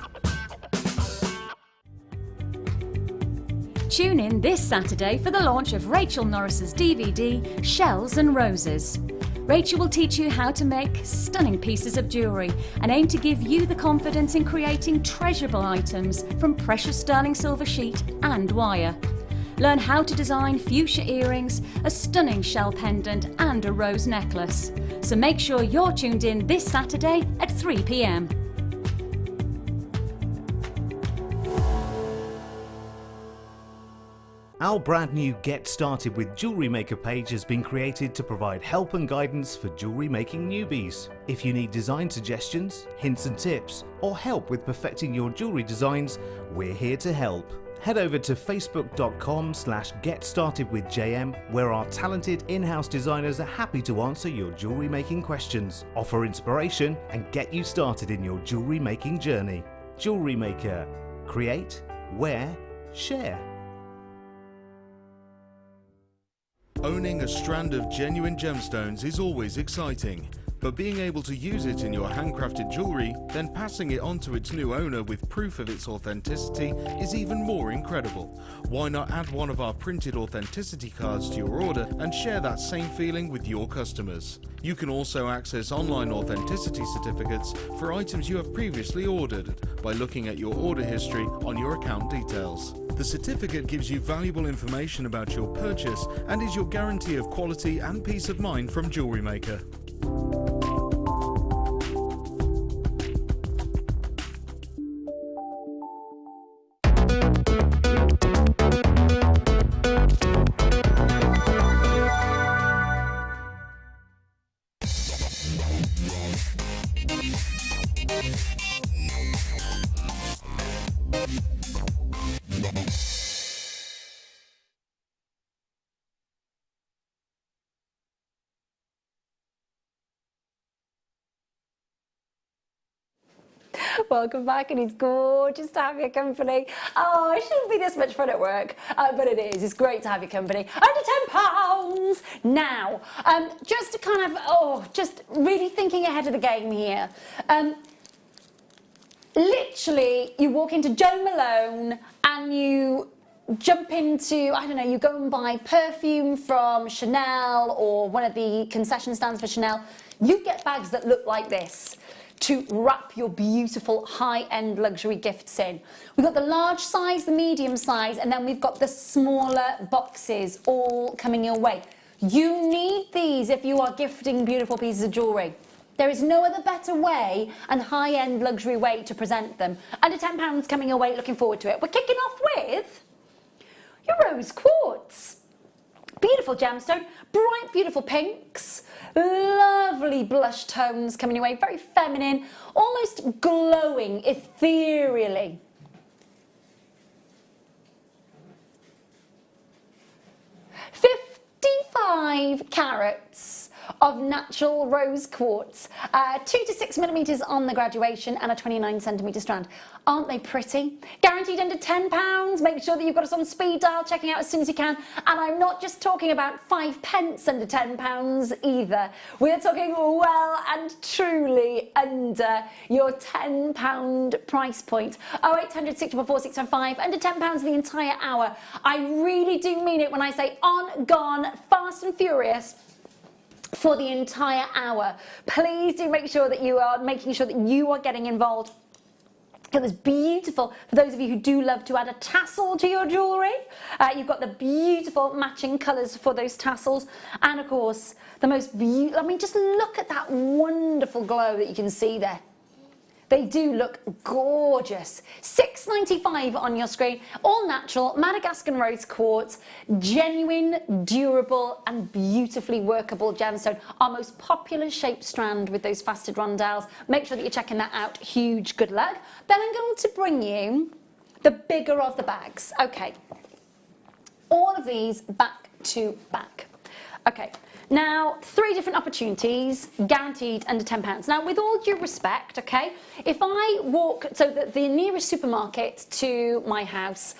Tune in this Saturday for the launch of Rachel Norris's DVD, Shells and Roses. Rachel will teach you how to make stunning pieces of jewellery and aim to give you the confidence in creating treasurable items from precious sterling silver sheet and wire. Learn how to design fuchsia earrings, a stunning shell pendant and a rose necklace. So make sure you're tuned in this Saturday at 3 p.m. Our brand new Get Started with Jewellery Maker page has been created to provide help and guidance for jewellery making newbies. If you need design suggestions, hints and tips, or help with perfecting your jewellery designs, we're here to help. Head over to facebook.com/getstartedwithjm, where our talented in-house designers are happy to answer your jewellery making questions, offer inspiration and get you started in your jewellery making journey. Jewellery Maker. Create, wear, share. Owning a strand of genuine gemstones is always exciting, but being able to use it in your handcrafted jewellery, then passing it on to its new owner with proof of its authenticity is even more incredible. Why not add one of our printed authenticity cards to your order and share that same feeling with your customers? You can also access online authenticity certificates for items you have previously ordered by looking at your order history on your account details. The certificate gives you valuable information about your purchase and is your guarantee of quality and peace of mind from Jewellery Maker. Welcome back, and it's gorgeous to have your company. Oh, it shouldn't be this much fun at work, but it is. It's great to have your company. Under £10 now. Just to kind of, just really thinking ahead of the game here. Literally, you walk into Jo Malone and you jump into, I don't know, you go and buy perfume from Chanel or one of the concession stands for Chanel. You get bags that look like this to wrap your beautiful high-end luxury gifts in. We've got the large size, the medium size, and then we've got the smaller boxes all coming your way. You need these if you are gifting beautiful pieces of jewellery. There is no other better way and high-end luxury way to present them. Under £10 coming your way, looking forward to it. We're kicking off with your rose quartz. Beautiful gemstone, bright, beautiful pinks, lovely blush tones coming your way, very feminine, almost glowing ethereally. 55 carats of natural rose quartz, 2 to 6 millimetres on the graduation and a 29 centimetre strand. Aren't they pretty? Guaranteed under £10. Make sure that you've got us on speed dial, checking out as soon as you can. And I'm not just talking about 5 pence under £10 either. We're talking well and truly under your £10 price point. 0800 644 655, under £10 the entire hour. I really do mean it when I say on, gone, fast and furious for the entire hour. Please do make sure that you are making sure that you are getting involved It was beautiful for those of you who do love to add a tassel to your jewellery. You've got the beautiful matching colours for those tassels, and of course the most beautiful, I mean, just look at that wonderful glow that you can see there. They do look gorgeous. £6.95 on your screen, all natural, Madagascar rose quartz, genuine, durable and beautifully workable gemstone. Our most popular shaped strand with those faceted rondelles. Make sure that you're checking that out. Huge good luck. Then I'm going to bring you the bigger of the bags. Okay, all of these back to back. Okay. Now, 3 different opportunities, guaranteed under £10. Now, with all due respect, okay, if I walk, so the nearest supermarket to my house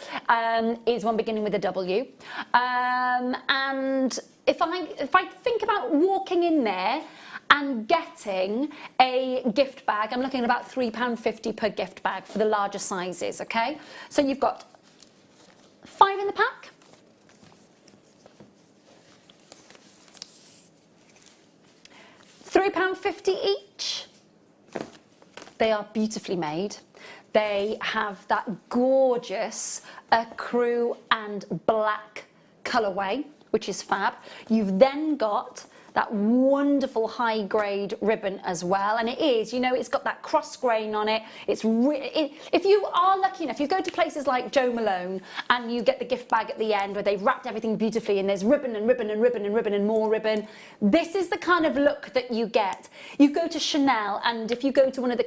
is one beginning with a W, and if I think about walking in there and getting a gift bag, I'm looking at about £3.50 per gift bag for the larger sizes, okay? So you've got 5 in the pack. £3.50 each. They are beautifully made. They have that gorgeous ecru and black colourway, which is fab. You've then got that wonderful high grade ribbon as well, and it is, you know, it's got that cross grain on it. It's if you are lucky enough, you go to places like Jo Malone and you get the gift bag at the end where they've wrapped everything beautifully and there's ribbon and ribbon and ribbon and ribbon and more ribbon. This is the kind of look that you get. You go to Chanel, and if you go to one of the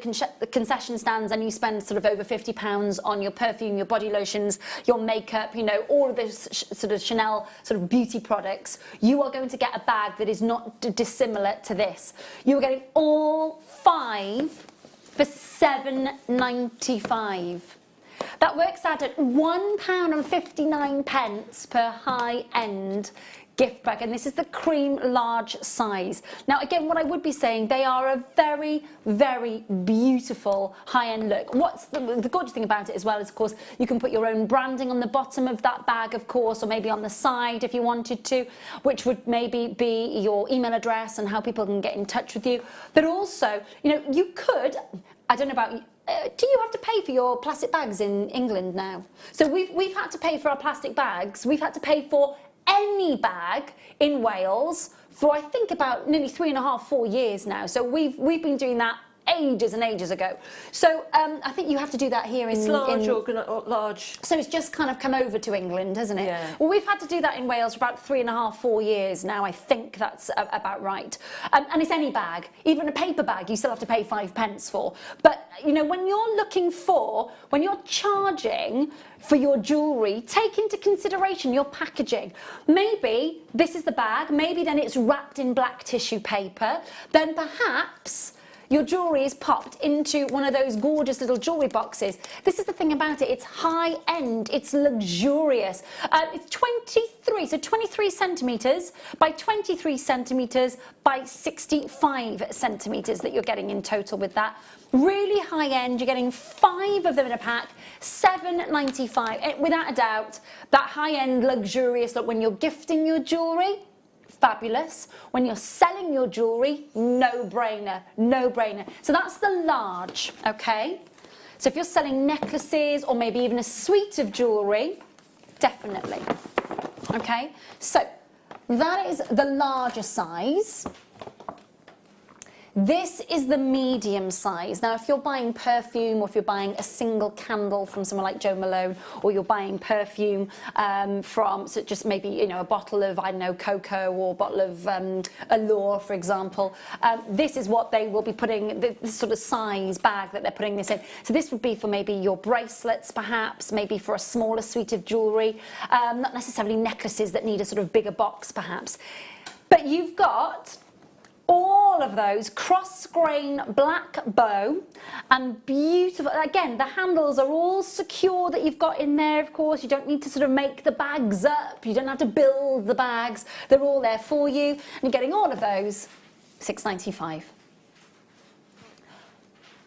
concession stands and you spend sort of over £50 on your perfume, your body lotions, your makeup, you know, all of those sort of Chanel sort of beauty products, you are going to get a bag that is not dissimilar to this. You are getting all 5 for £7.95. That works out at £1.59 per high-end gift bag, and this is the cream large size. Now again, what I would be saying, they are a very, very beautiful high-end look. What's the gorgeous thing about it as well is, of course, you can put your own branding on the bottom of that bag, of course, or maybe on the side if you wanted to, which would maybe be your email address and how people can get in touch with you. But also, you know, you could, I don't know about you, do you have to pay for your plastic bags in England now? So we've had to pay for our plastic bags. We've had to pay for any bag in Wales for, I think, about nearly 3.5, 4 years now. So we've been doing that ages and ages ago. So I think you have to do that here in... It's large, large. So it's just kind of come over to England, hasn't it? Yeah. Well, we've had to do that in Wales for about 3.5, 4 years now. I think that's about right. And it's any bag. Even a paper bag, you still have to pay 5p for. But, you know, when you're when you're charging for your jewellery, take into consideration your packaging. Maybe this is the bag, maybe then it's wrapped in black tissue paper, then perhaps your jewellery is popped into one of those gorgeous little jewellery boxes. This is the thing about it, it's high end, it's luxurious. It's 23 centimetres by 23 centimetres by 65 centimetres that you're getting in total with that. Really high end, you're getting 5 of them in a pack, £7.95. Without a doubt, that high end luxurious look when you're gifting your jewellery, fabulous. When you're selling your jewellery, no brainer, no brainer. So that's the large, okay? So if you're selling necklaces or maybe even a suite of jewellery, definitely, okay? So that is the larger size. This is the medium size. Now, if you're buying perfume or if you're buying a single candle from someone like Jo Malone, or you're buying perfume from so just maybe, you know, a bottle of, I don't know, cocoa or a bottle of Allure, for example, this is what they will be putting, this sort of size bag that they're putting this in. So this would be for maybe your bracelets, perhaps, maybe for a smaller suite of jewellery, not necessarily necklaces that need a sort of bigger box, perhaps. But you've got all of those cross-grain black bow and beautiful, again, the handles are all secure that you've got in there, of course. You don't need to sort of make the bags up. You don't have to build the bags. They're all there for you. And you're getting all of those, £6.95.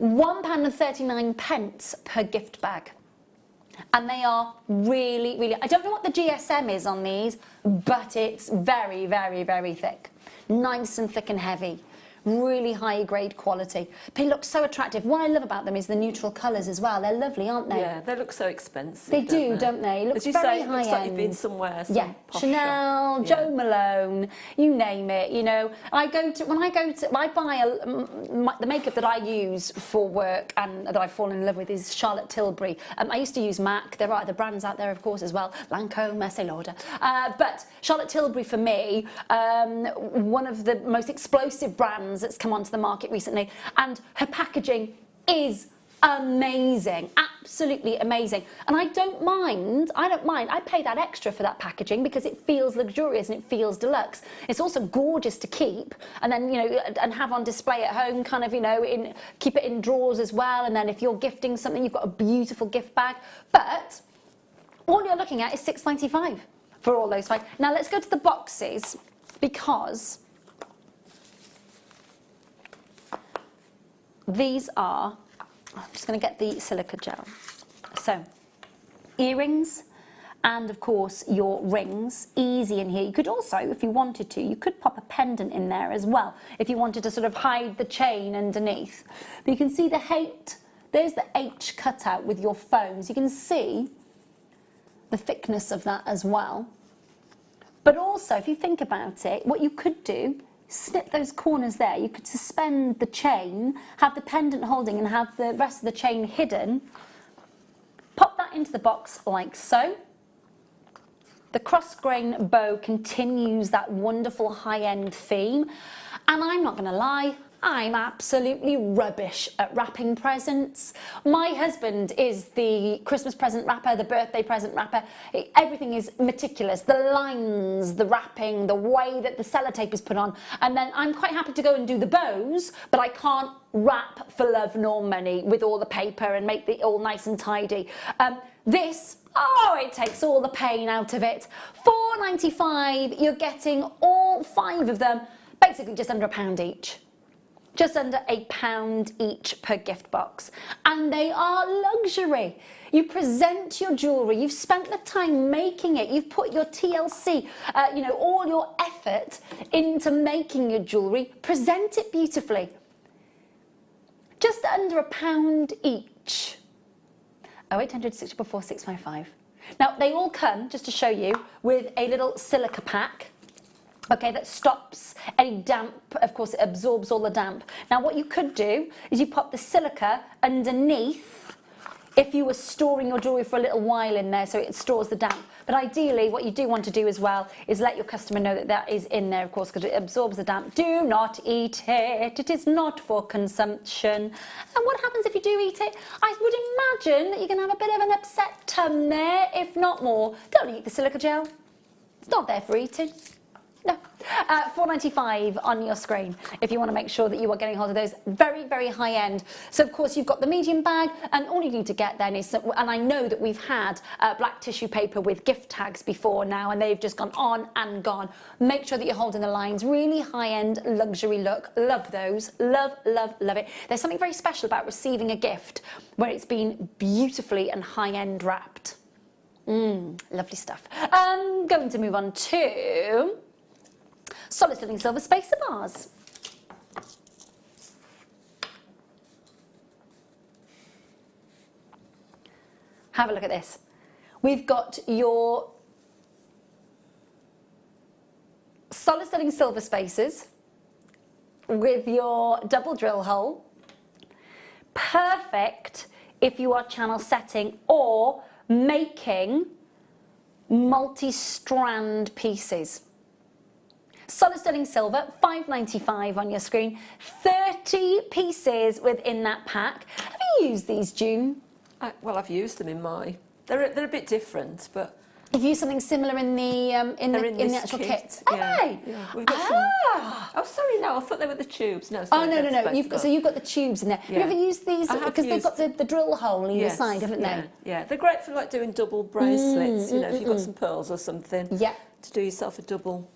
£1.39 per gift bag. And they are really, really, I don't know what the GSM is on these, but it's very, very, very thick. Nice and thick and heavy. really high grade quality. They look so attractive. What I love about them is the neutral colours as well. They're lovely, aren't they? Yeah, they look so expensive. They do, don't they? It looks As you very say, it high looks end. like you've been somewhere, some yeah, posh Chanel, shop. Joe Malone, you name it. You know, I buy the makeup that I use for work and that I've fallen in love with is Charlotte Tilbury. I used to use MAC. There are other brands out there, of course, as well. Lancôme, Estée Lauder. But Charlotte Tilbury, for me, one of the most explosive brands that's come onto the market recently, and her packaging is amazing, absolutely amazing. And I don't mind, I pay that extra for that packaging because it feels luxurious and it feels deluxe. It's also gorgeous to keep and then, you know, and have on display at home, kind of, you know, keep it in drawers as well. And then if you're gifting something, you've got a beautiful gift bag. But all you're looking at is £6.95 for all those 5. Now let's go to the boxes, because these are, I'm just going to get the silica gel. So, earrings and, of course, your rings, easy in here. You could also, if you wanted to, you could pop a pendant in there as well, if you wanted to sort of hide the chain underneath. But you can see there's the H cutout with your foams. You can see the thickness of that as well. But also, if you think about it, what you could do, snip those corners there. You could suspend the chain, have the pendant holding and have the rest of the chain hidden. Pop that into the box like so. The cross-grain bow continues that wonderful high-end theme. And I'm not going to lie, I'm absolutely rubbish at wrapping presents. My husband is the Christmas present wrapper, the birthday present wrapper. Everything is meticulous. The lines, the wrapping, the way that the sellotape is put on. And then I'm quite happy to go and do the bows, but I can't wrap for love nor money with all the paper and make it all nice and tidy. This, oh, it takes all the pain out of it. £4.95, you're getting all 5 of them, basically just under £1 each. Just under £1 each per gift box. And they are luxury. You present your jewellery, you've spent the time making it, you've put your TLC, you know, all your effort into making your jewellery, present it beautifully. Just under £1 each. 0800 644 655. Now, they all come, just to show you, with a little silica pack. Okay, that stops any damp. Of course, it absorbs all the damp. Now, what you could do is you pop the silica underneath if you were storing your jewellery for a little while in there, so it stores the damp. But ideally, what you do want to do as well is let your customer know that that is in there, of course, because it absorbs the damp. Do not eat it. It is not for consumption. And what happens if you do eat it? I would imagine that you're going to have a bit of an upset tum there, if not more. Don't eat the silica gel. It's not there for eating. No. £4.95 on your screen if you want to make sure that you are getting hold of those very, very high end. So, of course, you've got the medium bag, and all you need to get then is, and I know that we've had black tissue paper with gift tags before now, and they've just gone on and gone. Make sure that you're holding the lines. Really high end luxury look. Love those. Love, love, love it. There's something very special about receiving a gift where it's been beautifully and high end wrapped. Lovely stuff. I'm going to move on to solid sterling silver spacer bars. Have a look at this. We've got your solid sterling silver spacers with your double drill hole. Perfect if you are channel setting or making multi-strand pieces. Solid sterling silver, £5.95 on your screen. 30 pieces within that pack. Have you used these, June? Well, I've used them in my. They're a bit different, but. You've used something similar in the actual kit. Yeah. Hey. Yeah. We've got some. Oh, sorry, no, I thought they were the tubes. No. Sorry, no. You've got the tubes in there. Yeah. Have you ever used these? Because they've got the drill hole in the side, haven't they? Yeah, they're great for like doing double bracelets. You know, if you've got some pearls or something. Yeah. To do yourself a double.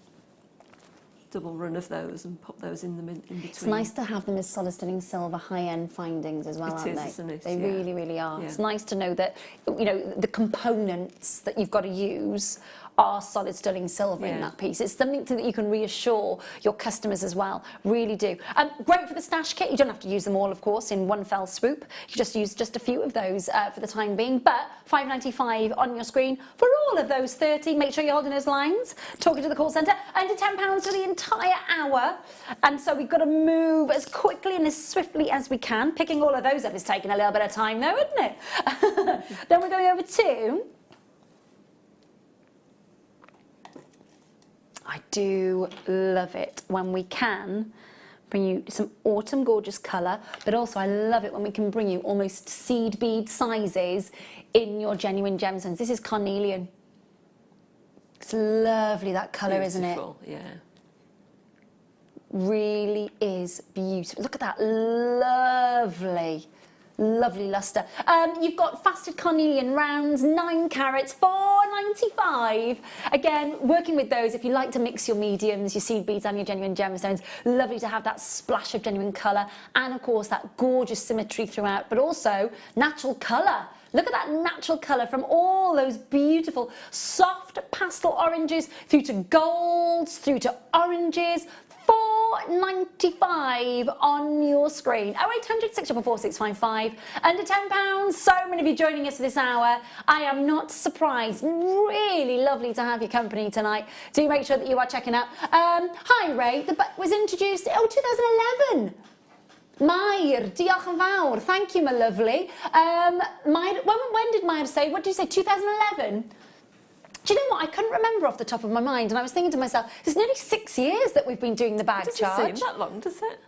double run of those and pop those in between. It's nice to have them as solid sterling silver high-end findings as well, aren't they? Isn't it? They really, really are. Yeah. It's nice to know that, you know, the components that you've got to use are solid sterling silver in that piece. It's something that you can reassure your customers as well. Really do. Great for the stash kit. You don't have to use them all, of course, in one fell swoop. You just use just a few of those for the time being. But £5.95 on your screen for all of those 30. Make sure you're holding those lines. Talking to the call centre. Under £10 for the entire hour. And so we've got to move as quickly and as swiftly as we can. Picking all of those up is taking a little bit of time, though, isn't it? Then we're going over to... I do love it when we can bring you some autumn gorgeous colour, but also I love it when we can bring you almost seed bead sizes in your genuine gemstones. This is carnelian. It's lovely, that colour, isn't it? Yeah. Really is beautiful. Look at that, lovely. Lovely lustre. You've got faceted carnelian rounds, 9 carats, £4.95. Again, working with those, if you like to mix your mediums, your seed beads and your genuine gemstones, lovely to have that splash of genuine colour and, of course, that gorgeous symmetry throughout, but also natural colour. Look at that natural colour from all those beautiful soft pastel oranges through to golds, through to oranges. £4.95 on your screen. 0800 644 655. Under £10. So many of you joining us this hour. I am not surprised. Really lovely to have your company tonight. Do make sure that you are checking out. Hi Ray, the book was introduced 2011. Mair, diolch yn fawr. Thank you, my lovely. Mair, when did Mair say? What did you say? 2011? Do you know what? I couldn't remember off the top of my mind, and I was thinking to myself, it's nearly 6 years that we've been doing the bag charge. Doesn't seem that long, does it?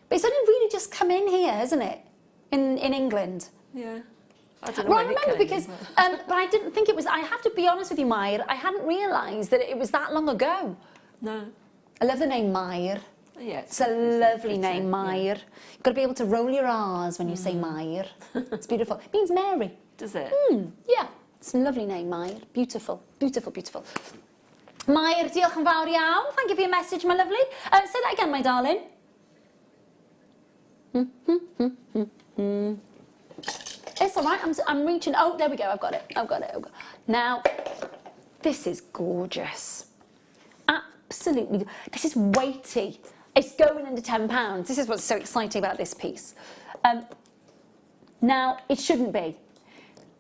But it's only really just come in here, hasn't it? In England. Yeah. I don't know. Well, I remember because, but I didn't think it was. I have to be honest with you, Mair. I hadn't realised that it was that long ago. No. I love the name Mair. Yeah, it's a lovely name, Mair. You've got to be able to roll your R's when you say Mair. It's beautiful. It means Mary. Does it? Yeah. It's a lovely name, Mair. Beautiful, beautiful, beautiful. Mair, diolch yn fawr iawn. Thank you for your message, my lovely. Say that again, my darling. It's all right. I'm reaching. Oh, there we go. I've got it. I've got it. Now, this is gorgeous. Absolutely. This is weighty. It's going under £10. This is what's so exciting about this piece. Now, it shouldn't be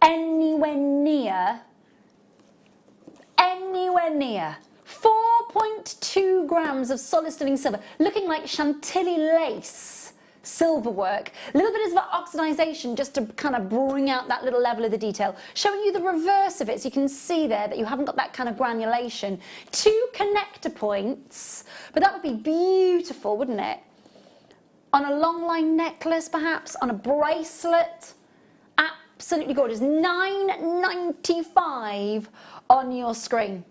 anywhere near 4.2 grams of solid sterling silver, looking like Chantilly lace silver work. A little bit of oxidization just to kind of bring out that little level of the detail, showing you the reverse of it, so you can see there that you haven't got that kind of granulation. 2 connector points, but that would be beautiful, wouldn't it? On a long line necklace, perhaps, on a bracelet. Absolutely gorgeous. £9.95 on your screen.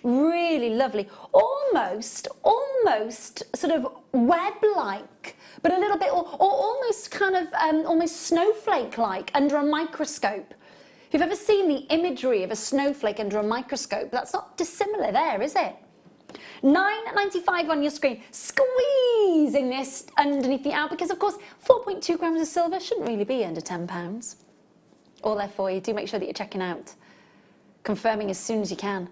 Really lovely. Almost sort of web-like, but a little bit, or almost kind of, almost snowflake-like under a microscope. If you've ever seen the imagery of a snowflake under a microscope, that's not dissimilar there, is it? £9.95 on your screen. Squeezing this underneath the hour, because of course 4.2 grams of silver shouldn't really be under £10. All there for you. Do make sure that you're checking out, confirming as soon as you can.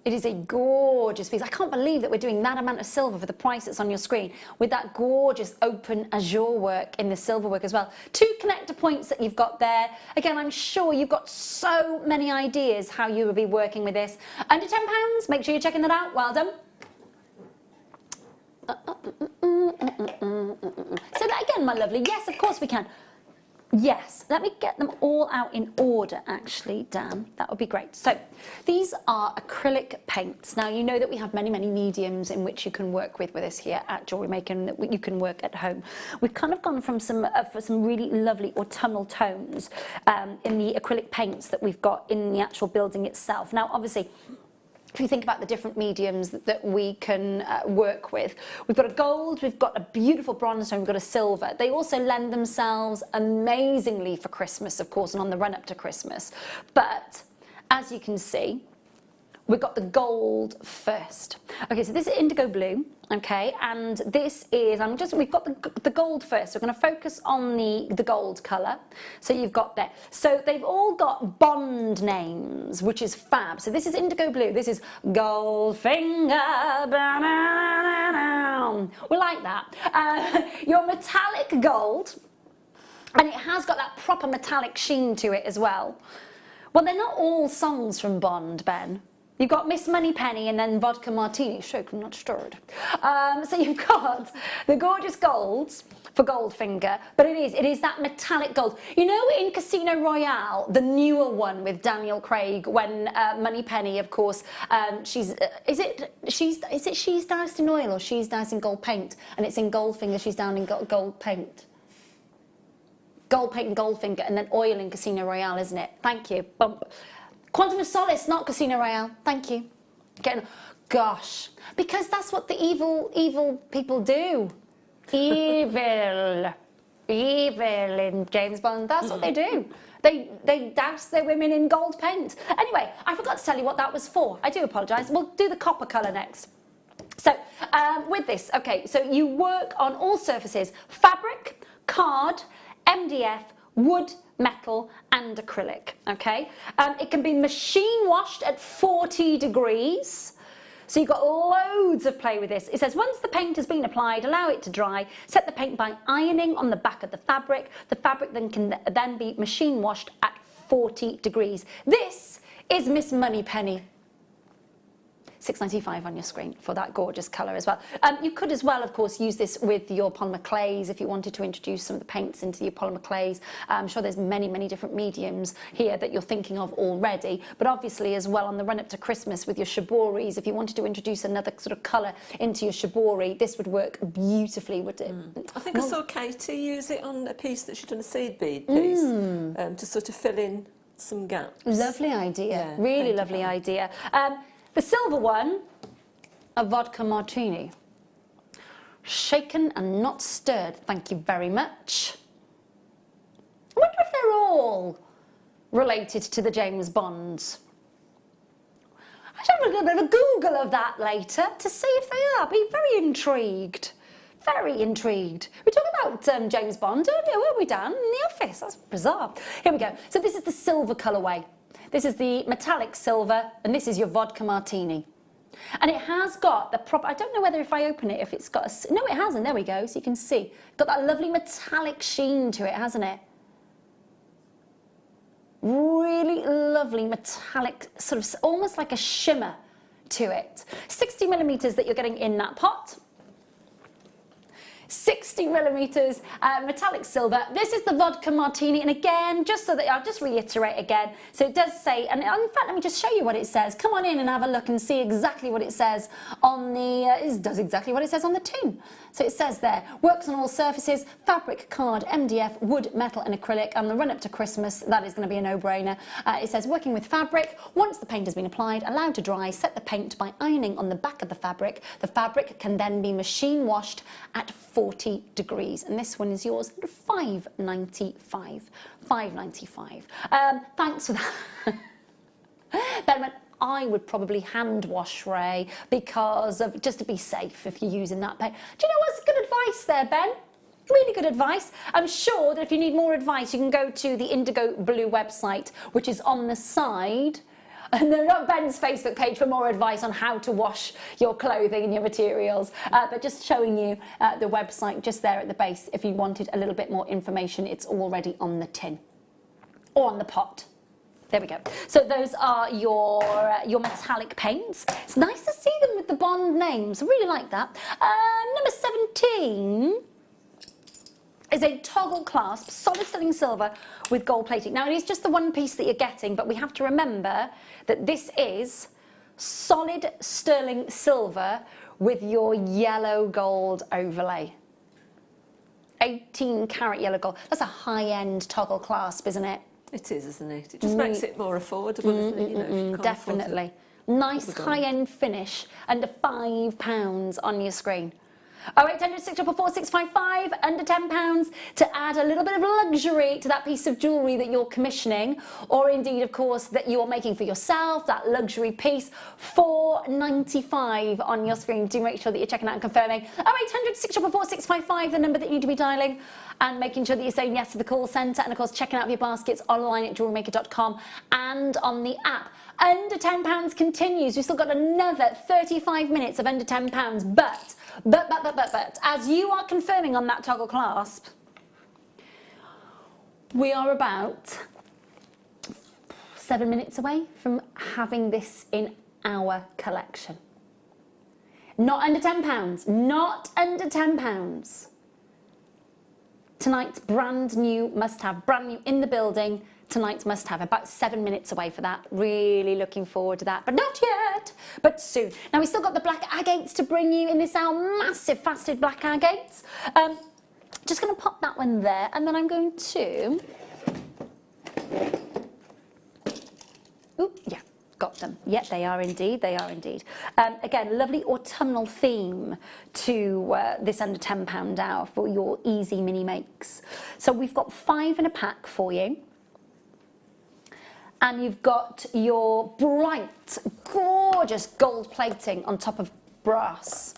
It is a gorgeous piece. I can't believe that we're doing that amount of silver for the price that's on your screen, with that gorgeous open azure work in the silver work as well. 2 connector points that you've got there. Again, I'm sure you've got so many ideas how you will be working with this. Under £10, make sure you're checking that out. Well done. Say that again, my lovely. Yes, of course we can. Yes, let me get them all out in order, actually, Dan. That would be great. So these are acrylic paints. Now, you know that we have many, many mediums in which you can work with us here at Jewellery Maker, and that you can work at home. We've kind of gone from for some really lovely autumnal tones in the acrylic paints that we've got in the actual building itself. Now, obviously, if you think about the different mediums that we can work with, we've got a gold, we've got a beautiful bronze stone, we've got a silver. They also lend themselves amazingly for Christmas, of course, and on the run up to Christmas. But as you can see, we've got the gold first. Okay, so this is indigo blue, okay, and this is, we've got the gold first. So we're going to focus on the gold colour. So you've got there. So they've all got bond names, which is fab. So this is indigo blue. This is Goldfinger. We like that. Your metallic gold, and it has got that proper metallic sheen to it as well. Well, they're not all songs from Bond, Ben. You've got Miss Moneypenny and then Vodka Martini, shaken not stirred. So you've got the gorgeous golds for Goldfinger, but it is that metallic gold. You know, in Casino Royale, the newer one with Daniel Craig, when Moneypenny, of course, she's doused in oil or she's doused in gold paint, and it's in Goldfinger, she's down in gold paint. Gold paint and Goldfinger, and then oil in Casino Royale, isn't it? Thank you. Bump. Quantum of Solace, not Casino Royale. Thank you. Gosh, because that's what the evil people do. Evil in James Bond. That's what they do. They douse their women in gold paint. Anyway, I forgot to tell you what that was for. I do apologise. We'll do the copper colour next. So with this, okay, so you work on all surfaces: fabric, card, MDF, wood, metal and acrylic, okay? It can be machine washed at 40 degrees. So you've got loads of play with this. It says once the paint has been applied, allow it to dry, set the paint by ironing on the back of the fabric. The fabric then can then be machine washed at 40 degrees. This is Miss Moneypenny. £6.95 on your screen for that gorgeous colour as well. You could as well, of course, use this with your polymer clays if you wanted to introduce some of the paints into your polymer clays. I'm sure there's many different mediums here that you're thinking of already, but obviously as well on the run up to Christmas with your shiboris, if you wanted to introduce another sort of colour into your shibori, this would work beautifully, would it? I think I saw Katie use it on a piece that she'd done, a seed bead piece, to sort of fill in some gaps. Lovely idea, yeah, really lovely idea. The silver one, a vodka martini. Shaken and not stirred, thank you very much. I wonder if they're all related to the James Bonds. I should have a little bit of a Google of that later to see if they are. I'd be very intrigued. Very intrigued. We were talking about James Bond earlier, weren't we, Dan? In the office. That's bizarre. Here we go. So this is the silver colourway. This is the metallic silver, and this is your vodka martini. And it has got the proper, I don't know whether if I open it, if it's got a, no it hasn't, there we go, so you can see. Got that lovely metallic sheen to it, hasn't it? Really lovely metallic, sort of almost like a shimmer to it. 60mm that you're getting in that pot. 60mm metallic silver. This is the vodka martini, and again, just so that I'll just reiterate again. So it does say, and in fact, let me just show you what it says. Come on in and have a look and see exactly what it says on the. It does exactly what it says on the tin. So it says there, works on all surfaces: fabric, card, MDF, wood, metal, and acrylic. And the run up to Christmas, that is going to be a no-brainer. It says working with fabric. Once the paint has been applied, allowed to dry, set the paint by ironing on the back of the fabric. The fabric can then be machine washed at 40 degrees, and this one is yours at £5.95. £5.95. Thanks for that. Ben, I would probably hand wash Ray because of, just to be safe if you're using that paint. Do you know what's good advice there, Ben? Really good advice. I'm sure that if you need more advice, you can go to the Indigo Blue website, which is on the side. And they're on Ben's Facebook page for more advice on how to wash your clothing and your materials. But just showing you the website just there at the base. If you wanted a little bit more information, it's already on the tin or on the pot. There we go. So those are your metallic paints. It's nice to see them with the Bond names. I really like that. Number 17 is a toggle clasp, solid sterling silver with gold plating. Now, it is just the one piece that you're getting, but we have to remember that this is solid sterling silver with your yellow gold overlay. 18 karat yellow gold. That's a high-end toggle clasp, isn't it? It is, isn't it? It just makes it more affordable, isn't it? You know, if you can't definitely. Nice high-end finish, under £5 on your screen. 0800 644 655, under £10, to add a little bit of luxury to that piece of jewellery that you're commissioning, or indeed, of course, that you're making for yourself, that luxury piece. £4.95 on your screen. Do make sure that you're checking out and confirming. 0800 644 655, the number that you need to be dialing, and making sure that you're saying yes to the call centre, and of course checking out your baskets online at jewellerymaker.com and on the app. Under £10 continues. We've still got another 35 minutes of under £10, but as you are confirming on that toggle clasp, we are about 7 minutes away from having this in our collection. Not under £10, not under £10. Tonight's brand new must-have, brand new in the building. Tonight's must-have, about 7 minutes away for that. Really looking forward to that, but not yet, but soon. Now, we've still got the black agates to bring you in this hour, massive faceted black agates. Just going to pop that one there, and then I'm going to... Ooh, yeah, got them. Yeah, they are indeed, they are indeed. Again, lovely autumnal theme to this under £10 hour for your easy mini makes. So we've got 5 in a pack for you. And you've got your bright, gorgeous gold plating on top of brass.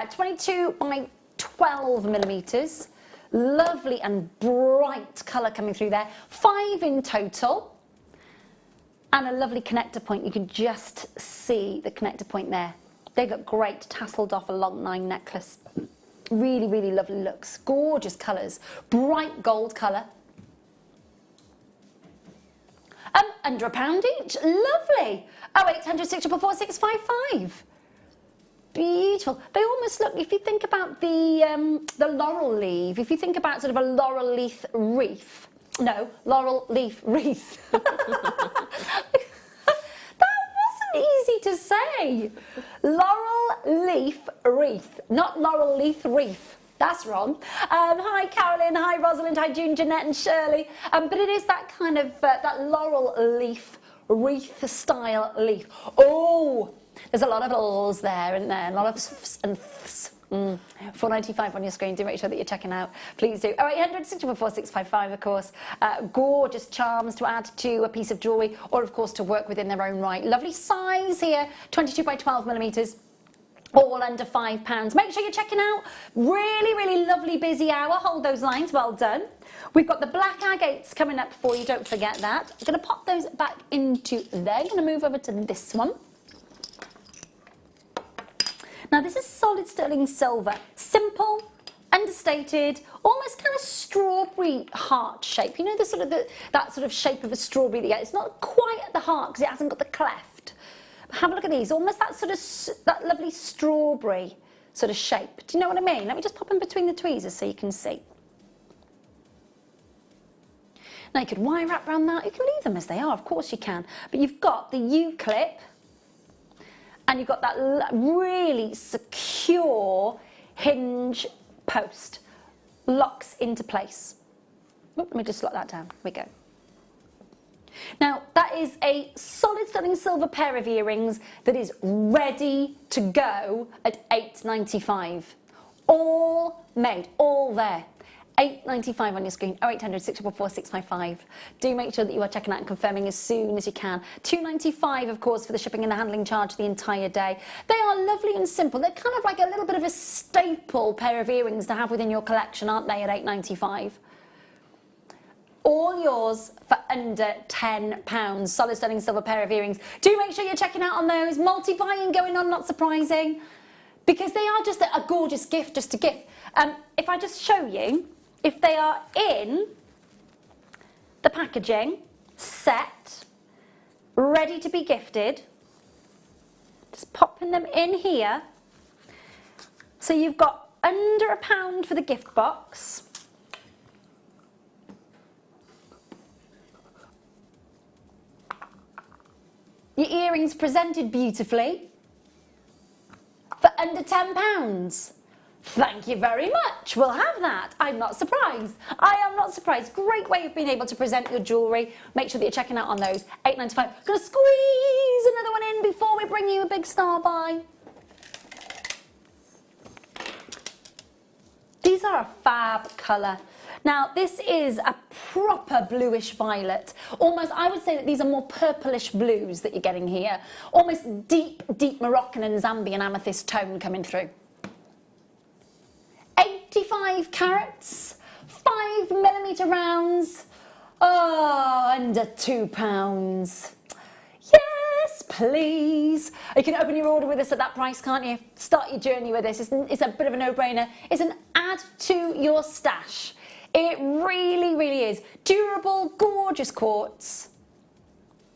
22 by 12 millimetres. Lovely and bright colour coming through there. 5 in total. And a lovely connector point. You can just see the connector point there. They look great, tasseled off a long 9 necklace. Really, really lovely looks. Gorgeous colours. Bright gold colour. Under £1 each. Lovely. 0800 644 655. Beautiful. They almost look, if you think about the laurel leaf, if you think about sort of a laurel leaf wreath. No, laurel leaf wreath. That wasn't easy to say. Laurel leaf wreath, not laurel leaf wreath. That's wrong. Hi Carolyn, hi Rosalind, hi June, Jeanette and Shirley. But it is that kind of, that laurel leaf, wreath style leaf. Oh, there's a lot of L's there, isn't there? A lot of f's and f's. £4.95 on your screen. Do make sure that you're checking out. Please do. 0800 644 655, of course. Gorgeous charms to add to a piece of jewellery, or of course to work within their own right. Lovely size here, 22 by 12 millimetres. All under £5. Make sure you're checking out. Really, really lovely busy hour. Hold those lines. Well done. We've got the black agates coming up for you. Don't forget that. I'm going to pop those back into there. I'm going to move over to this one. Now, this is solid sterling silver. Simple, understated, almost kind of strawberry heart shape. You know, the sort of that sort of shape of a strawberry that you get. It's not quite at the heart because it hasn't got the cleft. Have a look at these, almost that sort of, that lovely strawberry sort of shape. Do you know what I mean? Let me just pop in between the tweezers so you can see. Now you could wire wrap around that, you can leave them as they are, of course you can. But you've got the U-clip, and you've got that really secure hinge post. Locks into place. Oop, let me just lock that down, here we go. Now, that is a solid sterling silver pair of earrings that is ready to go at £8.95. All made, all there. £8.95 on your screen, 0800 644 655. Do make sure that you are checking out and confirming as soon as you can. £2.95, of course, for the shipping and the handling charge the entire day. They are lovely and simple. They're kind of like a little bit of a staple pair of earrings to have within your collection, aren't they, at £8.95? All yours for under £10. Solid sterling silver pair of earrings. Do make sure you're checking out on those. Multi-buying going on, not surprising, because they are just a gorgeous gift just to gift. If I just show you, if they are in the packaging, set, ready to be gifted, just popping them in here. So you've got under £1 for the gift box. Your earrings presented beautifully for under £10. Thank you very much. We'll have that. I'm not surprised. I am not surprised. Great way of being able to present your jewellery. Make sure that you're checking out on those. £8.95. Gonna squeeze another one in before we bring you a big star buy. These are a fab colour. Now, this is a proper bluish violet. Almost, I would say that these are more purplish blues that you're getting here. Almost deep, deep Moroccan and Zambian amethyst tone coming through. 85 carats, 5mm rounds. Oh, under £2. Yes, please. You can open your order with us at that price, can't you? Start your journey with this. It's a bit of a no-brainer. It's an add to your stash. It really, really is. Durable, gorgeous quartz.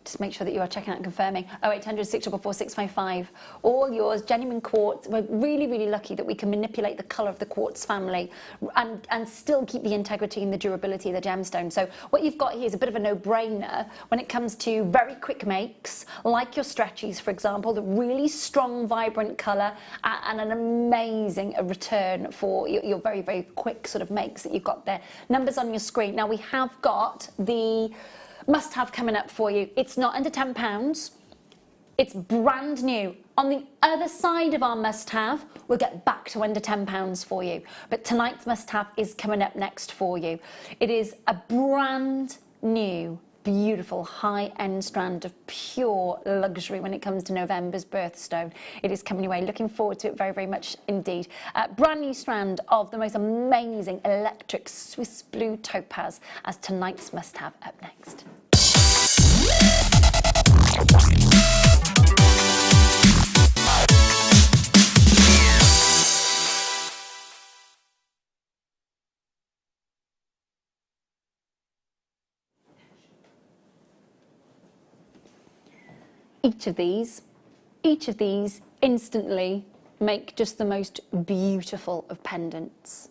Just make sure that you are checking out and confirming. 0800 644 655. All yours, genuine quartz. We're really, really lucky that we can manipulate the colour of the quartz family and still keep the integrity and the durability of the gemstone. So what you've got here is a bit of a no-brainer when it comes to very quick makes, like your stretchies, for example, the really strong, vibrant colour and an amazing return for your very, very quick sort of makes that you've got there. Numbers on your screen. Now, we have got the must-have coming up for you. It's not under £10. It's brand new. On the other side of our must-have, we'll get back to under £10 for you. But tonight's must-have is coming up next for you. It is a brand new, beautiful, high-end strand of pure luxury when it comes to November's birthstone. It is coming your way. Looking forward to it very, very much indeed. Brand new strand of the most amazing electric Swiss blue topaz as tonight's must-have up next. Each of these instantly make just the most beautiful of pendants.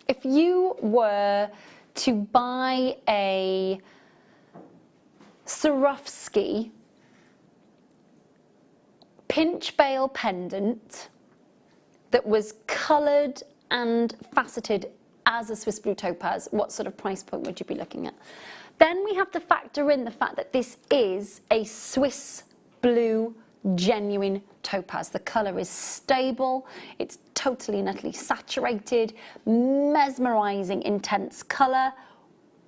If you were to buy a Swarovski pinch bail pendant that was coloured and faceted as a Swiss blue topaz, what sort of price point would you be looking at? Then we have to factor in the fact that this is a Swiss blue genuine topaz. The colour is stable, it's totally and utterly saturated, mesmerising, intense colour,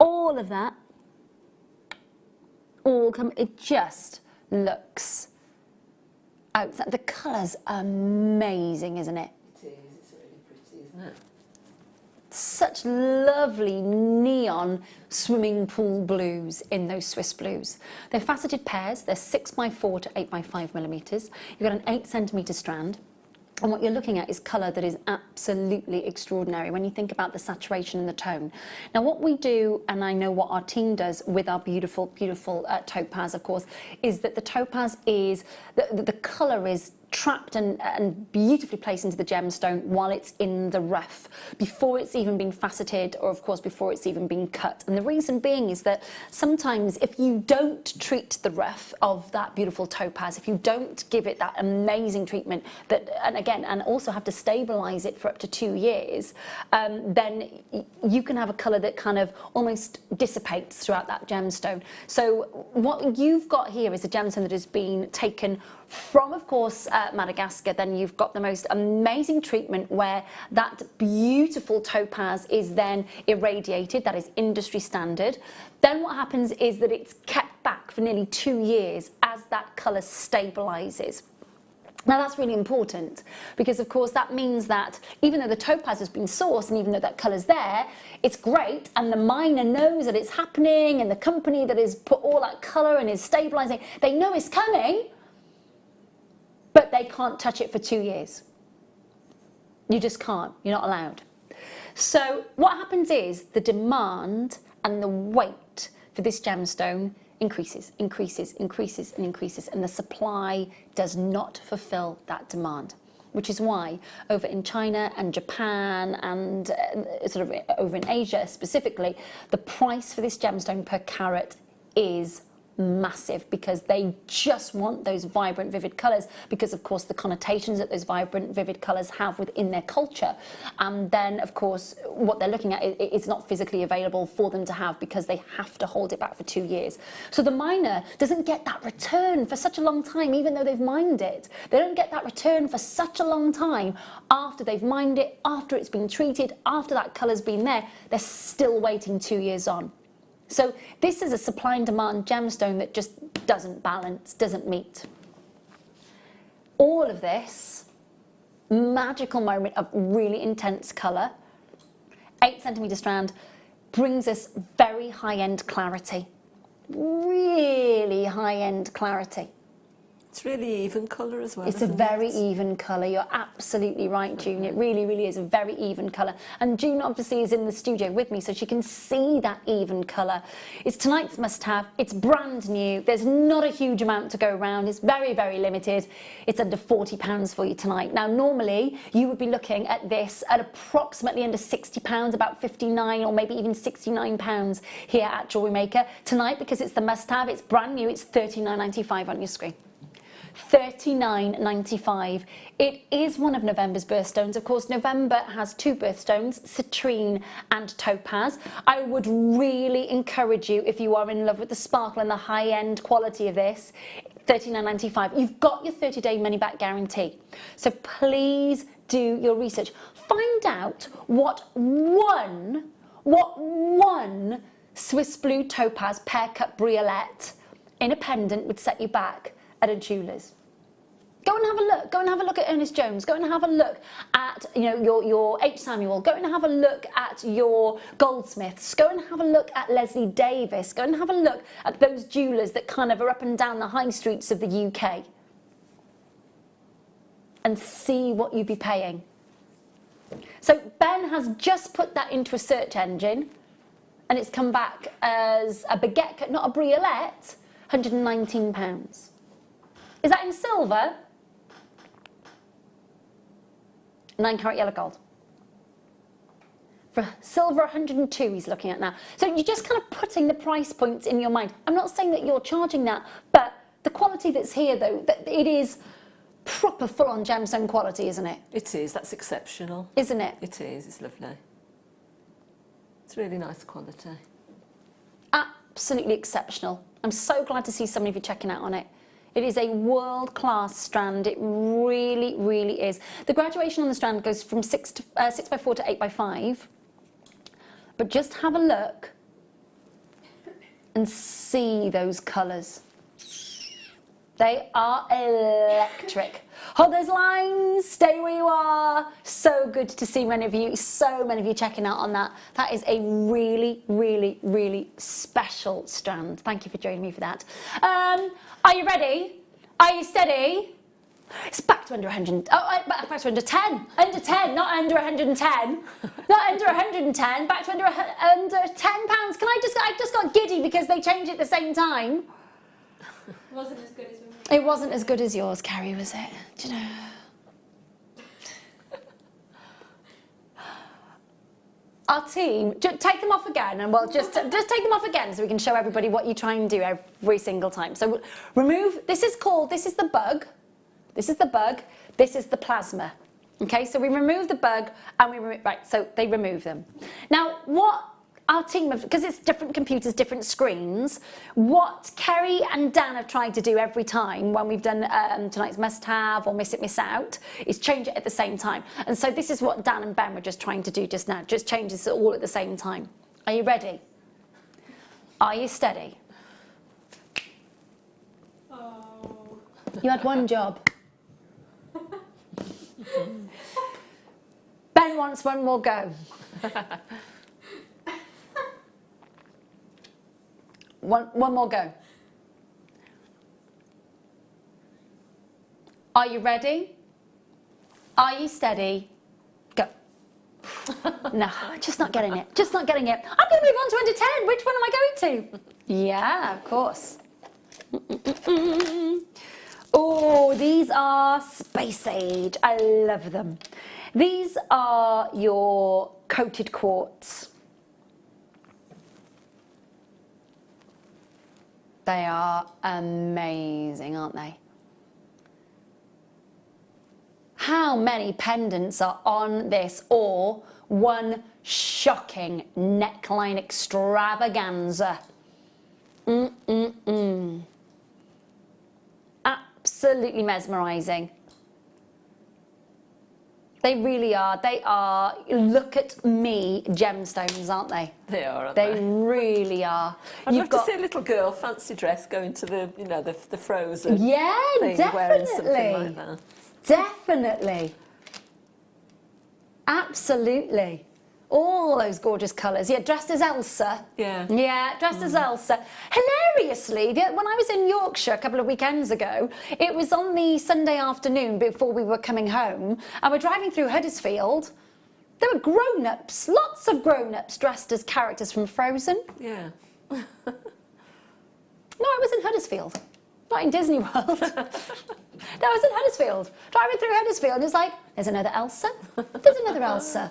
all of that, it just looks outside. The colour's amazing, isn't it? Such lovely neon swimming pool blues in those Swiss blues. They're faceted pairs. They're 6x4 to 8x5mm. You've got an 8cm strand. And what you're looking at is colour that is absolutely extraordinary when you think about the saturation and the tone. Now what we do, and I know what our team does with our beautiful, beautiful topaz, of course, is that the topaz is, the colour is trapped and beautifully placed into the gemstone while it's in the rough, before it's even been faceted, or of course before it's even been cut. And the reason being is that sometimes if you don't treat the rough of that beautiful topaz, if you don't give it that amazing treatment that, and also have to stabilize it for up to 2 years, then you can have a color that kind of almost dissipates throughout that gemstone. So what you've got here is a gemstone that has been taken from, of course, Madagascar. Then you've got the most amazing treatment where that beautiful topaz is then irradiated. That is industry standard. Then what happens is that it's kept back for nearly 2 years as that colour stabilises. Now that's really important because of course that means that even though the topaz has been sourced and even though that colour's there, it's great and the miner knows that it's happening and the company that has put all that colour and is stabilising, they know it's coming, but they can't touch it for 2 years. You just can't, you're not allowed. So what happens is the demand and the weight for this gemstone increases, and the supply does not fulfill that demand, which is why over in China and Japan and sort of over in Asia specifically, the price for this gemstone per carat is massive, because they just want those vibrant, vivid colours, because of course the connotations that those vibrant, vivid colours have within their culture. And then of course what they're looking at, it's not physically available for them to have, because they have to hold it back for 2 years. So the miner doesn't get that return for such a long time, even though they've mined it. They don't get that return for such a long time after they've mined it, after it's been treated, after that colour's been there. They're still waiting 2 years on. So this is a supply and demand gemstone that just doesn't balance, doesn't meet. All of this magical moment of really intense colour, 8 centimetre strand, brings us very high-end clarity. Really high-end clarity. It's really even colour as well. It's a very even colour. You're absolutely right, June. It really, really is a very even colour. And June obviously is in the studio with me, so she can see that even colour. It's tonight's must-have. It's brand new. There's not a huge amount to go around. It's very, very limited. It's under £40 for you tonight. Now, normally you would be looking at this at approximately under £60, about 59 or maybe even £69 here at Jewellery Maker. Tonight, because it's the must-have, it's brand new, it's £39.95 on your screen. £39.95. It is one of November's birthstones. Of course, November has 2 birthstones, citrine and topaz. I would really encourage you, if you are in love with the sparkle and the high-end quality of this, £39.95. You've got your 30-day money-back guarantee. So please do your research. Find out what one Swiss blue topaz pear-cut briolette in a pendant would set you back at a jeweller's. Go and have a look. Go and have a look at Ernest Jones. Go and have a look at, you know, your H. Samuel. Go and have a look at your Goldsmiths. Go and have a look at Leslie Davis. Go and have a look at those jewellers that kind of are up and down the high streets of the UK, and see what you'd be paying. So Ben has just put that into a search engine, and it's come back as a baguette cut, not a briolette, £119. Is that in silver? 9 carat yellow gold. For silver, 102 he's looking at now. So you're just kind of putting the price points in your mind. I'm not saying that you're charging that, but the quality that's here, though, that it is proper full-on gemstone quality, isn't it? It is. That's exceptional. Isn't it? It is. It's lovely. It's really nice quality. Absolutely exceptional. I'm so glad to see so many of you checking out on it. It is a world-class strand. It really, really is. The graduation on the strand goes from 6x4 to 8x5. But just have a look and see those colours. They are electric. Hold those lines, stay where you are. So good to see many of you checking out on that. That is a really, really, really special strand. Thank you for joining me for that. Are you ready? Are you steady? It's back to under 100. Oh, back to under 10. Under 10, not under 110. Not under 110. Back to under £10. I just got giddy because they changed it at the same time. It wasn't as good as yours. It wasn't as good as yours, Carrie, was it? Do you know? Our team, take them off again, and we'll just take them off again so we can show everybody what you try and do every single time. So remove, this is the bug. This is the bug, this is the plasma. Okay, so we remove the bug and right, so they remove them. Now, what our team have, because it's different computers, different screens, what Kerry and Dan have tried to do every time when we've done tonight's must-have or miss it, miss out, is change it at the same time. And so this is what Dan and Ben were just trying to do just now, just change this all at the same time. Are you ready? Are you steady? Oh. You had one job. Ben wants one more go. One more go. Are you ready? Are you steady? Go. No, just not getting it. Just not getting it. I'm going to move on to under 10. Which one am I going to? Yeah, of course. Oh, these are Space Age. I love them. These are your coated quartz. They are amazing, aren't they? How many pendants are on this, or one shocking neckline extravaganza? Absolutely mesmerising. They really are. They are, look at me, gemstones, aren't they? They are, aren't they? They really are. I'd love to see a little girl, fancy dress, going to the, you know, the Frozen thing, definitely. wearing something like that. Definitely. Absolutely. All those gorgeous colours. Yeah, dressed as Elsa. Yeah. Yeah, dressed as Elsa. Hilariously, when I was in Yorkshire a couple of weekends ago, it was on the Sunday afternoon before we were coming home, and we're driving through Huddersfield. There were grown-ups, lots of grown-ups dressed as characters from Frozen. Yeah. No, I was in Huddersfield, not in Disney World. No, I was in Huddersfield, driving through Huddersfield, and it's like, there's another Elsa, there's another Elsa.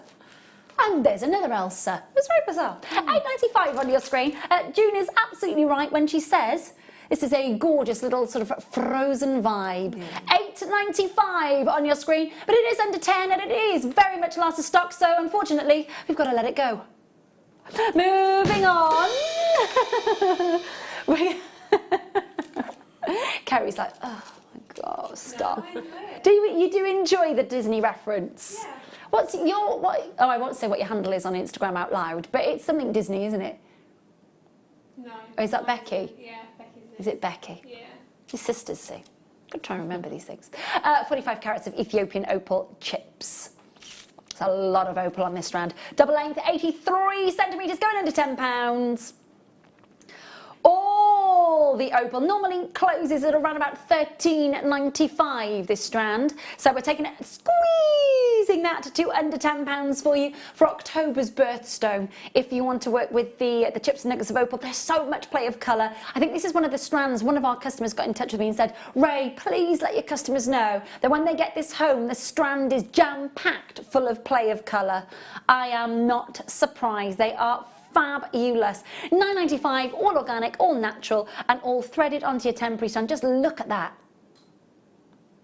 And there's another Elsa. It was very bizarre. £8.95 on your screen. June is absolutely right when she says this is a gorgeous little sort of Frozen vibe. Yeah. £8.95 on your screen, but it is under 10 and it is very much last of stock, so unfortunately we've got to let it go. Moving on. Carrie's like, oh my God, stop. No, you do enjoy the Disney reference? Yeah. What's your, oh, I won't say what your handle is on Instagram out loud, but it's something Disney, isn't it? No. Oh, is that Becky? Yeah, Becky's it. Is it Becky? Yeah. Your sisters, see. Got to try and remember these things. 45 carats of Ethiopian opal chips. It's a lot of opal on this strand. Double length, 83 centimetres, going under £10. All the opal normally closes at around about £13.95 this strand, so we're taking it, squeezing that to under £10 for you for October's birthstone. If you want to work with the chips and nuggets of opal, there's so much play of colour. I think this is one of the strands. One of our customers got in touch with me and said, Ray, please let your customers know that when they get this home, the strand is jam-packed full of play of colour. I am not surprised. They are fabulous. £9.95, all organic, all natural, and all threaded onto your temporary strand. Just look at that.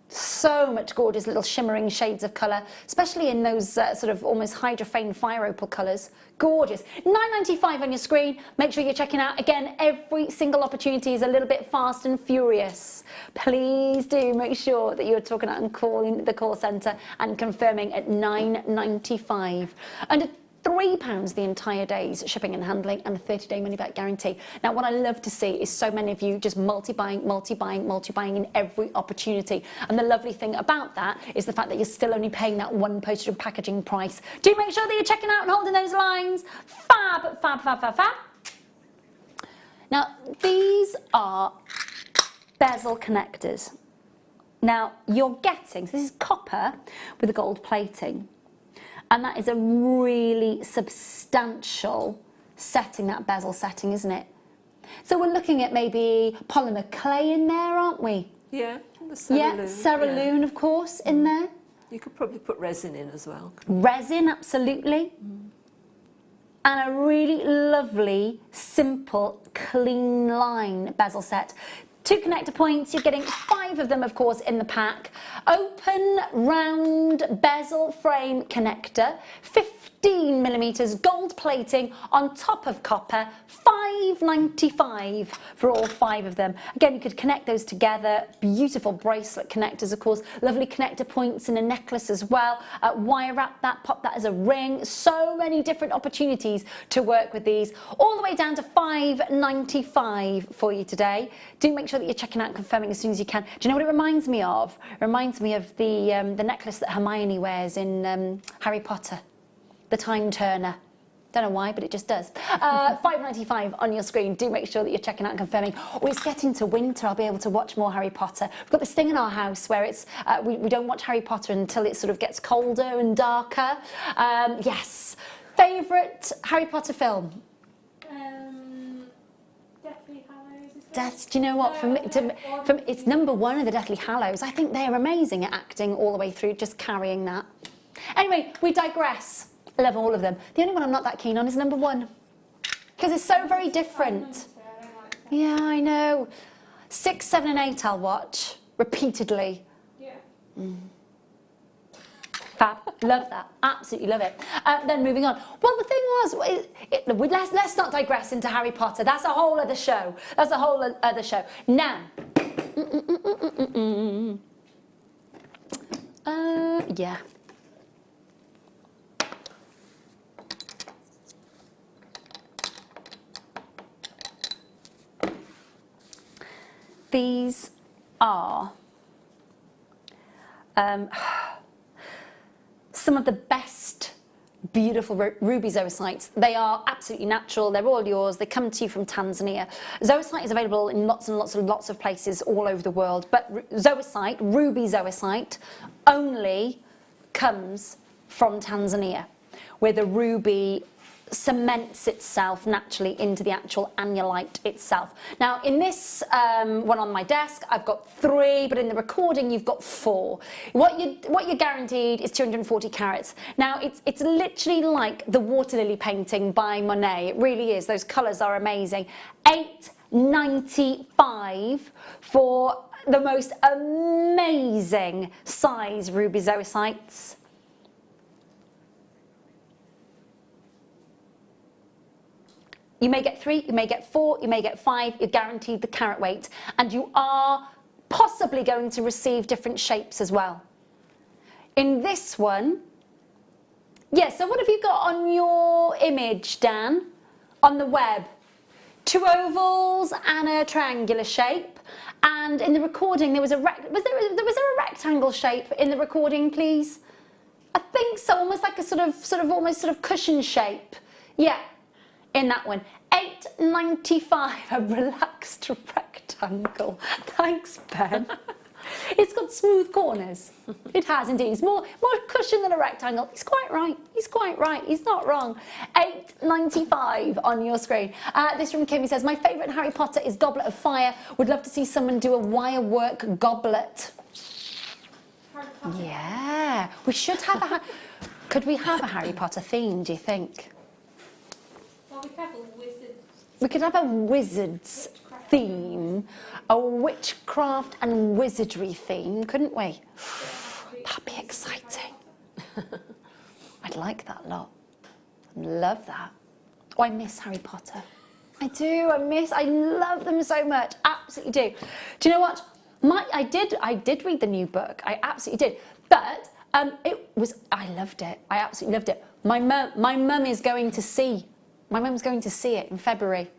So much gorgeous little shimmering shades of colour, especially in those sort of almost hydrophane fire opal colours. Gorgeous. £9.95 on your screen. Make sure you're checking out. Again, every single opportunity is a little bit fast and furious. Please do make sure that you're talking out and calling the call centre and confirming at £9.95. Under £3 the entire day's shipping and handling, and a 30-day money-back guarantee. Now, what I love to see is so many of you just multi-buying in every opportunity. And the lovely thing about that is the fact that you're still only paying that one postage and packaging price. Do make sure that you're checking out and holding those lines. Fab, fab, fab, fab, fab. Now, these are bezel connectors. Now, you're getting, so this is copper with a gold plating. And that is a really substantial setting, that bezel setting, isn't it? So we're looking at maybe polymer clay in there, aren't we? Yeah, the cerulean. Yeah, cerulean, of course, in there. You could probably put resin in as well. Resin, absolutely. And a really lovely, simple, clean line bezel set. 2 connector points, you're getting 5 of them, of course, in the pack. Open, round, bezel frame connector, 15mm gold plating on top of copper, £5.95 for all 5 of them. Again, you could connect those together. Beautiful bracelet connectors, of course. Lovely connector points in a necklace as well. Wire wrap that, pop that as a ring. So many different opportunities to work with these. All the way down to £5.95 for you today. Do make sure that you're checking out and confirming as soon as you can. Do you know what it reminds me of? It reminds me of the necklace that Hermione wears in Harry Potter. The Time Turner. Don't know why, but it just does. £5.95 on your screen. Do make sure that you're checking out and confirming. Oh, it's getting to winter. I'll be able to watch more Harry Potter. We've got this thing in our house where it's we don't watch Harry Potter until it sort of gets colder and darker. Yes. Favourite Harry Potter film? Deathly Hallows. Do you know what? It's #1 of the Deathly Hallows. I think they're amazing at acting all the way through, just carrying that. Anyway, we digress. I love all of them. The only one I'm not that keen on is #1. Because it's so very different. Yeah, I know. 6, 7 and 8 I'll watch repeatedly. Yeah. Fab. Love that. Absolutely love it. Then moving on. Well, the thing was, let's not digress into Harry Potter. That's a whole other show. That's a whole other show. Now. Yeah. These are some of the best beautiful ruby zoisites. They are absolutely natural, they're all yours, they come to you from Tanzania. Zoisite is available in lots and lots of places all over the world, but zoisite, ruby zoisite, only comes from Tanzania, where the ruby cements itself naturally into the actual annulite itself. Now in this one on my desk I've got 3, but in the recording you've got 4. What you're guaranteed is 240 carats. Now it's literally like the water lily painting by Monet. It really is. Those colours are amazing. $8.95 for the most amazing size ruby zoisites. You may get 3, you may get 4, you may get 5, you're guaranteed the carat weight, and you are possibly going to receive different shapes as well. In this one, yeah, so what have you got on your image, Dan, on the web? 2 ovals and a triangular shape, and in the recording was there a rectangle shape in the recording, please? I think so, almost like a sort of cushion shape. Yeah. In that one, $8.95, a relaxed rectangle. Thanks, Ben. It's got smooth corners. It has indeed. It's more cushion than a rectangle. He's quite right. He's quite right. He's not wrong. $8.95 on your screen. This from Kimmy says, my favourite Harry Potter is Goblet of Fire. Would love to see someone do a wire work goblet. Yeah, we should have a. Could we have a Harry Potter theme? Do you think? We could have a wizard's theme, a witchcraft and wizardry theme, couldn't we? That'd be exciting. I'd like that a lot. Love that. Oh, I miss Harry Potter. I do. I love them so much. Absolutely do. Do you know what? I did read the new book. I absolutely did. But I loved it. I absolutely loved it. My mum is going to see. My mum's going to see it in February.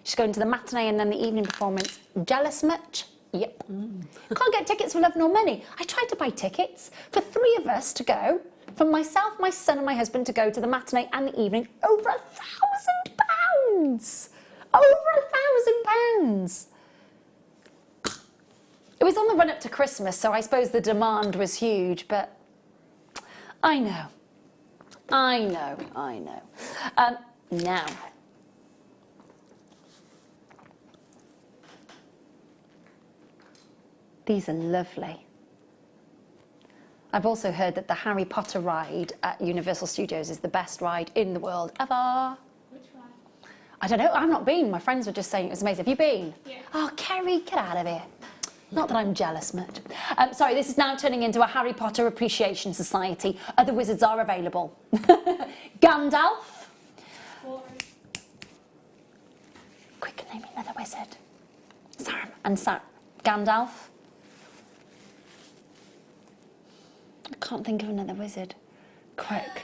She's going to the matinee and then the evening performance. Jealous much? Yep. Can't get tickets for love nor money. I tried to buy tickets for 3 of us to go. For myself, my son and my husband to go to the matinee and the evening. Over £1,000! Over £1,000! It was on the run up to Christmas, so I suppose the demand was huge, but I know. Now, these are lovely. I've also heard that the Harry Potter ride at Universal Studios is the best ride in the world ever. Which one? I don't know, I've not been. My friends were just saying it was amazing. Have you been? Yeah. Oh, Kerry, get out of here. Not that I'm jealous much. Sorry, this is now turning into a Harry Potter Appreciation Society. Other wizards are available. Gandalf. Quick, name me another wizard. Sam. Gandalf. I can't think of another wizard. Quick.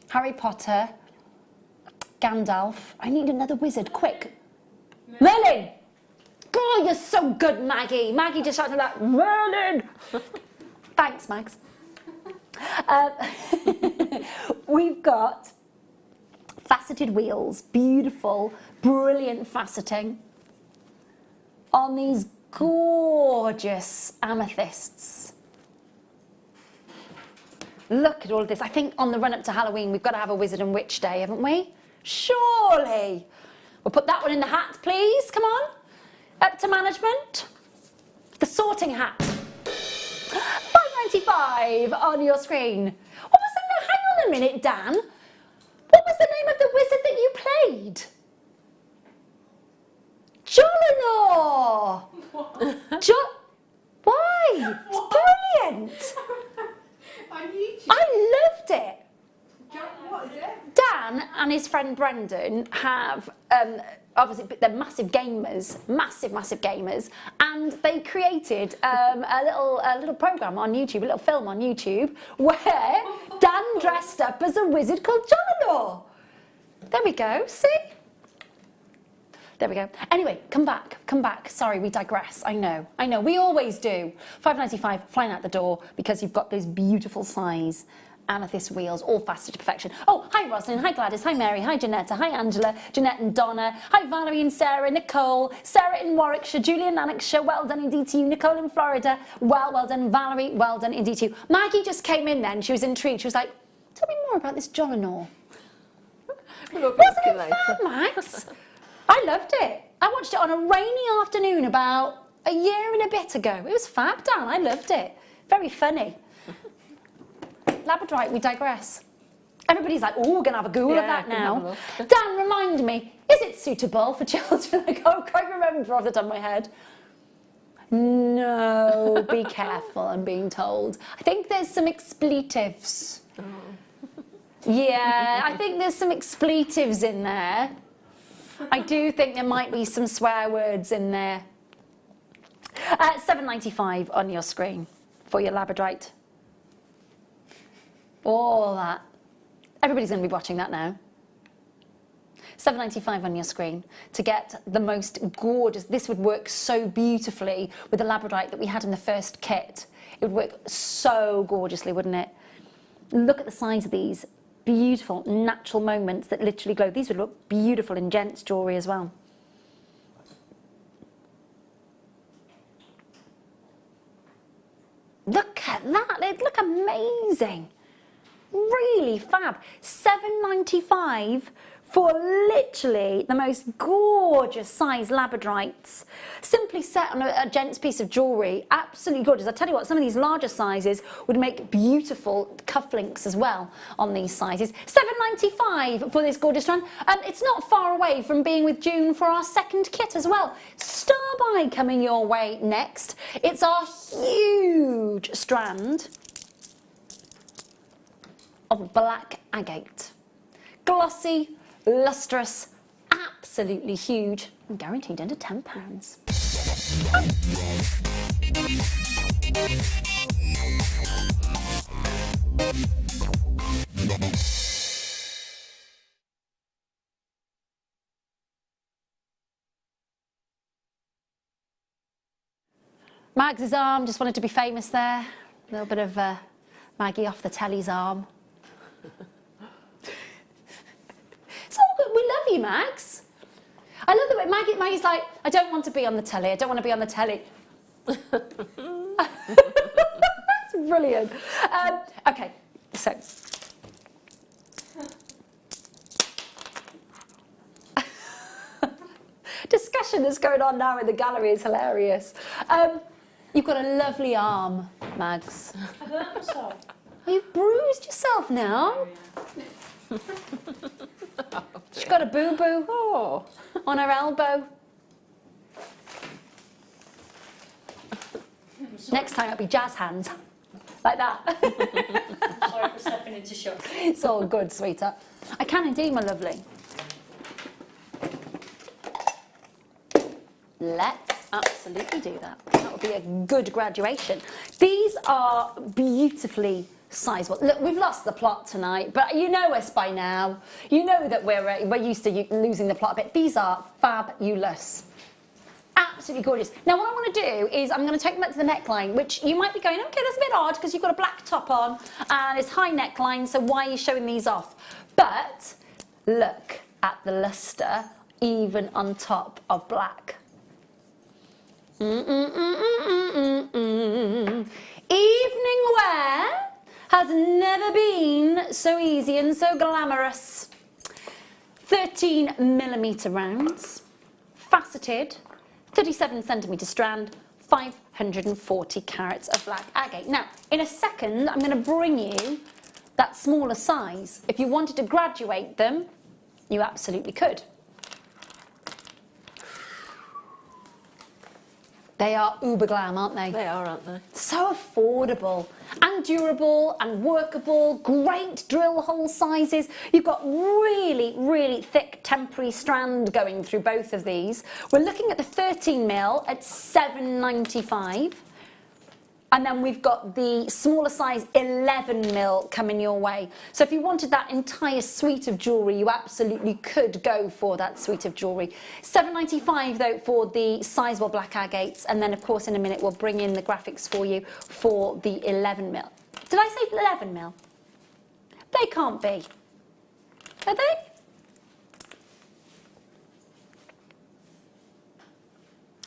Harry Potter. Gandalf. I need another wizard, quick. Merlin! God, you're so good, Maggie. Maggie just shouted out, Merlin! Thanks, Mags. We've got faceted wheels, beautiful, brilliant faceting on these gorgeous amethysts. Look at all of this. I think on the run up to Halloween, we've got to have a wizard and witch day, haven't we? Surely. We'll put that one in the hat, please. Come on. Up to management. The sorting hat. $5.95 on your screen. What was the name? Hang on a minute, Dan. What was the name of the wizard that you played? Jewellery! Why? It's brilliant. On YouTube. I loved it. What is it? Dan and his friend Brendan have obviously they're massive gamers, massive gamers, and they created a little program on YouTube, a little film on YouTube where Dan dressed up as a wizard called Jewellery. There we go. See. There we go. Anyway, come back. Sorry, we digress. I know. We always do. $5.95 flying out the door because you've got those beautiful size amethyst wheels, all faceted to perfection. Oh, hi Rosalind, hi Gladys, hi Mary, hi Janetta, hi Angela, Jeanette and Donna, hi Valerie and Sarah, Nicole, Sarah in Warwickshire, Julie in Lanarkshire, well done indeed to you, Nicole in Florida, well done, Valerie, well done indeed to you. Maggie just came in then, she was intrigued, she was like, tell me more about this Jewellery. Wasn't it fun, Max? I loved it. I watched it on a rainy afternoon about a year and a bit ago. It was fab, Dan. I loved it. Very funny. Labradorite, we digress. Everybody's like, oh, we're going to have a go at that now. Dan, remind me, is it suitable for children? I can't quite remember off the top of my head. No, be careful, I'm being told. I think there's some expletives. Oh. Yeah, I think there's some expletives in there. I do think there might be some swear words in there. $7.95 on your screen for your Labradorite. All that. Everybody's going to be watching that now. $7.95 on your screen to get the most gorgeous. This would work so beautifully with the Labradorite that we had in the first kit. It would work so gorgeously, wouldn't it? Look at the size of these. Beautiful, natural moments that literally glow. These would look beautiful in gents' jewellery as well. Look at that. They look amazing. Really fab. $7.95 for literally the most gorgeous size Labradorites. Simply set on a gent's piece of jewellery. Absolutely gorgeous. I tell you what, some of these larger sizes would make beautiful cufflinks as well on these sizes. $7.95 for this gorgeous strand. It's not far away from being with June for our second kit as well. Starbuy coming your way next. It's our huge strand of black agate. Glossy, lustrous, absolutely huge, and guaranteed under £10. Mags's arm, just wanted to be famous there. A little bit of Maggie off the telly's arm. It's all good. We love you, Mags. I love the way Maggie's like, I don't want to be on the telly. I don't want to be on the telly. That's brilliant. Okay, so. Discussion that's going on now in the gallery is hilarious. You've got a lovely arm, Mags. Oh, you've bruised yourself now. She's got a boo-boo on her elbow. Next time it'll be jazz hands. Like that. Sorry for stepping into shock. It's all good, sweetheart. I can indeed, my lovely. Let's absolutely do that. That would be a good graduation. These are beautifully sizable. Look, we've lost the plot tonight, but you know us by now. You know that we're used to losing the plot a bit. These are fabulous. Absolutely gorgeous. Now what I want to do is I'm going to take them back to the neckline, which you might be going, okay, that's a bit odd because you've got a black top on and it's high neckline, so why are you showing these off? But look at the luster even on top of black. Evening wear has never been so easy and so glamorous. 13mm rounds, faceted, 37cm strand, 540 carats of black agate. Now, in a second, I'm going to bring you that smaller size. If you wanted to graduate them, you absolutely could. They are uber glam, aren't they? They are, aren't they? So affordable and durable and workable, great drill hole sizes. You've got really, really thick temporary strand going through both of these. We're looking at the 13mm at £7.95. And then we've got the smaller size 11mm coming your way. So if you wanted that entire suite of jewellery, you absolutely could go for that suite of jewellery. £7.95 though for the sizable black agates, and then of course in a minute we'll bring in the graphics for you for the 11mm. Did I say 11mm? They can't be. Are they?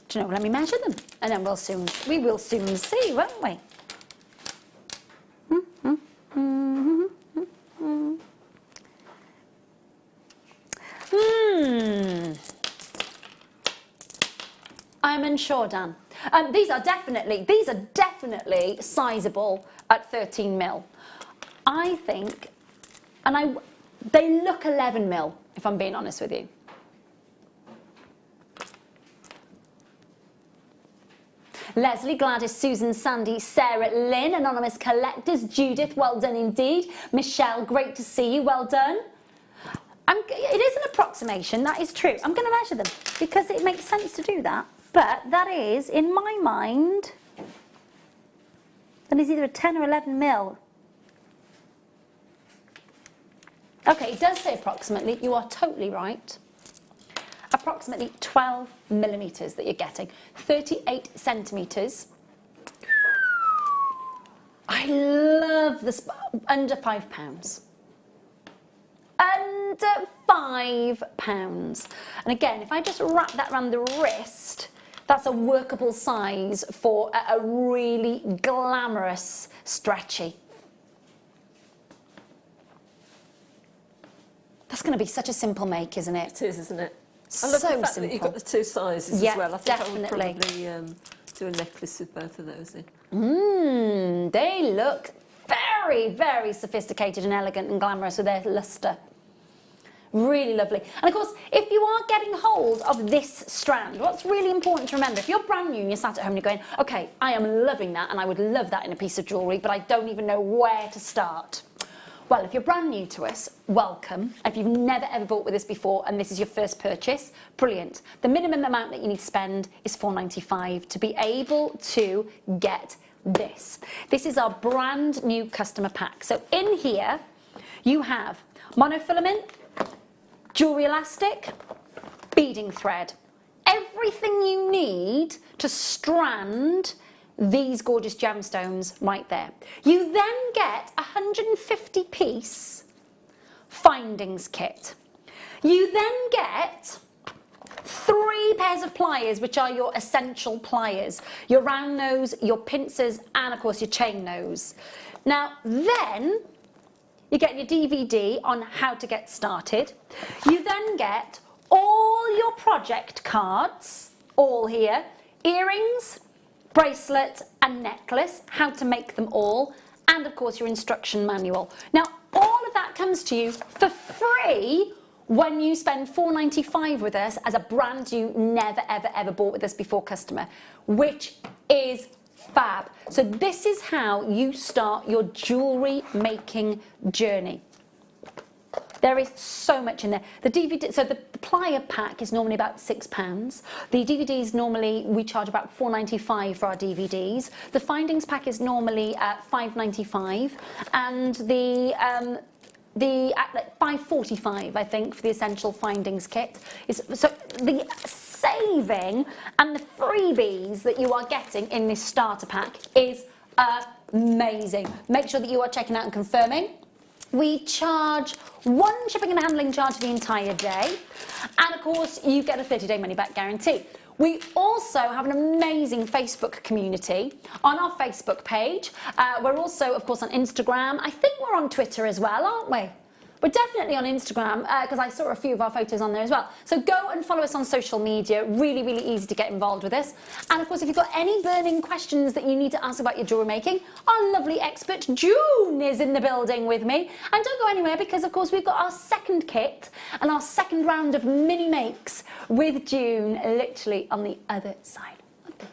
Do you know, let me measure them, and then we will soon see, won't we? I'm unsure, Dan. These are definitely sizable at 13mm. I think, and they look 11mm, if I'm being honest with you. Leslie, Gladys, Susan, Sandy, Sarah, Lynn, anonymous collectors, Judith, well done indeed. Michelle, great to see you, well done. It is an approximation, that is true. I'm going to measure them because it makes sense to do that. But that is, in my mind, that is either a 10 or 11mm. Okay, it does say approximately, you are totally right. Approximately 12mm that you're getting, 38 centimetres. I love this, under £5. Under £5. And again, if I just wrap that around the wrist, that's a workable size for a really glamorous stretchy. That's going to be such a simple make, isn't it? It is, isn't it? I love the fact simple. that you've got the two sizes as well. I think definitely. I would probably do a necklace with both of those in. They look very, very sophisticated and elegant and glamorous with their lustre. Really lovely. And of course, if you are getting hold of this strand, what's really important to remember, if you're brand new and you're sat at home and you're going, okay, I am loving that and I would love that in a piece of jewellery, but I don't even know where to start. Well, if you're brand new to us, welcome. If you've never ever bought with us before and this is your first purchase, brilliant. The minimum amount that you need to spend is £4.95 to be able to get this. This is our brand new customer pack. So in here, you have monofilament, jewellery elastic, beading thread. Everything you need to strand these gorgeous gemstones right there. You then get a 150-piece findings kit. You then get 3 pairs of pliers, which are your essential pliers, your round nose, your pincers, and of course your chain nose. Now then, you get your DVD on how to get started. You then get all your project cards, all here, earrings, bracelet and necklace, how to make them all, and of course your instruction manual. Now all of that comes to you for free when you spend £4.95 with us as a brand new, never ever ever bought with us before customer, which is fab. So this is how you start your jewellery making journey. There is so much in there. The DVD, so the plier pack is normally about £6. The DVDs normally, we charge about £4.95 for our DVDs. The findings pack is normally at £5.95, and the £5.45, I think, for the essential findings kit. So the saving and the freebies that you are getting in this starter pack is amazing. Make sure that you are checking out and confirming. We charge 1 shipping and handling charge for the entire day, and of course you get a 30-day money-back guarantee. We also have an amazing Facebook community on our Facebook page. We're also, of course, on Instagram. I think we're on Twitter as well, aren't we? We're definitely on Instagram because I saw a few of our photos on there as well. So go and follow us on social media. Really, really easy to get involved with us. And of course, if you've got any burning questions that you need to ask about your jewellery making, our lovely expert June is in the building with me. And don't go anywhere because, of course, we've got our second kit and our second round of mini makes with June literally on the other side of this.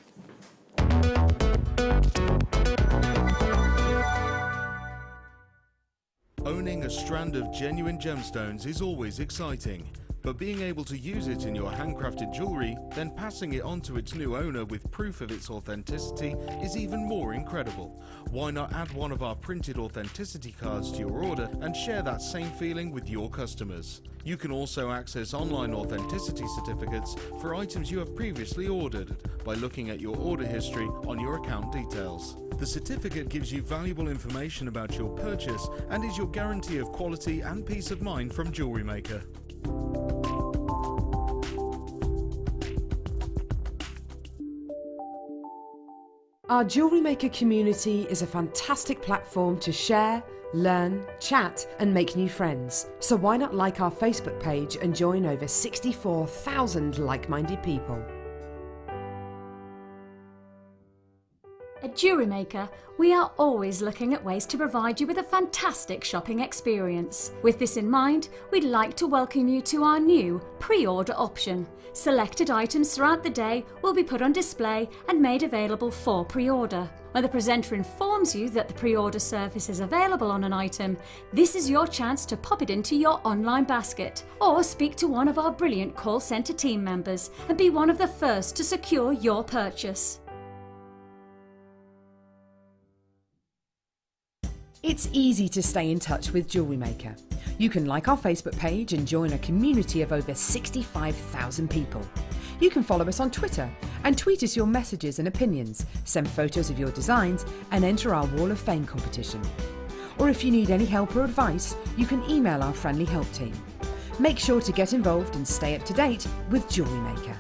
Owning a strand of genuine gemstones is always exciting, but being able to use it in your handcrafted jewellery, then passing it on to its new owner with proof of its authenticity is even more incredible. Why not add one of our printed authenticity cards to your order and share that same feeling with your customers? You can also access online authenticity certificates for items you have previously ordered by looking at your order history on your account details. The certificate gives you valuable information about your purchase and is your guarantee of quality and peace of mind from Jewellery Maker. Our Jewellery Maker community is a fantastic platform to share, learn, chat and make new friends. So why not like our Facebook page and join over 64,000 like-minded people? At Jewellery Maker, we are always looking at ways to provide you with a fantastic shopping experience. With this in mind, we'd like to welcome you to our new pre-order option. Selected items throughout the day will be put on display and made available for pre-order. When the presenter informs you that the pre-order service is available on an item, this is your chance to pop it into your online basket or speak to one of our brilliant call centre team members and be one of the first to secure your purchase. It's easy to stay in touch with Jewellery Maker. You can like our Facebook page and join a community of over 65,000 people. You can follow us on Twitter and tweet us your messages and opinions, send photos of your designs and enter our Wall of Fame competition. Or if you need any help or advice, you can email our friendly help team. Make sure to get involved and stay up to date with Jewellery Maker.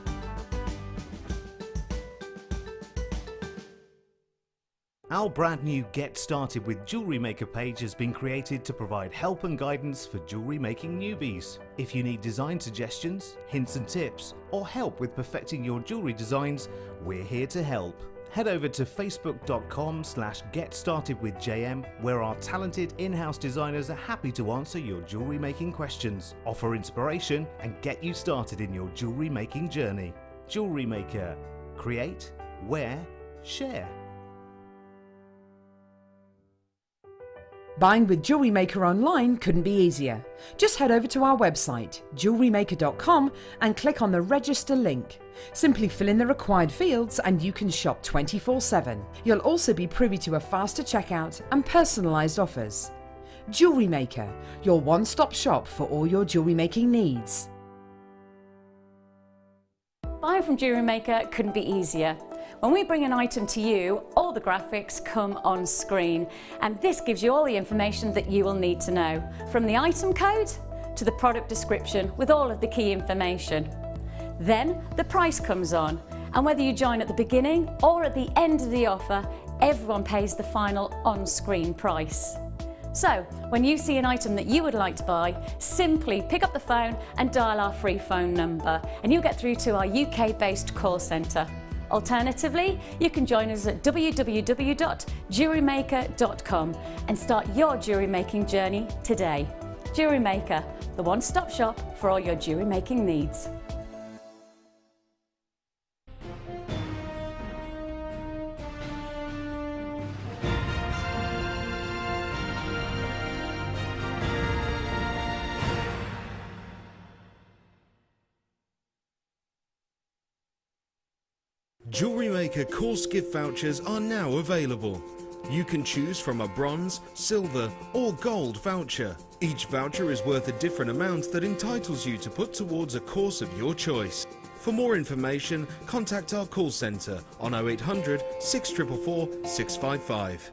Our brand new Get Started with Jewellery Maker page has been created to provide help and guidance for jewellery making newbies. If you need design suggestions, hints and tips, or help with perfecting your jewellery designs, we're here to help. Head over to facebook.com/getstartedwithjm, where our talented in-house designers are happy to answer your jewellery making questions, offer inspiration and get you started in your jewellery making journey. Jewellery Maker. Create, wear, share. Buying with Jewellery Maker online couldn't be easier. Just head over to our website, JewelleryMaker.com, and click on the register link. Simply fill in the required fields and you can shop 24/7. You'll also be privy to a faster checkout and personalised offers. Jewellery Maker, your one-stop shop for all your jewellery making needs. Buying from Jewellery Maker couldn't be easier. When we bring an item to you, all the graphics come on screen, and this gives you all the information that you will need to know, from the item code to the product description with all of the key information. Then the price comes on, and whether you join at the beginning or at the end of the offer, everyone pays the final on-screen price. So, when you see an item that you would like to buy, simply pick up the phone and dial our free phone number, and you'll get through to our UK-based call centre. Alternatively, you can join us at www.jewellerymaker.com and start your jewellery making journey today. Jewellery Maker, the one-stop shop for all your jewellery making needs. Jewellery Maker course gift vouchers are now available. You can choose from a bronze, silver or gold voucher. Each voucher is worth a different amount that entitles you to put towards a course of your choice. For more information, contact our call centre on 0800 644 655.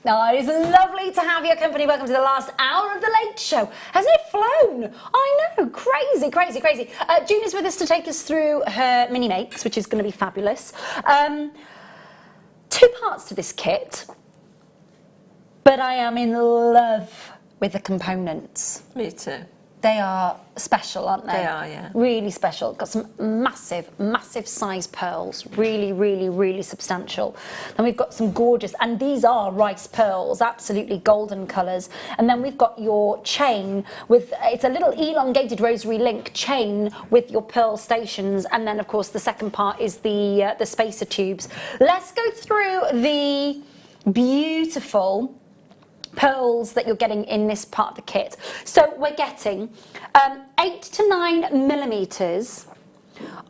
Oh, it is lovely to have your company. Welcome to the last hour of the Late Show. Hasn't it flown? I know, crazy, crazy, crazy. June is with us to take us through her mini makes, which is going to be fabulous. 2 parts to this kit, but I am in love with the components. Me too. They are special, aren't they? They are, yeah. Really special. Got some massive, massive size pearls. Really, really, really substantial. Then we've got some gorgeous, and these are rice pearls, absolutely golden colours. And then we've got your chain with, it's a little elongated rosary link chain with your pearl stations. And then, of course, the second part is the spacer tubes. Let's go through the beautiful pearls that you're getting in this part of the kit. So we're getting 8 to 9 millimeters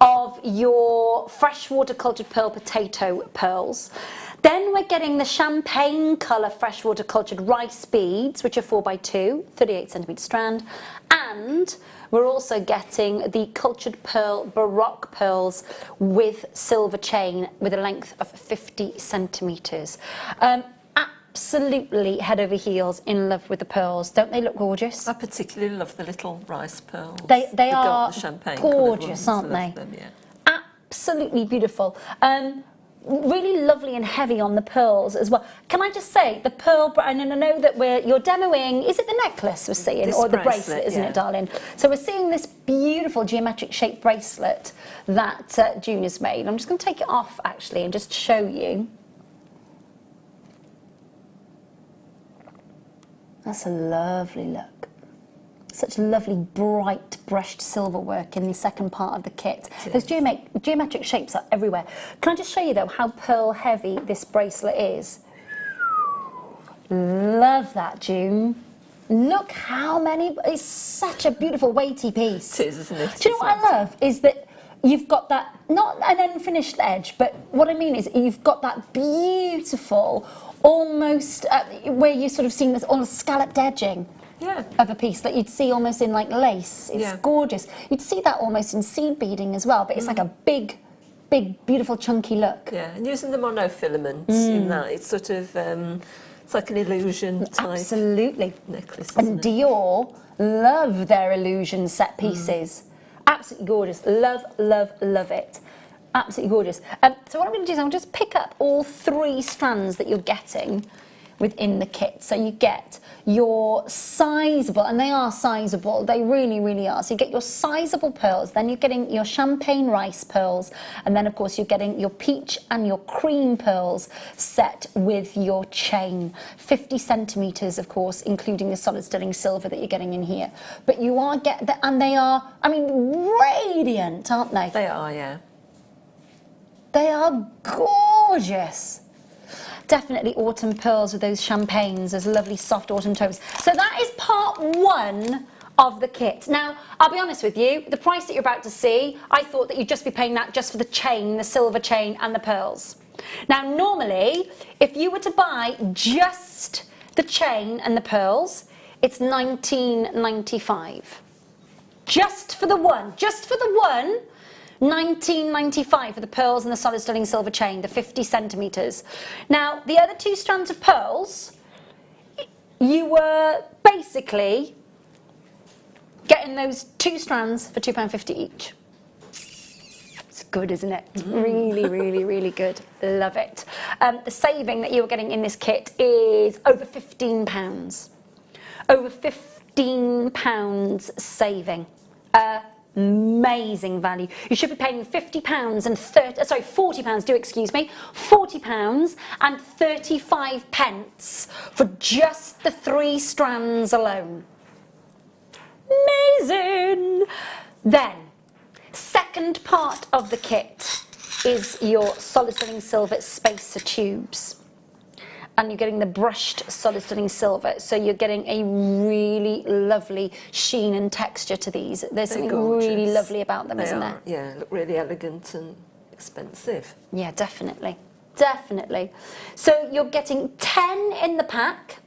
of your freshwater cultured pearl potato pearls. Then we're getting the champagne colour freshwater cultured rice beads, which are 4x2, 38 centimetre strand. And we're also getting the cultured pearl baroque pearls with silver chain with a length of 50 centimetres. Absolutely head over heels in love with the pearls. Don't they look gorgeous? I particularly love the little rice pearls. They are the champagne gorgeous, aren't they? Them, yeah. Absolutely beautiful. Really lovely and heavy on the pearls as well. Can I just say, the pearl, and I know that you're demoing, is it the necklace we're seeing? Or the bracelet, isn't it, darling? So we're seeing this beautiful geometric shaped bracelet that June has made. I'm just going to take it off, actually, and just show you. That's a lovely look. Such lovely bright brushed silver work in the second part of the kit. Those geometric shapes are everywhere. Can I just show you though how pearl heavy this bracelet is? Love that, June. Look how many, it's such a beautiful weighty piece. It is, isn't it? Do you know what I love is that you've got that, not an unfinished edge, but what I mean is you've got that beautiful, almost where you're sort of seeing this almost scalloped edging of a piece that you'd see almost in like lace. It's gorgeous. You'd see that almost in seed beading as well, but it's like a big, beautiful, chunky look. Yeah, and using the monofilaments in that, it's sort of, it's like an illusion type necklace, and Dior love their illusion set pieces. Absolutely gorgeous. Love, love, love it. Absolutely gorgeous. So what I'm going to do is I'll just pick up all 3 strands that you're getting within the kit. So you get your sizable, and they are sizable, they really, really are. So you get your sizable pearls, then you're getting your champagne rice pearls, and then of course you're getting your peach and your cream pearls set with your chain. 50 centimetres, of course, including the solid sterling silver that you're getting in here. But you are and they are, I mean, radiant, aren't they? They are, yeah. They are gorgeous. Definitely autumn pearls with those champagnes, those lovely soft autumn tones. So that is part 1 of the kit. Now, I'll be honest with you, the price that you're about to see, I thought that you'd just be paying that just for the chain, the silver chain and the pearls. Now, normally, if you were to buy just the chain and the pearls, it's $19.95. Just for the one, $19.95 for the pearls and the solid sterling silver chain, the 50 centimetres. Now, the other 2 strands of pearls, you were basically getting those 2 strands for £2.50 each. It's good, isn't it? It's really, really, really good. Love it. The saving that you were getting in this kit is over £15. Over £15 saving. Amazing value. You should be paying £40, £40 and 35 pence for just the 3 strands alone. Amazing. Then, second part of the kit is your solid sterling silver spacer tubes. And you're getting the brushed solid sterling silver, so you're getting a really lovely sheen and texture to these. There's something really lovely about them, isn't there? Yeah, look really elegant and expensive. Yeah, definitely, definitely. So you're getting 10 in the pack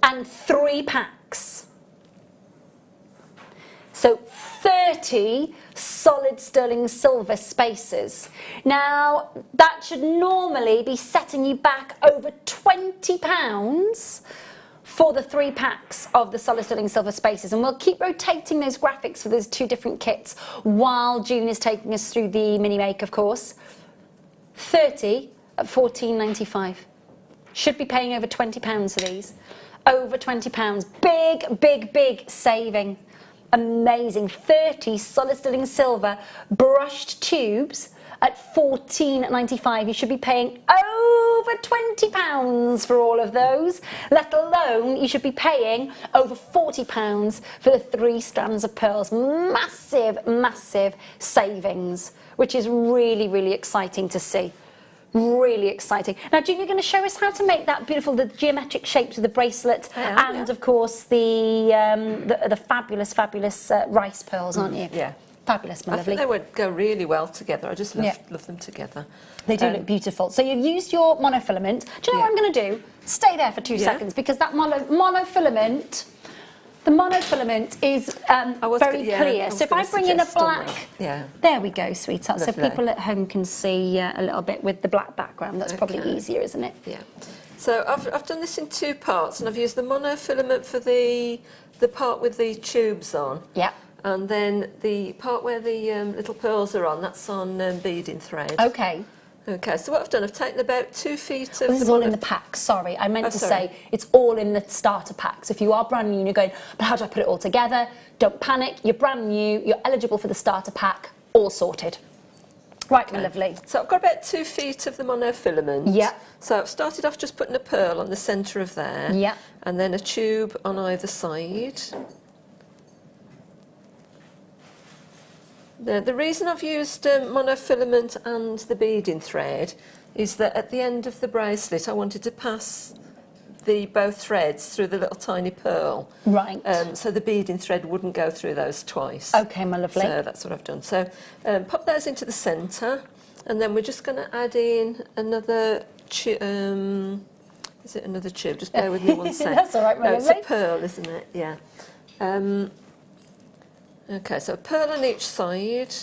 and 3 packs. So 30 solid sterling silver spaces. Now, that should normally be setting you back over £20 for the 3 packs of the solid sterling silver spaces, and we'll keep rotating those graphics for those 2 different kits while June is taking us through the mini make, of course. 30 at £14.95. Should be paying over £20 for these. Over £20. Big, big, big saving. Amazing. 30 solid sterling silver brushed tubes at £14.95. You should be paying over £20 for all of those, let alone you should be paying over £40 for the 3 strands of pearls. Massive, massive savings, which is really, really exciting to see. Really exciting. Now, June, you're going to show us how to make that beautiful, the geometric shapes of the bracelet, and of course the fabulous, fabulous rice pearls, aren't you? Yeah. Fabulous, my lovely. I think they would go really well together. I just love them together. They do look beautiful. So you've used your monofilament. Do you know what I'm going to do? Stay there for 2 seconds, because that monofilament, the monofilament is very clear. So if I bring in a black, there we go, sweetheart. Lovely. So people at home can see a little bit with the black background. That's probably easier, isn't it? Yeah. So I've done this in 2 parts, and I've used the monofilament for the part with the tubes on. Yeah. And then the part where the little pearls are on, that's on beading thread. Okay. Okay, so what I've done, I've taken about 2 feet of... This is all in the pack, sorry. I meant to say it's all in the starter pack. So if you are brand new and you're going, but how do I put it all together? Don't panic, you're brand new, you're eligible for the starter pack, all sorted. Right, my lovely. So I've got about 2 feet of the monofilament. Yeah. So I've started off just putting a pearl on the centre of there. Yeah. And then a tube on either side. The reason I've used monofilament and the beading thread is that at the end of the bracelet I wanted to pass both threads through the little tiny pearl. Right. So the beading thread wouldn't go through those twice. Okay, my lovely. So that's what I've done. So pop those into the centre, and then we're just going to add in another tube. Is it another tube? Just bear with me 1 second. That's all right, my no, lovely. it's a pearl, isn't it? Yeah. Okay, so a pearl on each side.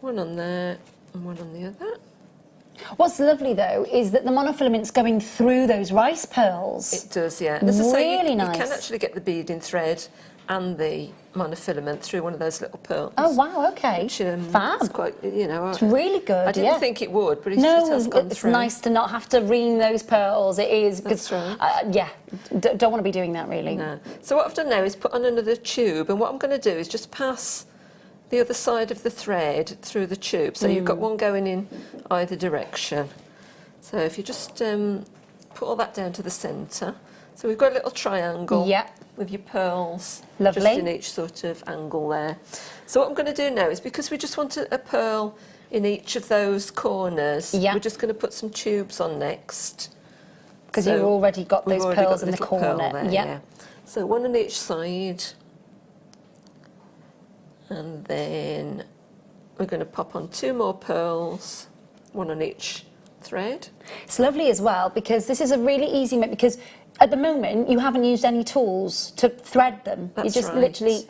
One on there and one on the other. What's lovely, though, is that the monofilament's going through those rice pearls. It does, yeah. And as I say, Really you nice. can actually get the beading thread and the monofilament through one of those little pearls. Oh, wow, okay. Which, Fab. It's quite, you know... It's really good, I didn't think it would, but it no, has gone it's through. nice to not have to ream those pearls. It is. That's right. Yeah, don't want to be doing that, really. No. So what I've done now is put on another tube, and what I'm going to do is just pass the other side of the thread through the tube. So you've got one going in either direction. So if you just put all that down to the centre. So we've got a little triangle with your pearls just in each sort of angle there. So what I'm going to do now is, because we just want a pearl in each of those corners, we're just going to put some tubes on next. Because you've already got those pearls in the corner. There, yeah. So one on each side. And then we're going to pop on 2 more pearls, one on each thread. It's lovely as well, because this is a really easy method, because at the moment you haven't used any tools to thread them. That's You're just right. literally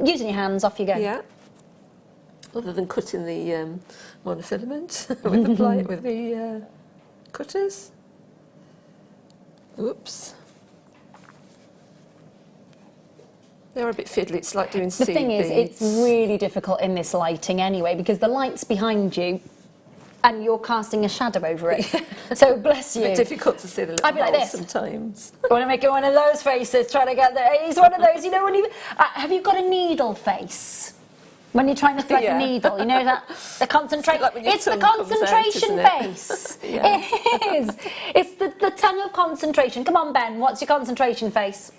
using your hands, off you go. Yeah. Other than cutting the monofilament with the cutters. Oops. They're a bit fiddly, it's like doing seed The thing is, beads. it's really difficult in this lighting anyway, because the light's behind you and you're casting a shadow over it. So bless you. It's a bit difficult to see the little I'd be like holes this. sometimes. I want to make it one of those faces, trying to get there. He's one of those, you know, when you... have you got a needle face? When you're trying to thread the needle, you know that? The concentration... Like when your it's the tongue comes out, concentration isn't it? face. It is. It's the tongue of concentration. Come on, Ben, what's your concentration face?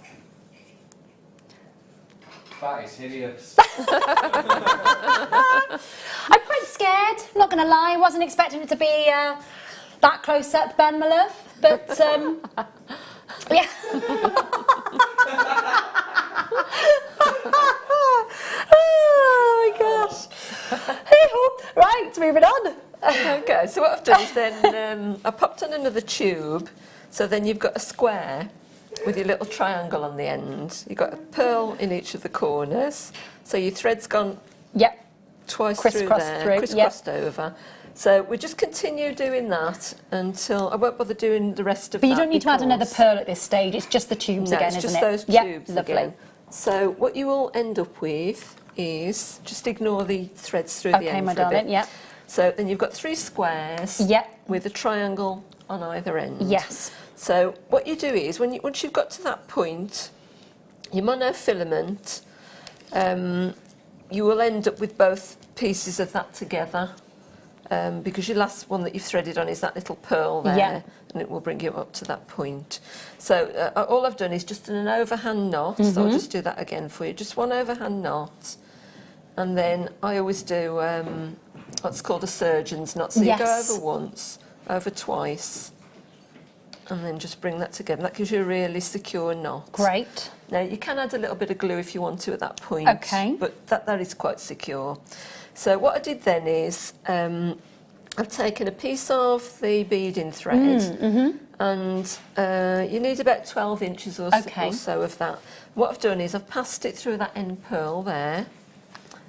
That is hideous. I'm quite scared, not going to lie. I wasn't expecting it to be that close up, Ben, my love. But, yeah. Oh, my gosh. Hey-ho. Right, moving on. Okay, so what I've done is then I popped on another tube, so then you've got a square with your little triangle on the end. You've got a pearl in each of the corners. So your thread's gone twice through there, crisscrossed over. So we just continue doing that until I won't bother doing the rest of that. But you don't need to add another pearl at this stage. It's just the tubes again, isn't it? It's just those tubes again. So what you will end up with is just ignore the threads through the end my for a darling, bit. So then you've got 3 squares with a triangle on either end. Yes. So what you do is once you've got to that point, your monofilament, you will end up with both pieces of that together. Because your last one that you've threaded on is that little pearl there, and it will bring you up to that point. So all I've done is just an overhand knot, so I'll just do that again for you. Just one overhand knot, and then I always do what's called a surgeon's knot. So you go over once, over twice, and then just bring that together. That gives you a really secure knot. Great. Now you can add a little bit of glue if you want to at that point, but that is quite secure. So what I did then is I've taken a piece of the beading thread and you need about 12 inches or so of that. What I've done is I've passed it through that end pearl there.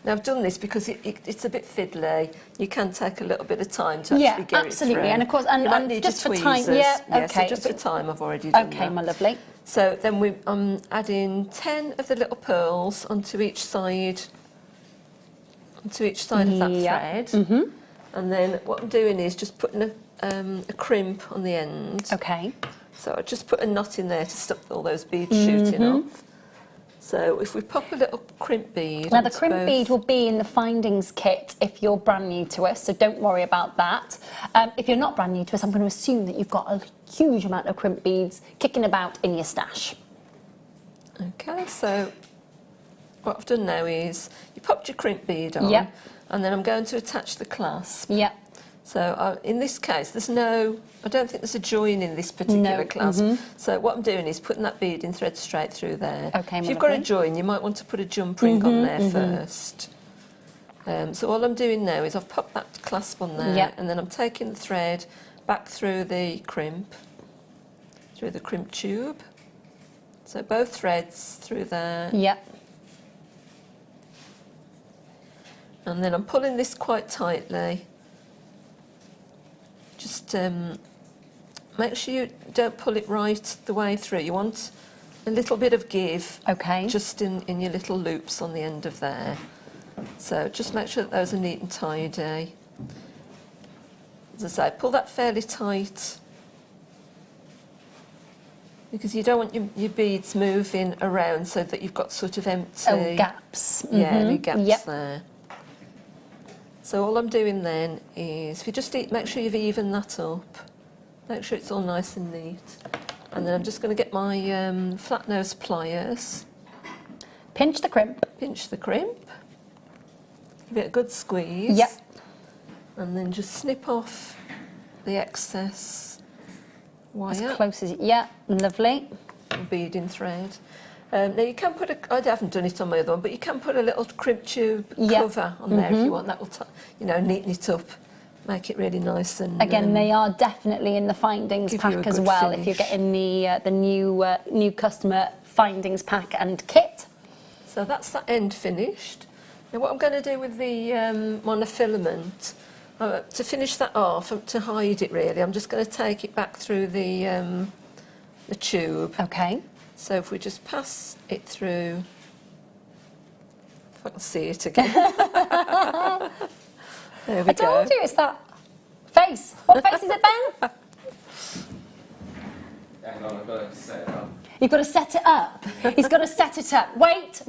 Now I've done this because it's a bit fiddly. You can take a little bit of time to actually get it through. And of course, and just for time, so just for time I've already done that. Okay, my lovely. So then I'm adding 10 of the little pearls onto each side of that thread. And then what I'm doing is just putting a crimp on the end. Okay. So I just put a knot in there to stop all those beads shooting off. So if we pop a little crimp bead. Now the crimp bead will be in the findings kit if you're brand new to us, so don't worry about that. If you're not brand new to us, I'm going to assume that you've got a huge amount of crimp beads kicking about in your stash. Okay, so what I've done now is you popped your crimp bead on, and then I'm going to attach the clasp. So in this case, I don't think there's a join in this particular clasp. So what I'm doing is putting that beading thread straight through there. Okay, if you've got a join, you might want to put a jump ring on there first. So all I'm doing now is I've popped that clasp on there, and then I'm taking the thread back through the crimp tube. So both threads through there. And then I'm pulling this quite tightly. Just make sure you don't pull it right the way through. You want a little bit of give just in your little loops on the end of there. So just make sure that those are neat and tidy. As I say, pull that fairly tight because you don't want your beads moving around so that you've got sort of empty... gaps. Any gaps there. So all I'm doing then is, if you just make sure you've evened that up, make sure it's all nice and neat. And then I'm just going to get my flat nose pliers. Pinch the crimp. Pinch the crimp. Give it a good squeeze. And then just snip off the excess wire. As close as, lovely. Beading thread. Now you can put I haven't done it on my other one, but you can put a little crimp tube cover on there if you want. That will, neaten it up, make it really nice. And again, they are definitely in the findings pack as well. If you're getting the new customer findings pack and kit. So that's that end finished. Now what I'm going to do with the monofilament, to finish that off, to hide it really, I'm just going to take it back through the tube. Okay. So if we just pass it through, if I can see it again. There we go. I told you, it's that face. What face is it, Ben? Hang on, I've got to set it up. You've got to set it up. He's got to set it up. Wait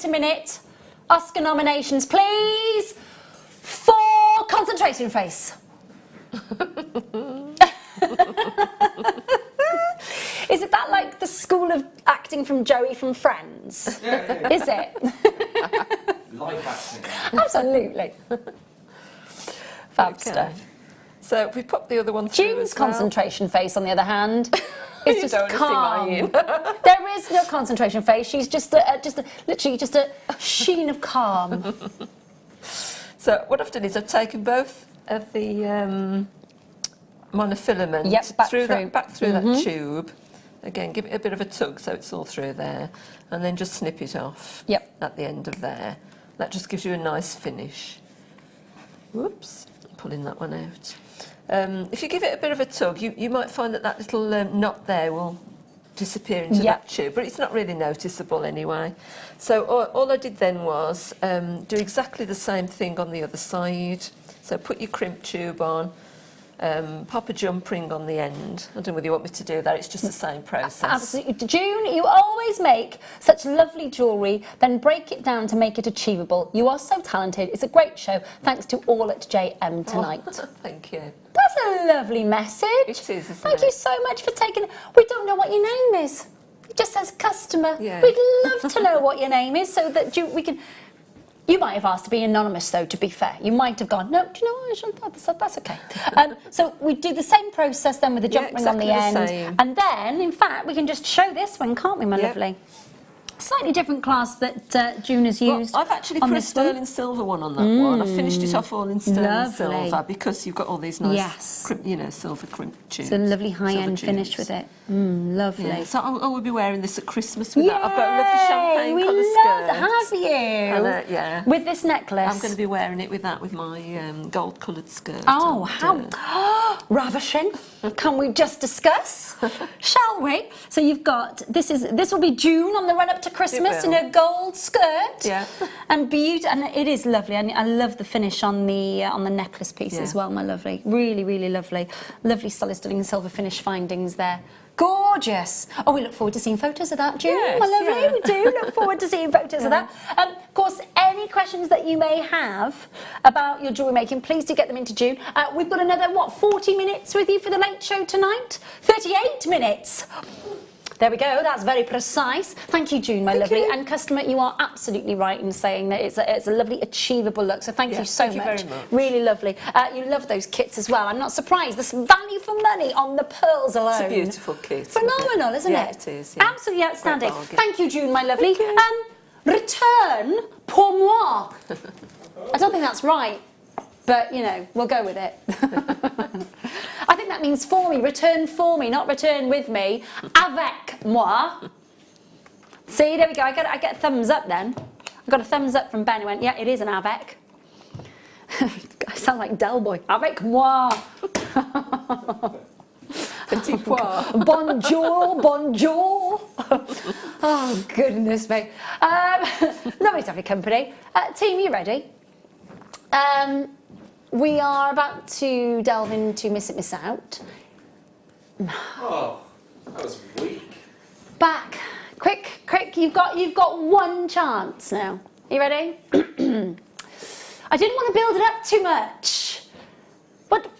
a minute. Oscar nominations, please. For concentration face. Is it that like the school of acting from Joey from Friends? Yeah. Is it? Life acting. Absolutely. Fab stuff. So we pop the other one through June's as well. concentration face, on the other hand, is just calm. There is no concentration face. She's literally just a sheen of calm. So what I've done is I've taken both of the monofilament back through that tube, again, give it a bit of a tug so it's all through there, and then just snip it off at the end of there. That just gives you a nice finish. Whoops, pulling that one out. If you give it a bit of a tug, you might find that little knot there will disappear into that tube, but it's not really noticeable anyway. So all I did then was do exactly the same thing on the other side. So put your crimp tube on, pop a jump ring on the end. I don't know whether you want me to do that, it's just the same process. Absolutely. June, you always make such lovely jewellery, then break it down to make it achievable. You are so talented. It's a great show. Thanks to all at JM tonight. Oh, thank you. That's a lovely message. It is, isn't Thank you so much for taking... We don't know what your name is. It just says customer. Yeah. We'd love to know what your name is so that we can... You might have asked to be anonymous, though, to be fair. You might have gone, no, do you know what, I shouldn't, that's okay. So we do the same process then with the jump ring on the end. Same. And then, in fact, we can just show this one, can't we, my lovely? Slightly different class that June has used. Well, I've actually put a sterling silver one on that one. I finished it off all in sterling silver because you've got all these nice, silver crimp tubes. It's a lovely high-end finish with it. Lovely. Yeah, so I will be wearing this at Christmas with that. I've got a lovely champagne colour skirt. Have you? Yeah. With this necklace? I'm going to be wearing it with that, with my gold-coloured skirt. Oh, how ravishing! Can we just discuss? Shall we? So you've got this will be June on the run up to Christmas in a gold skirt. Yeah. And beautiful, and it is lovely. And I love the finish on the necklace piece as well, my lovely. Really, really lovely. Lovely stunning silver finish findings there. Gorgeous. Oh, we look forward to seeing photos of that, June. Yes, my lovely. We do look forward to seeing photos of that. Of course, any questions that you may have about your jewellery making, please do get them into June. We've got another, 40 minutes with you for the late show tonight? 38 minutes. There we go, that's very precise. Thank you, June, my lovely. And customer, you are absolutely right in saying that it's a lovely, achievable look. So thank you so much. Thank you very much. Really lovely. You love those kits as well. I'm not surprised. There's value for money on the pearls alone. It's a beautiful kit. Phenomenal, isn't it? Yeah, it is. Yeah. Absolutely outstanding. Great bargain. Thank you, June, my lovely. Return pour moi. I don't think that's right, but, you know, we'll go with it. I think that means for me, return for me, not return with me. Avec moi. See, there we go. I get a thumbs up then. I got a thumbs up from Ben who went, yeah, it is an avec. I sound like Del Boy. Avec moi. Petit pois. Bonjour, bonjour. Oh, goodness me. Lovely to have your company. Team, you ready? We are about to delve into Miss It, Miss Out. Oh, that was weak. Back. Quick, you've got one chance now. You ready? I didn't want to build it up too much. But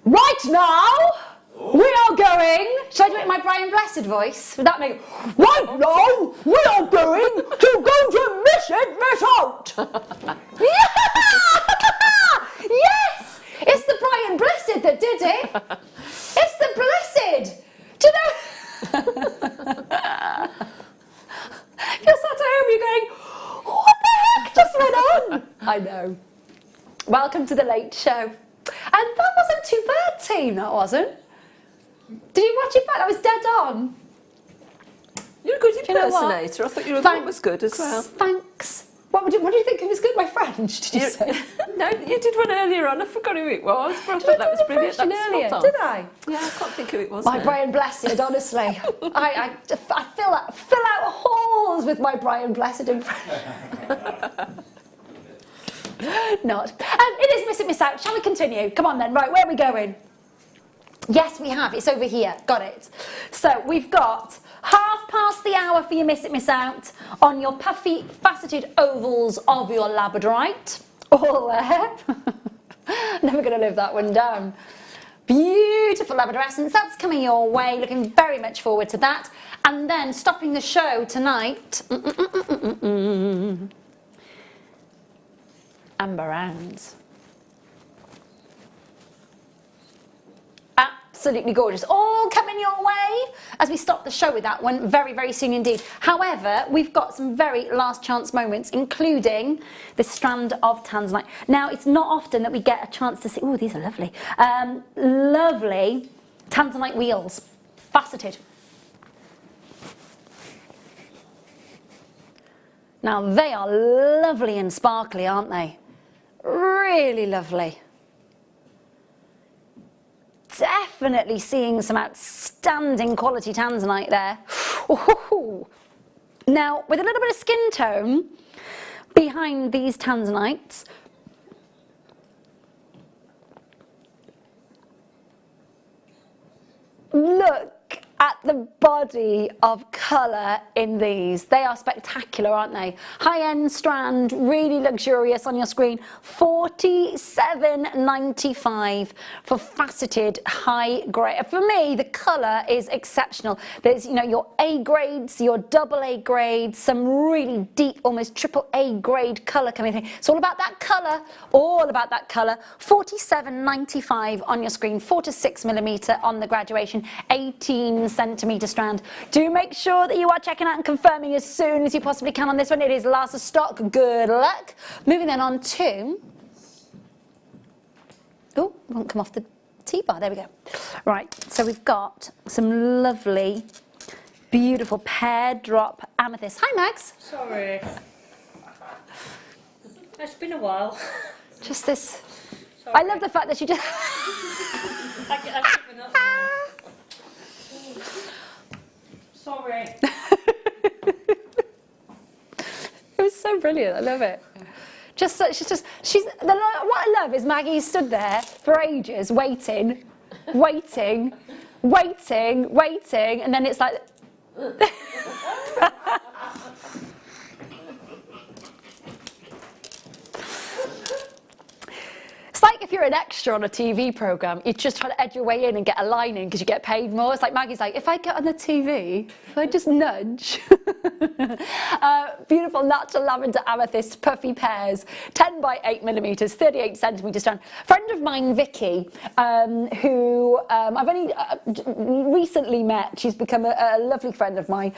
right now, we are going... Should I do it in my Brian Blessed voice? Would that make... Right now, we are going to go to Miss It, Miss Out. Yeah! Yes! It's the Brian Blessed that did it. It's the Blessed. Do you know... You're sat at home, you're going, what the heck just went on? I know. Welcome to the late show. And that wasn't too bad, team, that wasn't. Did you watch it back? That was dead on. You're a good impersonator. I thought your one was good as well. Thanks. What do you think it was good? My French, did you say? No, you did one earlier on. I forgot who it was, but I thought that was brilliant. That was earlier, spot on. did I? Yeah, I can't think who it was. My now. Brian Blessed, honestly. I fill out holes with my Brian Blessed impression. Not. It is Miss It, Miss Out. Shall we continue? Come on then. Right, where are we going? Yes, we have. It's over here. Got it. So we've got 1/2 for your Miss It, Miss Out on your puffy, faceted ovals of your labradorite. All there. Never going to live that one down. Beautiful labrador essence. That's coming your way. Looking very much forward to that. And then stopping the show tonight. Amber rounds. absolutely gorgeous. All coming your way as we stop the show with that one very, very soon indeed. However, we've got some very last chance moments, including this strand of tanzanite. Now, it's not often that we get a chance to see, oh, these are lovely, lovely tanzanite wheels, faceted. Now, they are lovely and sparkly, aren't they? Really lovely. Definitely seeing some outstanding quality tanzanite there. Ooh. Now, with a little bit of skin tone behind these tanzanites, look at the body of colour in these. They are spectacular, aren't they? High-end strand, really luxurious on your screen. $47.95 for faceted high grade. For me, the colour is exceptional. There's, you know, your A grades, your double A grades, some really deep, almost triple A grade colour coming in. It's all about that colour, all about that colour. $47.95 on your screen, 4 to 6mm on the graduation, 18cm strand. Do make sure that you are checking out and confirming as soon as you possibly can on this one. It is last of stock. Good luck. Moving then on to, oh, it won't come off the T-bar. There we go. Right, so we've got some lovely, beautiful pear drop amethyst. Hi, Max. Sorry. It's been a while. Just this. Sorry. I love the fact that you just. I've given up now. Sorry. It was so brilliant. I love it. She's what I love is Maggie stood there for ages waiting, and then it's like. It's like if you're an extra on a TV programme, you just try to edge your way in and get a line in because you get paid more. It's like Maggie's like, if I get on the TV, if I just nudge. Beautiful natural lavender amethyst puffy pears, 10 by 8mm, 38cm strand. Friend of mine, Vicky, who I've only recently met. She's become a lovely friend of mine.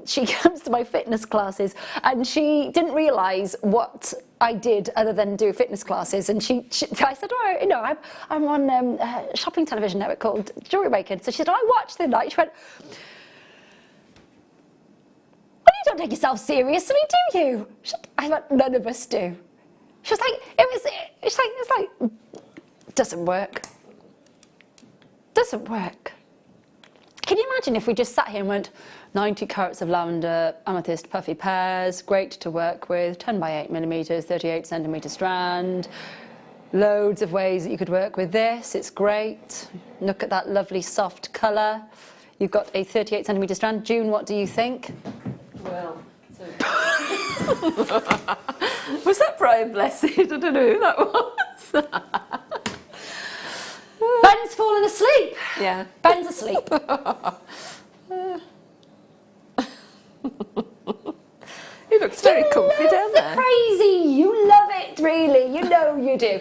She comes to my fitness classes and she didn't realise what I did other than do fitness classes, and I said, oh, you know, I'm on a shopping television network called Jewellery Maker. So she said, oh, I watched the night. She went, well, you don't take yourself seriously, do you? I went, none of us do. She was like, it's like, doesn't work. Doesn't work. Can you imagine if we just sat here and went, 90 carats of lavender, amethyst, puffy pears, great to work with, 10 by 8mm, 38cm strand, loads of ways that you could work with this, it's great. Look at that lovely soft colour. You've got a 38cm strand. June, what do you think? Well, so was that Brian Blessed? I don't know who that was. Ben's fallen asleep. Yeah. Ben's asleep. He looks very comfy down there. Crazy, you love it, really. You know you do.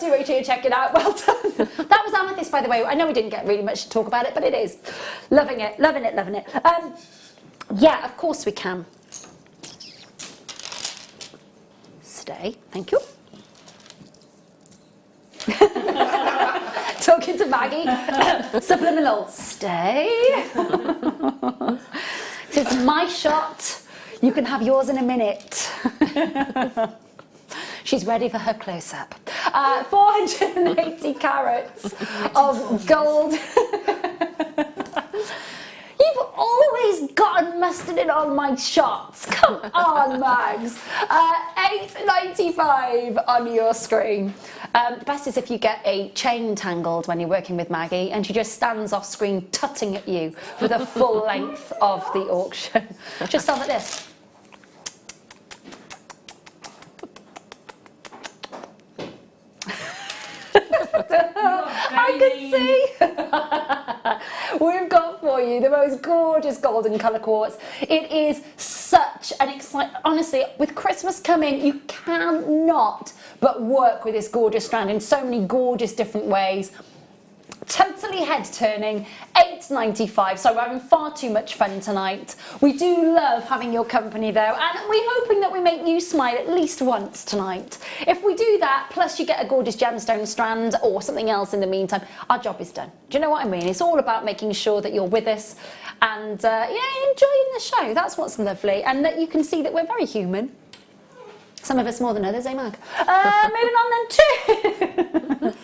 Do make sure you check it out. Well done. That was amethyst, by the way. I know we didn't get really much to talk about it, but it is. Loving it, loving it, loving it. Yeah, of course we can. Stay. Thank you. Talking to Maggie. Subliminal. Stay. It's my shot. You can have yours in a minute. She's ready for her close-up. 480 carats of gold. You've always gotten mustard in on my shots. Come on, Mags. $8.95 on your screen. The best is if you get a chain tangled when you're working with Maggie and she just stands off screen tutting at you for the full length of the auction. Just sound like this. I can see. We've got for you the most gorgeous golden colour quartz. It is such an exciting, honestly, with Christmas coming, you cannot but work with this gorgeous strand in so many gorgeous different ways. Totally head turning, £8.95. So we're having far too much fun tonight. We do love having your company though, and we're hoping that we make you smile at least once tonight. If we do that, plus you get a gorgeous gemstone strand or something else in the meantime, our job is done. Do you know what I mean? It's all about making sure that you're with us and enjoying the show. That's what's lovely, and that you can see that we're very human. Some of us more than others, eh, Mag? Moving on then too.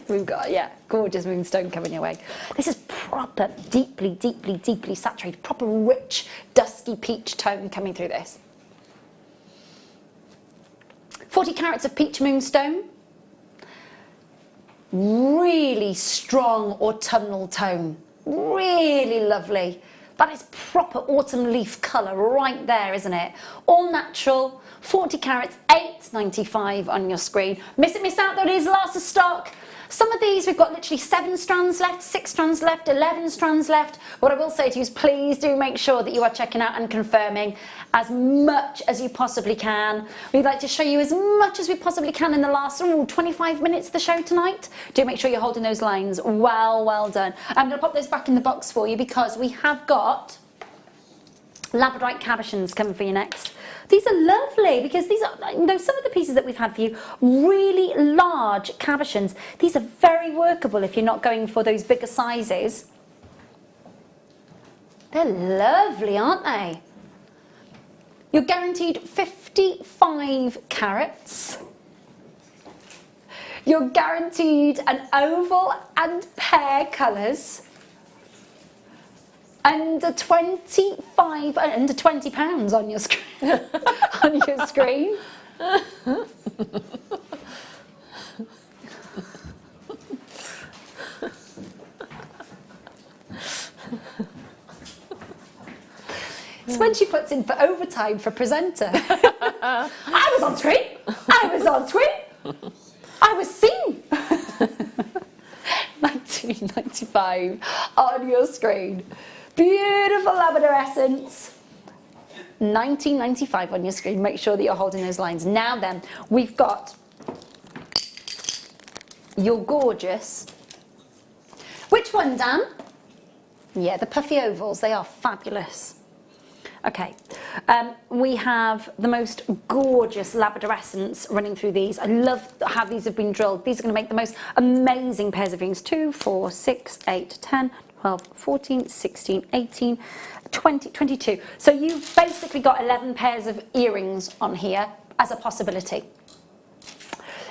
We've got, gorgeous moonstone coming your way. This is proper, deeply saturated, proper rich, dusky peach tone coming through this. 40 carats of peach moonstone. Really strong autumnal tone. Really lovely. That is proper autumn leaf colour right there, isn't it? All natural. 40 carats, £8.95 on your screen. Miss it, miss out, though, it is last of stock. Some of these we've got literally 7 strands left, 6 strands left, 11 strands left. What I will say to you is please do make sure that you are checking out and confirming as much as you possibly can. We'd like to show you as much as we possibly can in the last 25 minutes of the show tonight. Do make sure you're holding those lines. Well done. I'm going to pop those back in the box for you because we have got labradorite cabochons coming for you next. These are lovely because these are, some of the pieces that we've had for you, really large cabochons. These are very workable if you're not going for those bigger sizes. They're lovely, aren't they? You're guaranteed 55 carats. You're guaranteed an oval and pear colours. Under £20 on your screen. On your screen. It's when she puts in for overtime for presenter. I was on screen. I was on screen. I was seen. £19.95 on your screen. Beautiful lavender essence. £19.95 on your screen. Make sure that you're holding those lines. Now then, we've got your gorgeous. Which one, Dan? Yeah, the puffy ovals. They are fabulous. Okay, we have the most gorgeous labrador essence running through these. I love how these have been drilled. These are going to make the most amazing pairs of earrings. 2, 4, 6, 8, 10, 12, 14, 16, 18, 20, 22. So you've basically got 11 pairs of earrings on here as a possibility.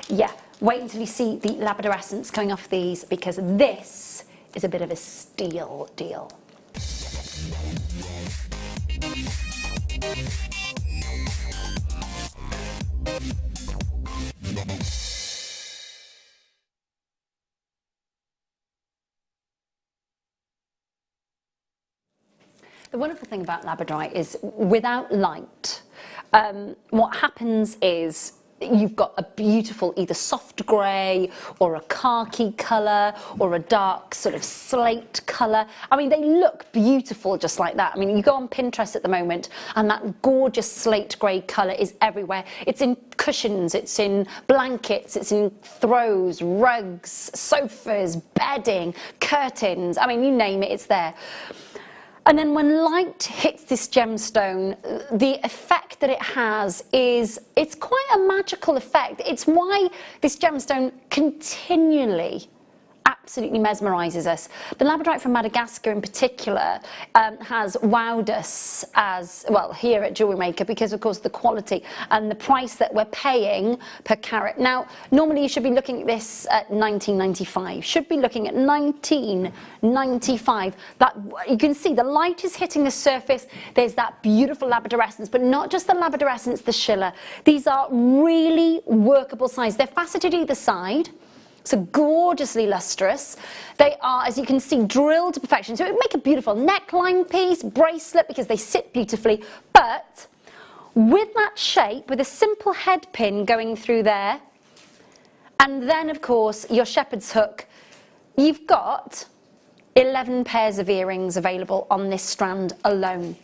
Yeah, wait until you see the labrador essence coming off these because this is a bit of a steal deal. The wonderful thing about labradorite is without light, what happens is you've got a beautiful either soft grey or a khaki colour or a dark sort of slate colour. I mean, they look beautiful just like that. I mean, you go on Pinterest at the moment and that gorgeous slate grey colour is everywhere. It's in cushions, it's in blankets, it's in throws, rugs, sofas, bedding, curtains. I mean, you name it, it's there. And then when light hits this gemstone, the effect that it has is, it's quite a magical effect. It's why this gemstone continually absolutely mesmerises us. The labradorite from Madagascar in particular has wowed us as, well, here at Jewellery Maker because, of course, the quality and the price that we're paying per carat. Now, normally you should be looking at this at £19.95. Should be looking at £19.95. That, you can see the light is hitting the surface. There's that beautiful labrador essence, but not just the labrador essence, the schiller. These are really workable size. They're faceted either side. So gorgeously lustrous. They are, as you can see, drilled to perfection. So it would make a beautiful neckline piece, bracelet, because they sit beautifully. But with that shape, with a simple head pin going through there, and then, of course, your shepherd's hook, you've got 11 pairs of earrings available on this strand alone.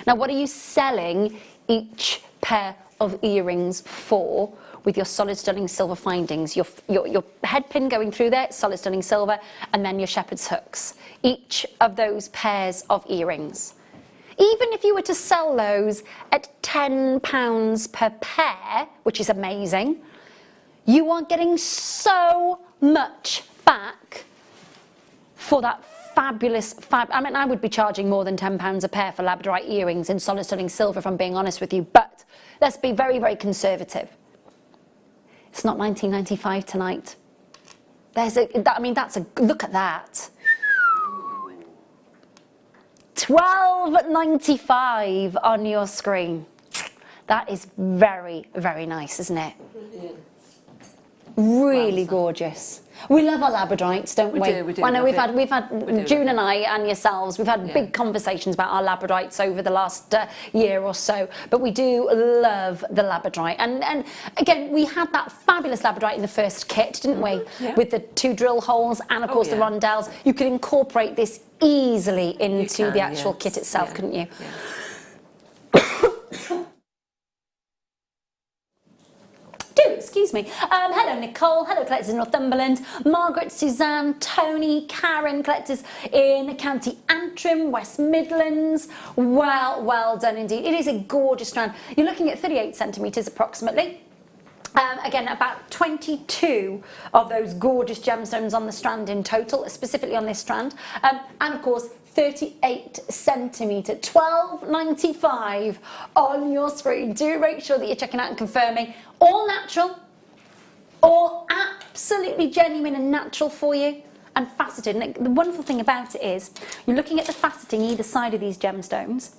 Now, what are you selling each pair of earrings for? with your solid stunning silver findings. Your head pin going through there, solid stunning silver, and then your shepherd's hooks. Each of those pairs of earrings. Even if you were to sell those at £10 per pair, which is amazing, you are getting so much back for that fabulous I mean, I would be charging more than £10 a pair for labradorite earrings in solid stunning silver, if I'm being honest with you, but let's be very, very conservative. It's not £19.95 tonight. I mean, look at that. £12.95 on your screen. That is very, very nice, isn't it? Really gorgeous. We love our labradorites, don't we? We do. I know we've had June and I and yourselves, we've had big conversations about our labradorites over the last year or so, but we do love the labradorite. And again, we had that fabulous labradorite in the first kit, didn't we? Yeah. With the 2 drill holes and of course the rondelles. You could incorporate this easily into the actual kit itself, couldn't you? Yeah. Excuse me. Hello Nicole, hello collectors in Northumberland, Margaret, Suzanne, Tony, Karen, collectors in County Antrim, West Midlands. Well done indeed. It is a gorgeous strand. You're looking at 38 centimetres approximately. Again, about 22 of those gorgeous gemstones on the strand in total, specifically on this strand. And of course, 38 centimetre, £12.95 on your screen. Do make sure that you're checking out and confirming. All natural, all absolutely genuine and natural for you, and faceted. And the wonderful thing about it is, you're looking at the faceting either side of these gemstones.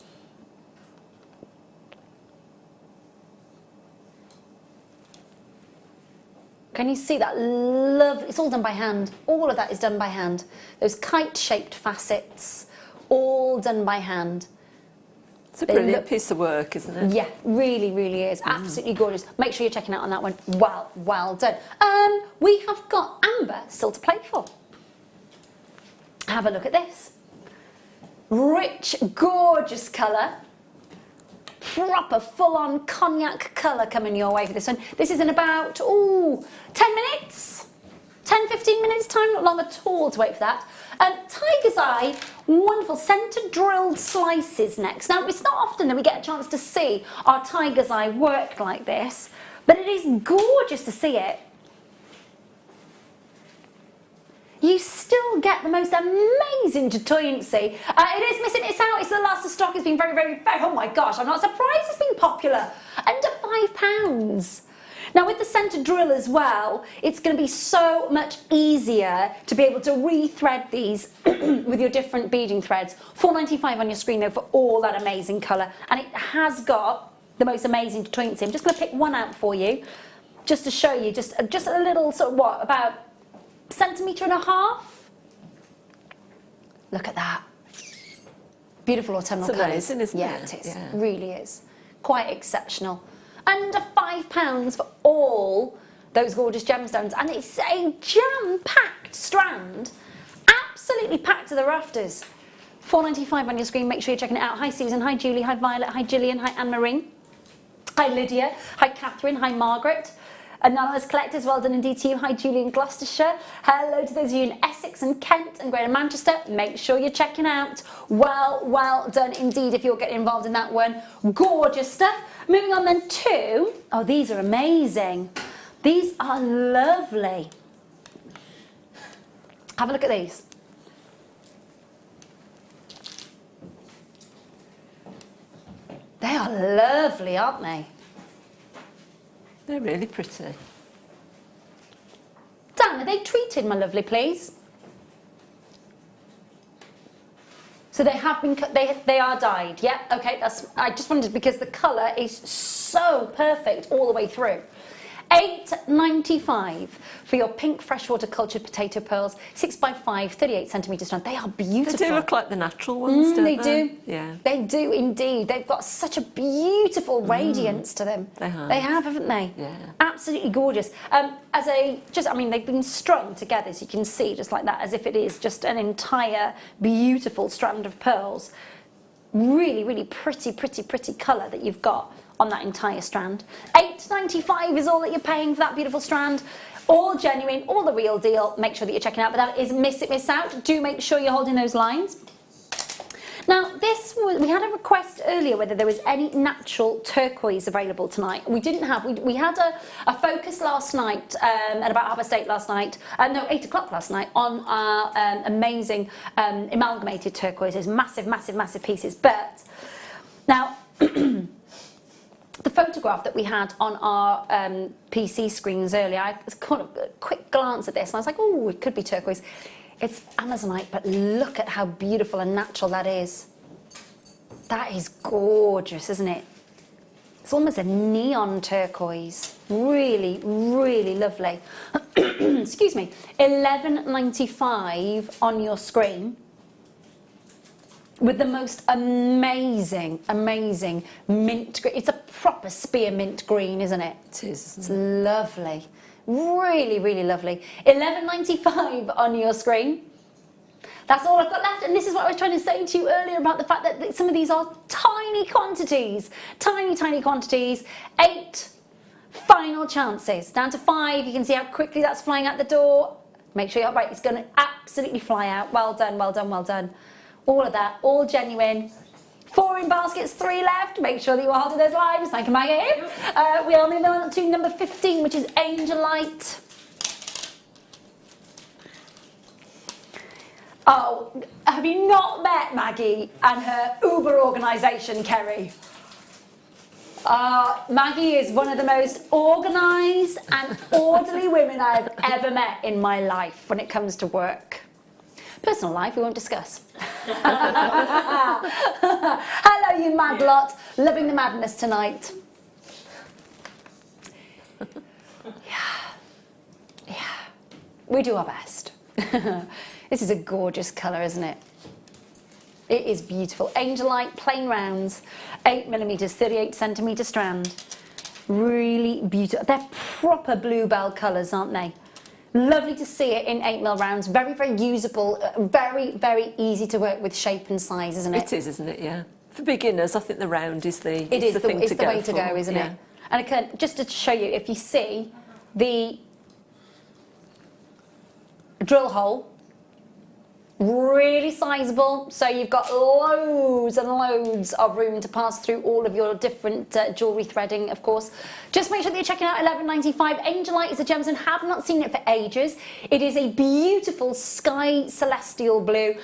Can you see that lovely, it's all done by hand. All of that is done by hand. Those kite-shaped facets, all done by hand. It's a brilliant piece of work, isn't it? Yeah, really, really is. Absolutely gorgeous. Make sure you're checking out on that one. Well done. We have got amber still to play for. Have a look at this. Rich, gorgeous colour. Proper full-on cognac colour coming your way for this one. This is in about 10 minutes, 10-15 minutes time, not long at all to wait for that. Tiger's Eye, wonderful centre drilled slices next. Now it's not often that we get a chance to see our Tiger's Eye work like this, but it is gorgeous to see it. You still get the most amazing buoyancy. It is missing its out. It's the last of stock. It's been very, very, oh my gosh, I'm not surprised it's been popular. Under £5. Now with the centre drill as well, it's going to be so much easier to be able to re-thread these with your different beading threads. £4.95 on your screen though for all that amazing colour. And it has got the most amazing buoyancy. I'm just going to pick one out for you, just to show you, just a little sort of about centimetre and a half. Look at that. Beautiful autumnal colours. It's amazing, isn't it? Yeah, it is. Yeah. It really is. Quite exceptional. Under £5 for all those gorgeous gemstones. And it's a jam-packed strand. Absolutely packed to the rafters. £4.95 on your screen. Make sure you're checking it out. Hi Susan, hi Julie, hi Violet, hi Gillian, hi Anne-Marie. Hi Lydia, hi Catherine, hi Margaret. Anonymous collectors, well done indeed to you. Hi Julie in Gloucestershire. Hello to those of you in Essex and Kent and Greater Manchester. Make sure you're checking out. Well done indeed if you're getting involved in that one. Gorgeous stuff. Moving on then to, these are amazing. These are lovely. Have a look at these. They are lovely, aren't they? They're really pretty. Dan, are they treated, my lovely, please? So they have been, they are dyed, yeah? Okay, I just wondered because the colour is so perfect all the way through. £8.95 for your pink freshwater cultured potato pearls, 6x5, 38 centimetre strand. They are beautiful. They do look like the natural ones, don't they? They do. Yeah. They do indeed. They've got such a beautiful radiance to them. They have. They have, haven't they? Yeah. Absolutely gorgeous. They've been strung together, so you can see just like that, as if it is just an entire beautiful strand of pearls. Really, really pretty colour that you've got on that entire strand. £8.95 is all that you're paying for that beautiful strand. All genuine, all the real deal. Make sure that you're checking out, but that is miss it, miss out. Do make sure you're holding those lines. Now, we had a request earlier whether there was any natural turquoise available tonight. We didn't have. We had a focus last night at about 8:30 last night. No, 8 o'clock last night on our amazing amalgamated turquoises, massive, massive, massive pieces. But now, the photograph that we had on our PC screens earlier, I caught a quick glance at this and I was like, oh, it could be turquoise. It's Amazonite, but look at how beautiful and natural that is. That is gorgeous, isn't it? It's almost a neon turquoise. Really, really lovely. Excuse me. £11.95 on your screen with the most amazing, amazing mint green. It's a proper spearmint green, isn't it? It is. It's lovely. Really, really lovely. £11.95 on your screen. That's all I've got left, and this is what I was trying to say to you earlier about the fact that some of these are tiny quantities. Tiny, tiny quantities. 8 final chances. Down to 5. You can see how quickly that's flying out the door. Make sure you're right. It's going to absolutely fly out. Well done, well done, well done. All of that, all genuine. 4 in baskets, 3 left. Make sure that you are holding those lines. Thank you, Maggie. We are moving on to number 15, which is Angelite. Oh, have you not met Maggie and her Uber organisation, Kerry? Maggie is one of the most organised and orderly women I've ever met in my life when it comes to work. Personal life we won't discuss. Hello, you mad lot. Loving the madness tonight. Yeah. We do our best. This is a gorgeous colour, isn't it? It is beautiful. Angelite, plain rounds, 8mm, 38cm strand. Really beautiful. They're proper bluebell colours, aren't they? Lovely to see it in 8mm rounds. Very, very usable. Very, very easy to work with shape and size, isn't it? It is, isn't it? Yeah. For beginners, I think the round is the It's the way to for. go, isn't it? And I can, just to show you, if you see the drill hole, really sizable, so you've got loads and loads of room to pass through all of your different jewellery threading, of course. Just make sure that you're checking out £11.95. Angelite is a gemstone. Have not seen it for ages. It is a beautiful sky celestial blue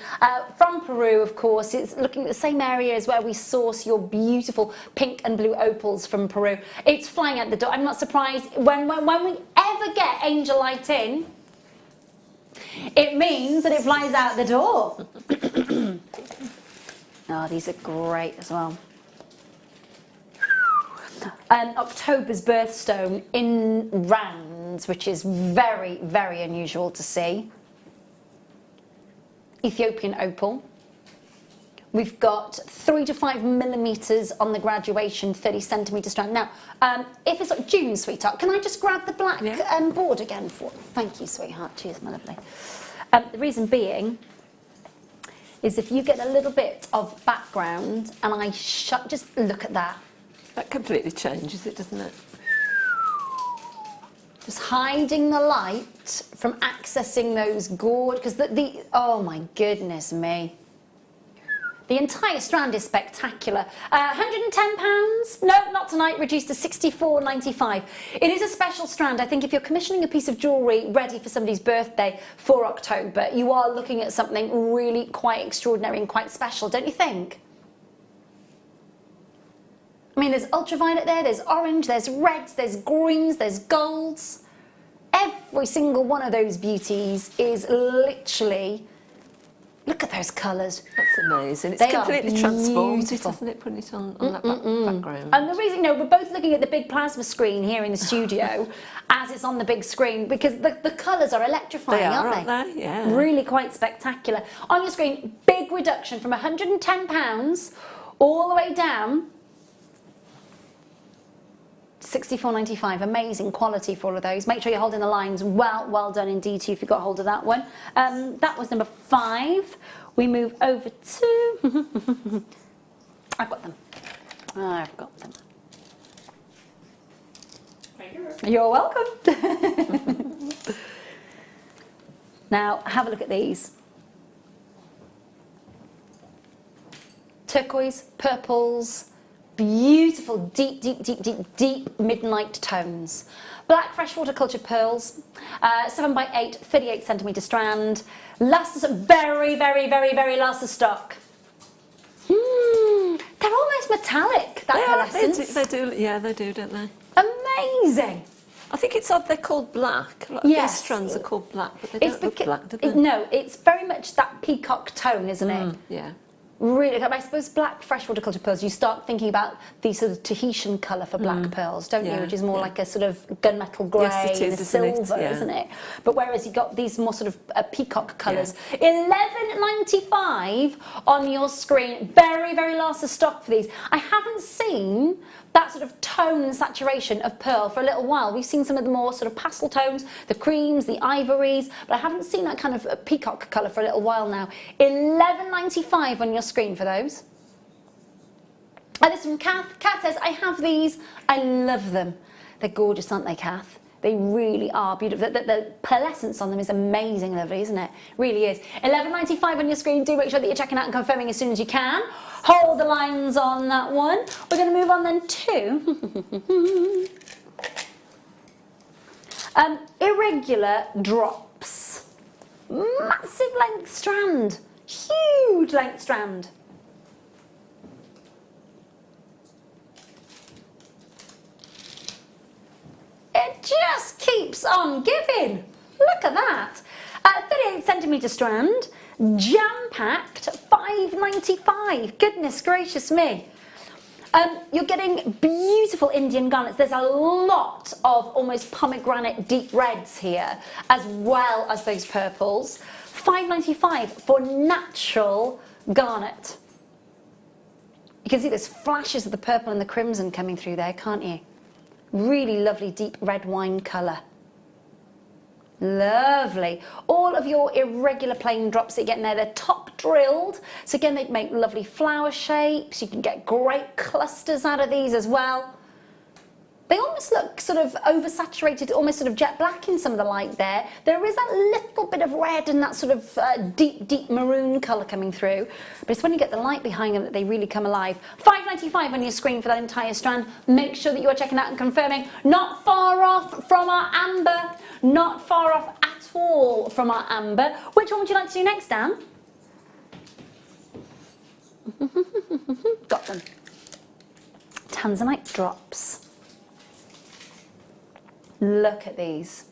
from Peru, of course. It's looking at the same area as where we source your beautiful pink and blue opals from Peru. It's flying out the door. I'm not surprised when we ever get Angelite in. It means that it flies out the door. Oh, these are great as well. October's birthstone in rounds, which is very, very unusual to see. Ethiopian opal. We've got 3 to 5mm on the graduation, 30cm strand. Now, if it's like June, sweetheart, can I just grab the black board again for? Thank you, sweetheart. Cheers, my lovely. The reason being is if you get a little bit of background and I just look at that. That completely changes it, doesn't it? Just hiding the light from accessing those gorgeous, because oh my goodness me. The entire strand is spectacular. £110? No, not tonight, reduced to £64.95. It is a special strand. I think if you're commissioning a piece of jewellery ready for somebody's birthday for October, you are looking at something really quite extraordinary and quite special, don't you think? I mean, there's ultraviolet there, there's orange, there's reds, there's greens, there's golds. Every single one of those beauties is literally... Look at those colours. That's amazing. It's completely transformed, doesn't it, putting it on that background. And the reason, we're both looking at the big plasma screen here in the studio as it's on the big screen, because the colours are electrifying, aren't they? Yeah. Really quite spectacular. On your screen, big reduction from £110 all the way down £64.95. Amazing quality for all of those. Make sure you're holding the lines well done indeed to you if you got hold of that one. That was number 5. We move over to... I've got them. You're welcome. Now, have a look at these. Turquoise, purples, beautiful, deep, deep, deep, deep, deep midnight tones. Black freshwater cultured pearls, 7 by 8, 38 centimetre strand. Last, very, very, very, very last of stock. They're almost metallic, that pearlescence. They do, yeah, they do, don't they? Amazing. I think it's odd they're called black. Like Yes. These strands are called black, but they don't look black, do they? No, it's very much that peacock tone, isn't it? Yeah. Really, I suppose black freshwater cultured pearls, you start thinking about the sort of Tahitian colour for black pearls, don't you? Yeah, Which is more like a sort of gunmetal grey Yes, it is, and a isn't it? silver, Yeah. isn't it? But whereas you got these more sort of peacock colours. $11.95 on your screen. Very, very last of stock for these. I haven't seen that sort of tone and saturation of pearl for a little while. We've seen some of the more sort of pastel tones, the creams, the ivories, but I haven't seen that kind of peacock colour for a little while now. $11.95 on your screen for those. And this is from Kath. Kath says, I have these, I love them. They're gorgeous, aren't they, Kath? They really are beautiful. The pearlescence on them is amazing, lovely, isn't it? Really is. $11.95 on your screen. Do make sure that you're checking out and confirming as soon as you can. Hold the lines on that one. We're going to move on then to irregular drops. Massive length strand. Huge length strand. It just keeps on giving. Look at that. 38 centimetre strand, jam-packed, $5.95. Goodness gracious me. You're getting beautiful Indian garnets. There's a lot of almost pomegranate deep reds here, as well as those purples. $5.95 for natural garnet. You can see there's flashes of the purple and the crimson coming through there, can't you? Really lovely deep red wine colour. Lovely. All of your irregular plain drops that you get in there, they're top drilled. So again, they make lovely flower shapes. You can get great clusters out of these as well. They almost look sort of oversaturated, almost sort of jet black in some of the light there. There is that little bit of red and that sort of deep, deep maroon colour coming through. But it's when you get the light behind them that they really come alive. $5.95 on your screen for that entire strand. Make sure that you are checking out and confirming. Not far off from our amber. Not far off at all from our amber. Which one would you like to do next, Dan? Got them. Tanzanite drops. Look at these.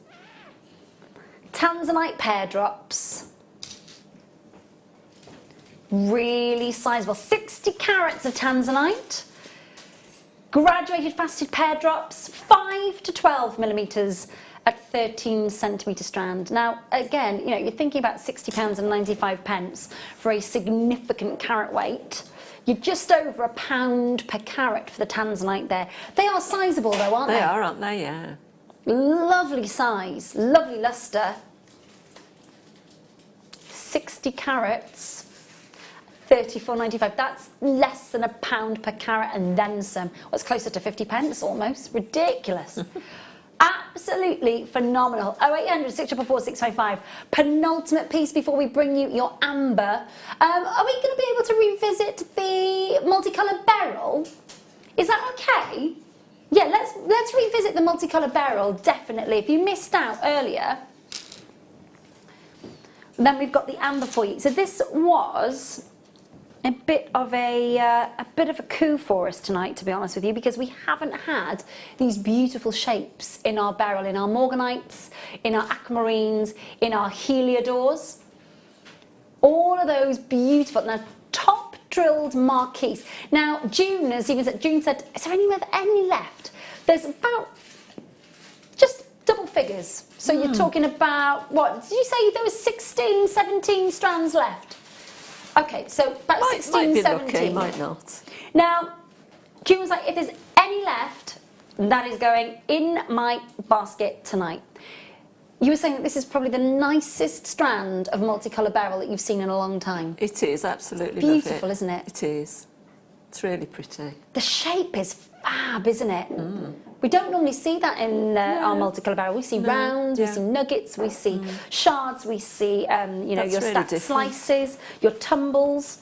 Tanzanite pear drops. Really sizable. 60 carats of tanzanite. Graduated faceted pear drops. 5 to 12 millimetres at 13 centimetre strand. Now, again, you know, you're thinking about £60 and 95 pence for a significant carat weight. You're just over £1 per carat for the tanzanite there. They are sizable though, aren't they? They are, aren't they? Yeah. Lovely size, lovely lustre. 60 carats, £34.95. That's less than £1 per carat and then some. What's closer to 50 pence almost? Ridiculous. Absolutely phenomenal. 0800 644 655. Penultimate piece before we bring you your amber. Are we going to be able to revisit the multicoloured beryl? Is that okay? Yeah, let's revisit the multicoloured beryl, definitely. If you missed out earlier, then we've got the amber for you. So this was a bit of a coup for us tonight, to be honest with you, because we haven't had these beautiful shapes in our beryl, in our morganites, in our aquamarines, in our heliodores. All of those beautiful. Now, top drilled marquise. Now, June, as even said, June said, is there any left? There's about just double figures. So you're talking about, what, did you say there was 16, 17 strands left? Okay, so about 16, might be 17. lucky, might not. Now, June was like, if there's any left, that is going in my basket tonight. You were saying that this is probably the nicest strand of multicolour beryl that you've seen in a long time. It is, absolutely. Beautiful, isn't it? It is. It's really pretty. The shape is fab, isn't it? We don't normally see that in our multicolour barrel. We see rounds, we see nuggets, we see shards, we see, you know, your stacked slices, your tumbles.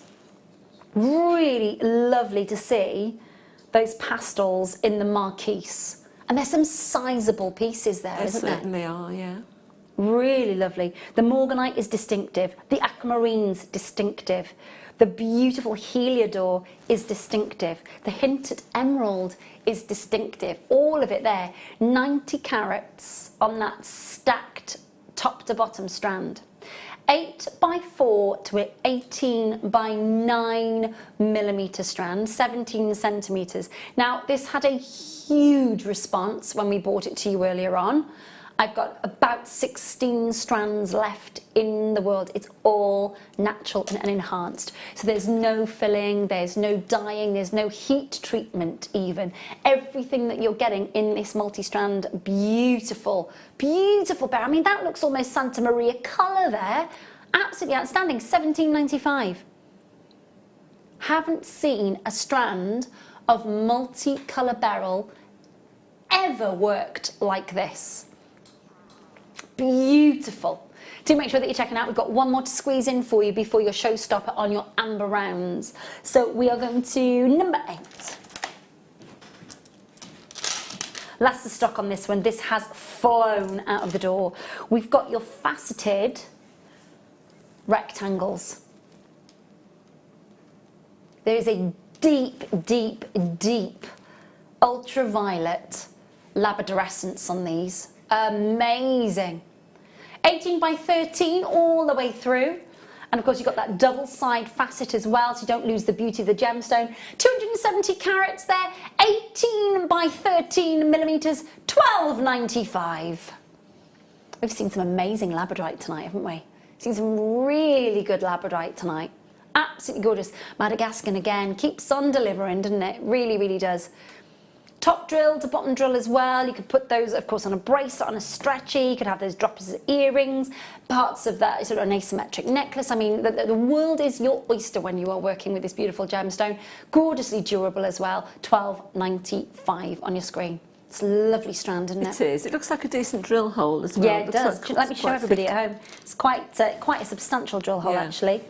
Really lovely to see those pastels in the marquise. And there's some sizable pieces there, isn't there? They certainly are, yeah. Really lovely. The morganite is distinctive. The aquamarine's distinctive. The beautiful heliodor is distinctive. The hinted emerald is distinctive. All of it there. 90 carats on that stacked top to bottom strand. 8x4 to an 18x9mm strand, 17 centimetres. Now, this had a huge response when we brought it to you earlier on. I've got about 16 strands left in the world. It's all natural and enhanced. So there's no filling, there's no dyeing, there's no heat treatment even. Everything that you're getting in this multi-strand, beautiful, beautiful bear. I mean, that looks almost Santa Maria colour there. Absolutely outstanding, £17.95. Haven't seen a strand of multi-colour beryl ever worked like this. Beautiful. Do make sure that you're checking out. We've got one more to squeeze in for you before your showstopper on your amber rounds. So we are going to number 8. Last of stock on this one. This has flown out of the door. We've got your faceted rectangles. There is a deep, deep, deep ultraviolet labradorescence on these. Amazing. 18x13 all the way through, and of course you've got that double side facet as well, so you don't lose the beauty of the gemstone. 270 carats there, 18x13mm, £12.95. We've seen some amazing labradorite tonight, haven't we? Seen some really good labradorite tonight. Absolutely gorgeous. Madagascar again keeps on delivering, doesn't it? Really, really does. Top drill to bottom drill as well. You could put those, of course, on a bracelet, on a stretchy. You could have those droppers as earrings, parts of that sort of an asymmetric necklace. I mean, the world is your oyster when you are working with this beautiful gemstone. Gorgeously durable as well. £12.95 on your screen. It's a lovely strand, isn't it? It is. It looks like a decent drill hole as well. Yeah, it does. Let me show everybody at home. It's quite a substantial drill hole, actually.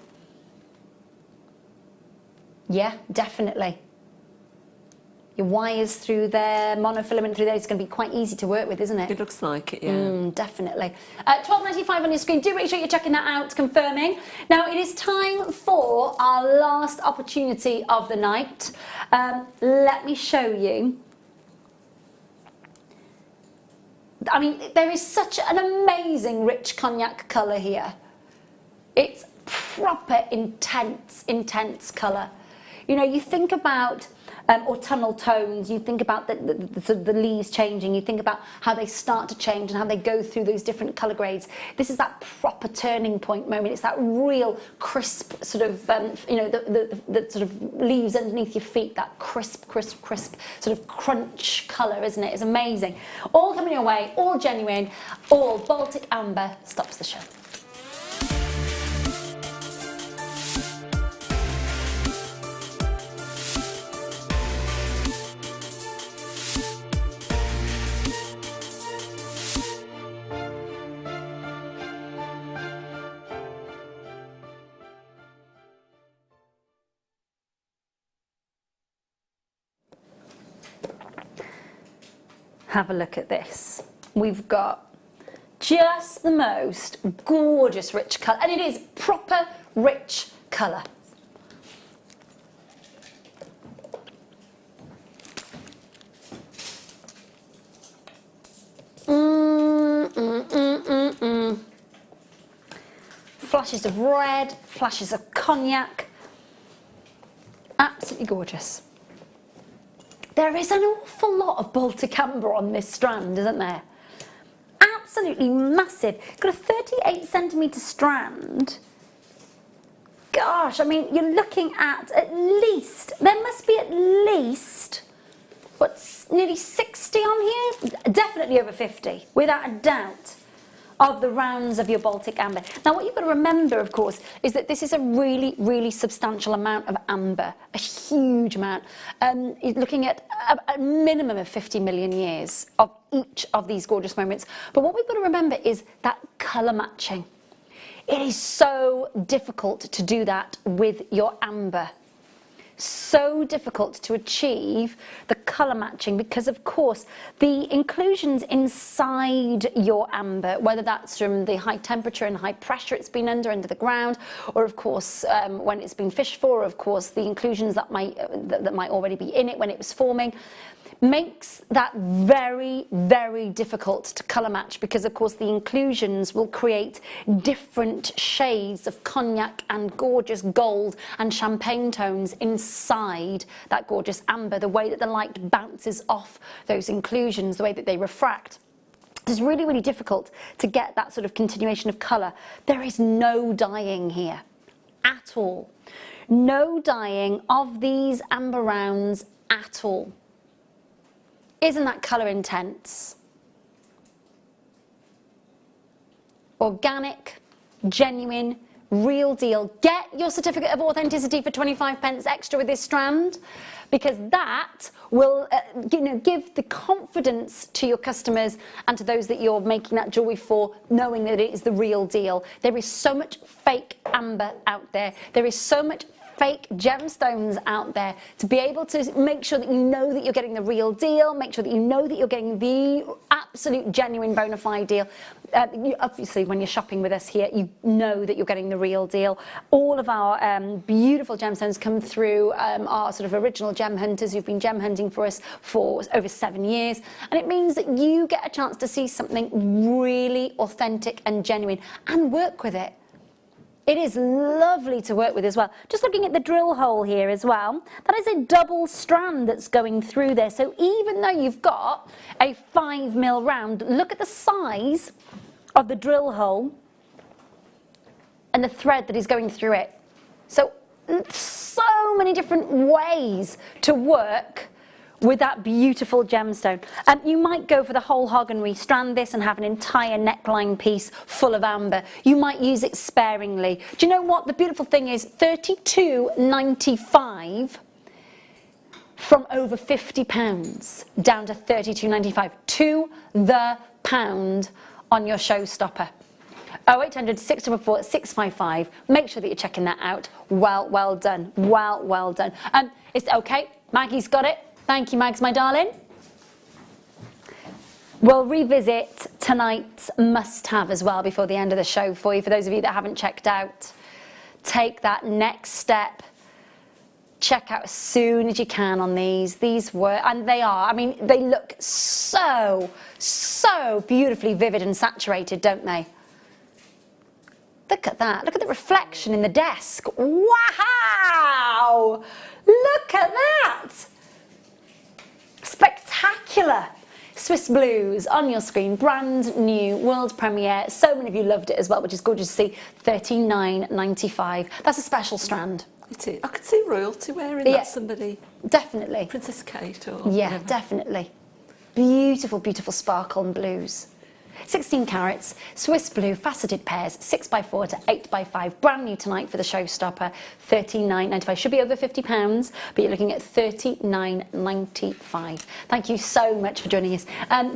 Yeah, definitely. Your wires through there, monofilament through there, it's going to be quite easy to work with, isn't it? It looks like it, yeah. Definitely. £12.95 on your screen. Do make sure you're checking that out, confirming. Now, it is time for our last opportunity of the night. Let me show you. I mean, there is such an amazing rich cognac colour here. It's proper intense colour. You know, you think about autumnal tones, you think about the leaves changing, you think about how they start to change and how they go through those different colour grades. This is that proper turning point moment. It's that real crisp sort of, you know, the sort of leaves underneath your feet, that crisp sort of crunch colour, isn't it? It's amazing. All coming your way, all genuine, all Baltic Amber. Stops the show. Have a look at this. We've got just the most gorgeous rich colour, and it is proper rich colour. Flashes of red, flashes of cognac. Absolutely gorgeous. There is an awful lot of Baltic Amber on this strand, isn't there? Absolutely massive. Got a 38cm strand. Gosh, I mean, you're looking at least, there must be at least, what, nearly 60 on here? Definitely over 50, without a doubt. of the rounds of your Baltic amber. Now what you've got to remember, of course, is that this is a really, really substantial amount of amber, a huge amount. You're looking at a minimum of 50 million years of each of these gorgeous moments. But what we've got to remember is that colour matching. It is so difficult to do that with your amber. So difficult to achieve the colour matching because, of course, the inclusions inside your amber, whether that's from the high temperature and high pressure it's been under the ground, or of course when it's been fished for, or of course the inclusions that might already be in it when it was forming, makes that very, very difficult to colour match because, of course, the inclusions will create different shades of cognac and gorgeous gold and champagne tones inside that gorgeous amber, the way that the light bounces off those inclusions, the way that they refract. It's really, really difficult to get that sort of continuation of colour. There is no dyeing here at all. No dyeing of these amber rounds at all. Isn't that colour intense? Organic, genuine, real deal. Get your certificate of authenticity for 25p extra with this strand, because that will give the confidence to your customers and to those that you're making that jewellery for, knowing that it is the real deal. There is so much fake amber out there. There is so much fake gemstones out there, to be able to make sure that you know that you're getting the real deal, make sure that you know that you're getting the absolute genuine bona fide deal. Obviously when you're shopping with us here, you know that you're getting the real deal. All of our beautiful gemstones come through our sort of original gem hunters who've been gem hunting for us for over 7 years, and it means that you get a chance to see something really authentic and genuine and work with it. It is lovely to work with as well. Just looking at the drill hole here as well, that is a double strand that's going through there. So even though you've got a 5mm round, look at the size of the drill hole and the thread that is going through it. So many different ways to work with that beautiful gemstone. You might go for the whole hog and restrand this and have an entire neckline piece full of amber. You might use it sparingly. Do you know what the beautiful thing is? £32.95 from over £50 down to £32.95 to the pound on your showstopper. 0800 644 655. Make sure that you're checking that out. Well done. Well done. It's okay. Maggie's got it. Thank you, Mags, my darling. We'll revisit tonight's must-have as well before the end of the show for you. For those of you that haven't checked out, take that next step. Check out as soon as you can on these. These were, and they are, I mean, they look so beautifully vivid and saturated, don't they? Look at that. Look at the reflection in the desk. Wow! Look at that! Spectacular. Swiss Blues on your screen, brand new, world premiere. So many of you loved it as well, which is gorgeous to see. £39.95. That's a special strand. It is. I could see royalty wearing that, somebody. Definitely. Princess Kate or yeah, whatever. Definitely. Beautiful, beautiful sparkle and blues. 16 carats, Swiss blue, faceted pairs, 6x4 to 8x5, brand new tonight for the showstopper, £39.95. Should be over £50, but you're looking at £39.95. Thank you so much for joining us.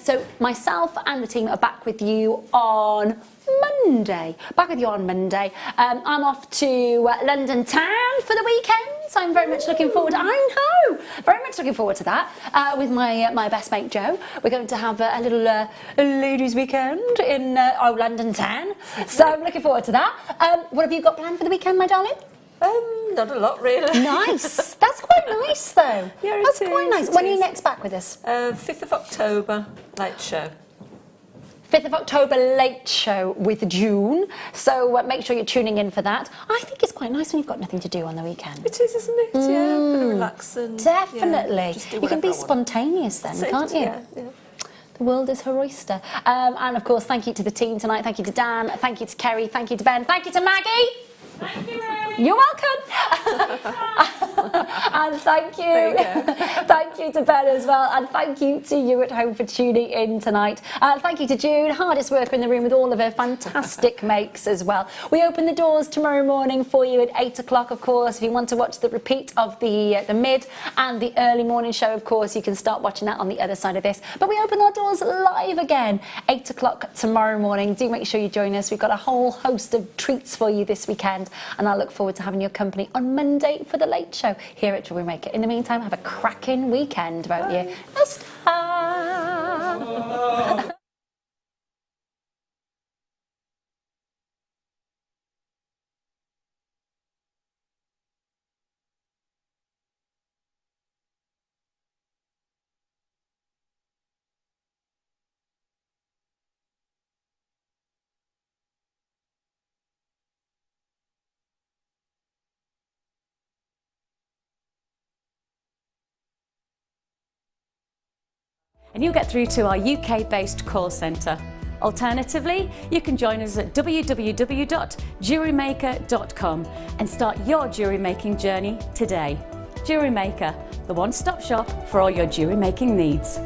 So myself and the team are back with you on Monday. I'm off to London town for the weekend, so I'm very much looking forward. I know, very much looking forward to that. With my best mate Jo, we're going to have a little ladies' weekend in London town. So I'm looking forward to that. What have you got planned for the weekend, my darling? Not a lot, really. Nice. That's quite nice, though. Yeah, that's quite nice. When are you next back with us? 5th of October, late show. 5th of October late show with June, so make sure you're tuning in for that. I think it's quite nice when you've got nothing to do on the weekend. It is, isn't it? Yeah, I'm going to relax and definitely. Yeah, you can be spontaneous then, can't you? Yeah. The world is her oyster. And of course, thank you to the team tonight. Thank you to Dan. Thank you to Kerry. Thank you to Ben. Thank you to Maggie. Thank you, Ray. You're welcome. And thank you. Thank you to Ben as well. And thank you to you at home for tuning in tonight. Thank you to June, hardest worker in the room with all of her fantastic makes as well. We open the doors tomorrow morning for you at 8 o'clock, of course. If you want to watch the repeat of the mid and the early morning show, of course, you can start watching that on the other side of this. But we open our doors live again, 8 o'clock tomorrow morning. Do make sure you join us. We've got a whole host of treats for you this weekend. And I look forward to having your company on Monday for the late show here at Jewellery Maker. In the meantime, have a cracking weekend, won't you? And you'll get through to our UK-based call centre. Alternatively, you can join us at www.jewellerymaker.com and start your jewellery making journey today. Jewellery Maker, the one-stop shop for all your jewellery making needs.